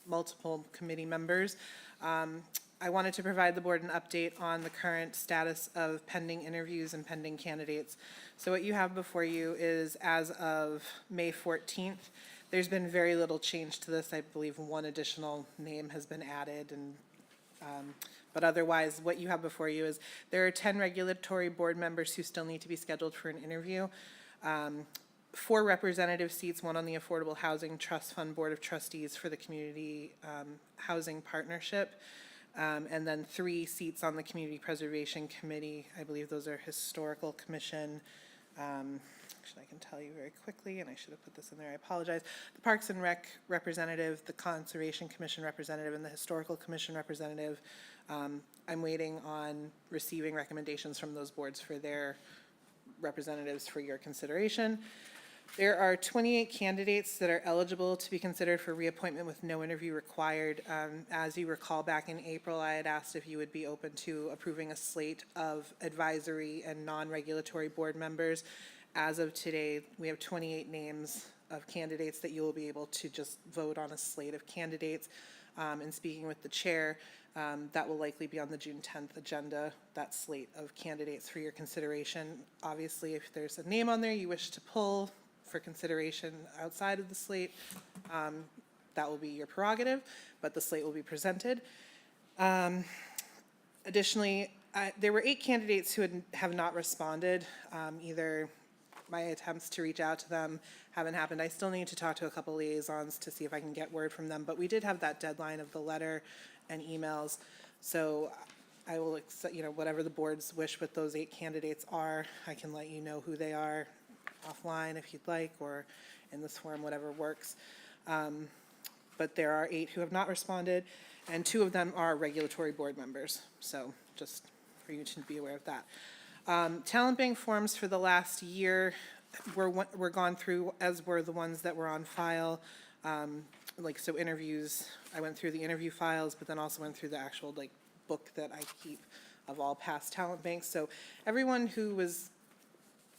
multiple committee members, I wanted to provide the board an update on the current status of pending interviews and pending candidates. So what you have before you is, as of May 14th, there's been very little change to this. I believe one additional name has been added, and but otherwise, what you have before you is there are 10 regulatory board members who still need to be scheduled for an interview. 4 representative seats, one on the Affordable Housing Trust Fund Board of Trustees for the Community Housing Partnership, and then 3 seats on the Community Preservation Committee. I believe those are Historical Commission. Actually, I can tell you very quickly, and I should have put this in there, I apologize. The Parks and Rec representative, the Conservation Commission representative, and the Historical Commission representative. I'm waiting on receiving recommendations from those boards for their representatives for your consideration. There are 28 candidates that are eligible to be considered for reappointment with no interview required. As you recall, back in April, I had asked if you would be open to approving a slate of advisory and non-regulatory board members. As of today, we have 28 names of candidates that you will be able to just vote on a slate of candidates. And speaking with the chair, that will likely be on the June 10th agenda, that slate of candidates for your consideration. Obviously, if there's a name on there you wish to pull for consideration outside of the slate, that will be your prerogative, but the slate will be presented. Additionally, there were 8 candidates who have not responded. Either my attempts to reach out to them haven't happened. I still need to talk to a couple liaisons to see if I can get word from them, but we did have that deadline of the letter and emails. So I will, whatever the board's wish with those 8 candidates are, I can let you know who they are offline if you'd like, or in this forum, whatever works. But there are 8 who have not responded, and 2 of them are regulatory board members. So just for you to be aware of that. Talent bank forms for the last year were gone through, as were the ones that were on file. So interviews, I went through the interview files, but then also went through the actual book that I keep of all past talent banks. So everyone who was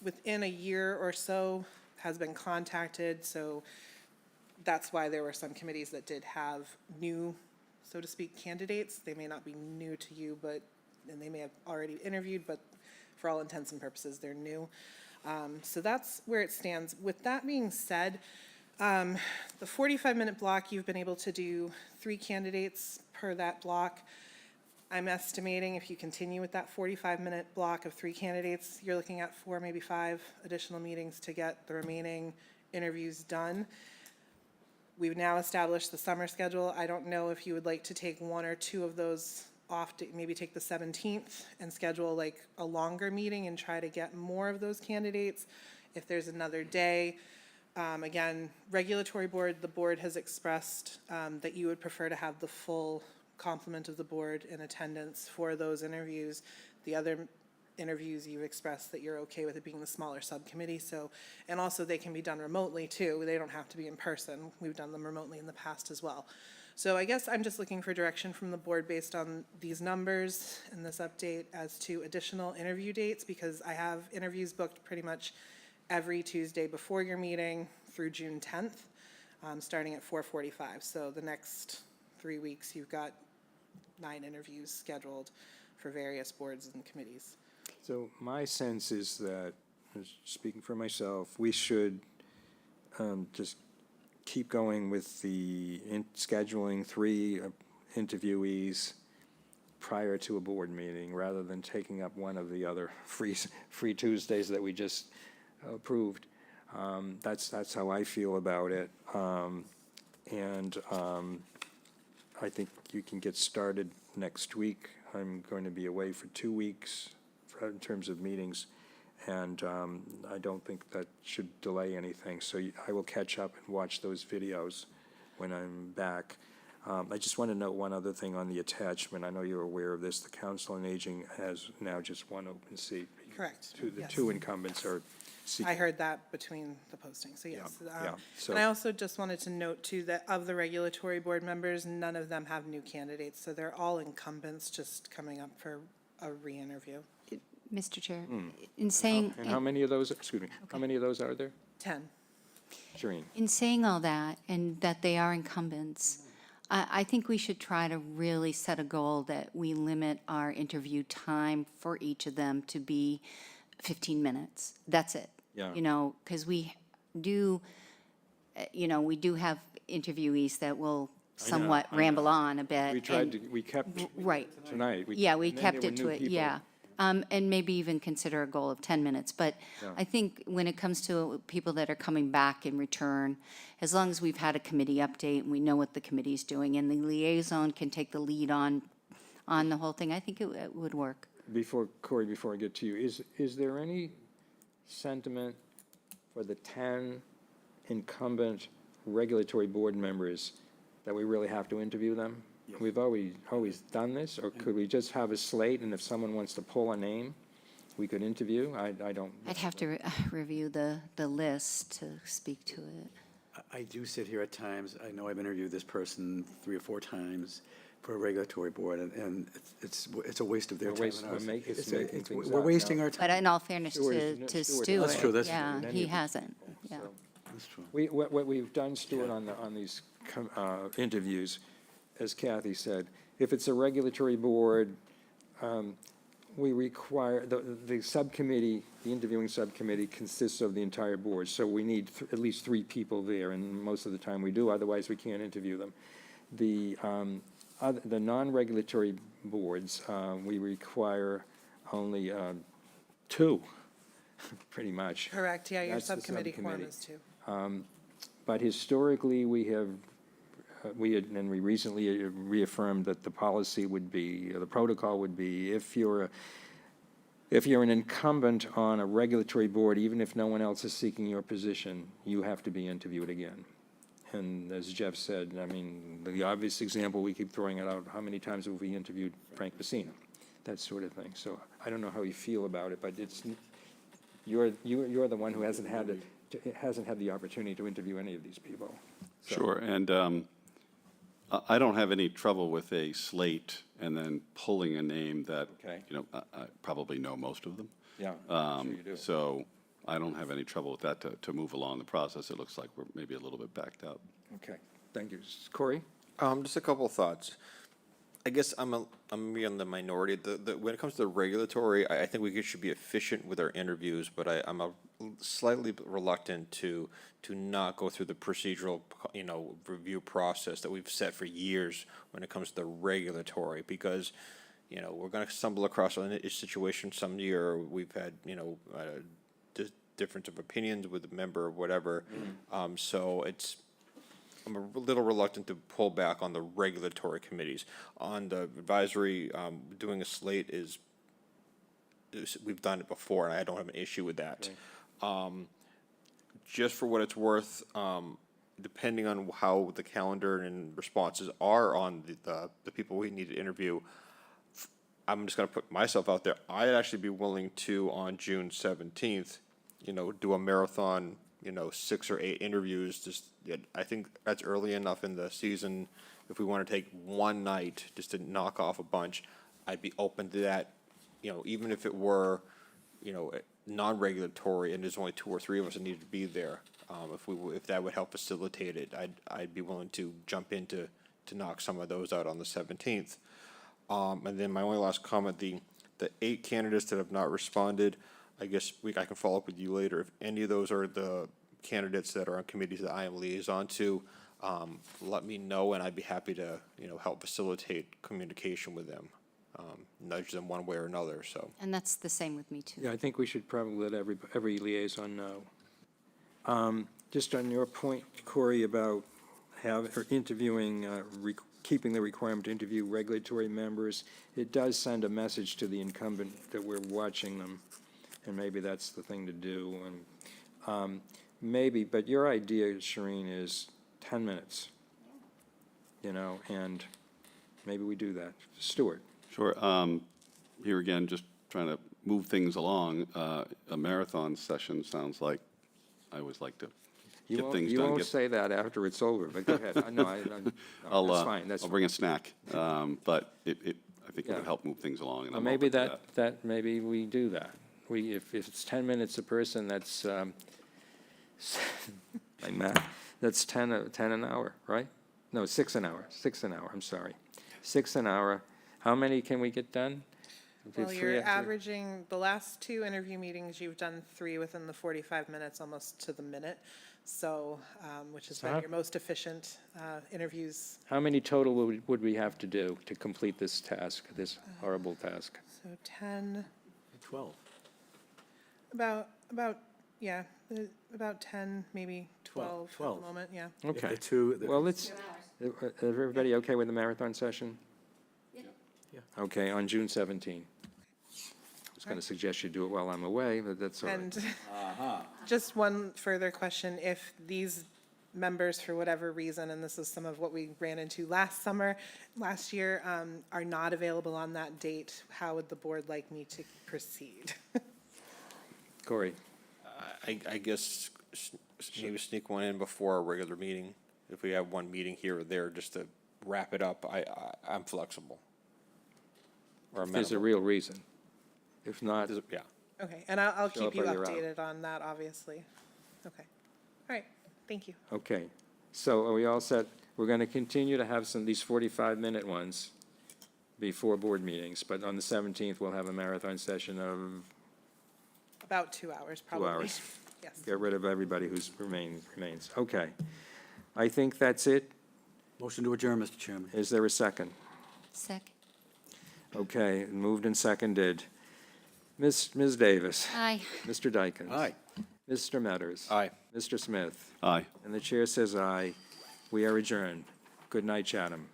within a year or so has been contacted. So that's why there were some committees that did have new, so to speak, candidates. They may not be new to you, and they may have already interviewed, but for all intents and purposes, they're new. So that's where it stands. With that being said, the 45-minute block, you've been able to do 3 candidates per that block. I'm estimating if you continue with that 45-minute block of 3 candidates, you're looking at 4, maybe 5 additional meetings to get the remaining interviews done. We've now established the summer schedule. I don't know if you would like to take 1 or 2 of those off, to maybe take the 17th and schedule like a longer meeting and try to get more of those candidates. If there's another day, again, regulatory board, the board has expressed that you would prefer to have the full complement of the board in attendance for those interviews. The other interviews, you've expressed that you're okay with it being the smaller subcommittee. So, and also they can be done remotely too. They don't have to be in person. We've done them remotely in the past as well. So I guess I'm just looking for direction from the board based on these numbers and this update as to additional interview dates, because I have interviews booked pretty much every Tuesday before your meeting through June 10th, starting at 4:45. So the next 3 weeks, you've got 9 interviews scheduled for various boards and committees. So my sense is that, speaking for myself, we should just keep going with the scheduling 3 interviewees prior to a board meeting, rather than taking up one of the other free Tuesdays that we just approved. That's how I feel about it. I think you can get started next week. I'm going to be away for 2 weeks in terms of meetings, and I don't think that should delay anything. So I will catch up and watch those videos when I'm back. I just want to note one other thing on the attachment. I know you're aware of this. The Council on Aging has now just 1 open seat. Correct. The Yes. 2 incumbents are seeking. I heard that between the postings, so yes. Yeah, so- And I also just wanted to note too that of the regulatory board members, none of them have new candidates, so they're all incumbents just coming up for a re-interview. Mr. Chair, in saying. And how many of those, excuse me, how many of those are there? 10. Shireen? In saying all that, and that they are incumbents, I think we should try to really set a goal that we limit our interview time for each of them to be 15 minutes. That's it. Yeah. You know, because we do have interviewees that will somewhat I know. ramble on a bit. We tried and- to, we kept Right. tonight. Yeah, we and then kept there it were to new it, people. yeah. And maybe even consider a goal of 10 minutes. But Yeah. I think when it comes to people that are coming back in return, as long as we've had a committee update and we know what the committee's doing, and the liaison can take the lead on the whole thing, I think it would work. Corey, before I get to you, is there any sentiment for the 10 incumbent regulatory board members that we really have to interview them? We've always done this, or could we just have a slate, and if someone wants to pull a name, we could interview? I don't. I'd have to review the list to speak to it. I do sit here at times, I know I've interviewed this person 3 or 4 times for a regulatory board, and it's a waste of their time and ours. We're wasting our time. But in all fairness Stuart to is- Stuart is- Stuart, That's true, that's yeah, true. he hasn't, yeah. That's true. What we've done, Stuart, on these interviews, as Kathy said, if it's a regulatory board, we require, the subcommittee, the interviewing subcommittee consists of the entire board, so we need at least 3 people there, and most of the time we do, otherwise we can't interview them. The non-regulatory boards, we require only 2, pretty much. Correct, yeah, your That's the subcommittee quorum subcommittee. is 2. But historically, we recently reaffirmed that the policy would be, the protocol would be, if you're an incumbent on a regulatory board, even if no one else is seeking your position, you have to be interviewed again. And as Jeff said, I mean, the obvious example, we keep throwing it out, how many times have we interviewed Frank Messina? That sort of thing. So I don't know how you feel about it, but you're the one who hasn't had the opportunity to interview any of these people. So- Sure, and I don't have any trouble with a slate and then pulling a name that, Okay. I probably know most of them. Yeah, I'm sure you do. So I don't have any trouble with that to move along the process. It looks like we're maybe a little bit backed up. Okay, thank you. Corey? Just a couple of thoughts. I guess I'm maybe on the minority. When it comes to the regulatory, I think we should be efficient with our interviews, but I'm slightly reluctant to not go through the procedural, review process that we've set for years when it comes to the regulatory, because, we're gonna stumble across a situation some year, we've had, difference of opinions with a member or whatever. So I'm a little reluctant to pull back on the regulatory committees. On the advisory, doing a slate we've done it before, and I don't have an issue with that. Just for what it's worth, depending on how the calendar and responses are on the people we need to interview, I'm just gonna put myself out there. I'd actually be willing to, on June 17th, do a marathon, 6 or 8 interviews. I think that's early enough in the season. If we want to take one night just to knock off a bunch, I'd be open to that. Even if it were, non-regulatory and there's only 2 or 3 of us that need to be there. If that would help facilitate it, I'd be willing to jump in to knock some of those out on the 17th. And then my only last comment, the 8 candidates that have not responded, I guess I can follow up with you later. If any of those are the candidates that are on committees that I am liaison to, let me know, and I'd be happy to, help facilitate communication with them, nudge them one way or another, so. And that's the same with me, too. Yeah, I think we should probably let every liaison know. Just on your point, Corey, about interviewing, keeping the requirement to interview regulatory members, it does send a message to the incumbent that we're watching them, and maybe that's the thing to do. And maybe, but your idea, Shireen, is 10 minutes, and maybe we do that. Stuart? Sure. Here again, just trying to move things along. A marathon session sounds like I always like to get things You done. won't say that after it's over, but go ahead. No, that's fine. I'll bring a snack. But I think it would help move things along. And Well, I'm maybe open to maybe we do that. If it's 10 minutes a person, that's, my math, that's 10 an hour, right? No, 6 an hour, I'm sorry. 6 an hour. How many can we get done? Well, you're averaging, the last 2 interview meetings, you've done 3 within the 45 minutes, almost to the minute. So, which has been your most efficient interviews. How many total would we have to do to complete this task, this horrible task? So 10, 12. about 10, maybe 12 at the moment, yeah. Okay. The Well, is everybody okay with the marathon session? Yeah. Okay, on June 17. I was going to suggest you do it while I'm away, but that's all right. And just one further question, if these members, for whatever reason, and this is some of what we ran into last year, are not available on that date, how would the board like me to proceed? Corey? I guess maybe sneak one in before our regular meeting. If we have one meeting here or there, just to wrap it up, I'm flexible. Or If there's a amenable. real reason. If not, Yeah. Okay, and I'll Show keep you up or you're out. updated on that, obviously. Okay, all right, thank you. okay. So are we all set? We're going to continue to have these 45-minute ones before board meetings, but on the 17th, we'll have a marathon session of About 2 hours, 2 probably. hours. Yes. Get rid of everybody who's remains. Okay. I think that's it. Motion to adjourn, Mr. Chairman. Is there a second? Second. Okay, moved and seconded. Ms. Davis? Aye. Mr. Dykens? Aye. Mr. Metters? Aye. Mr. Smith? Aye. And the chair says aye. We are adjourned. Good night, Chatham.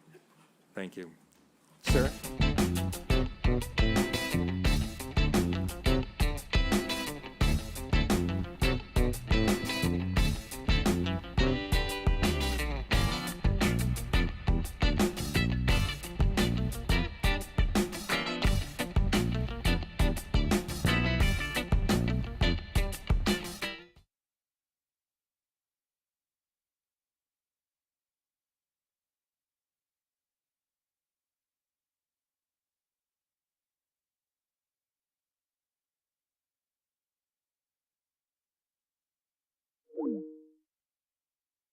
Thank you. Sir? Mm.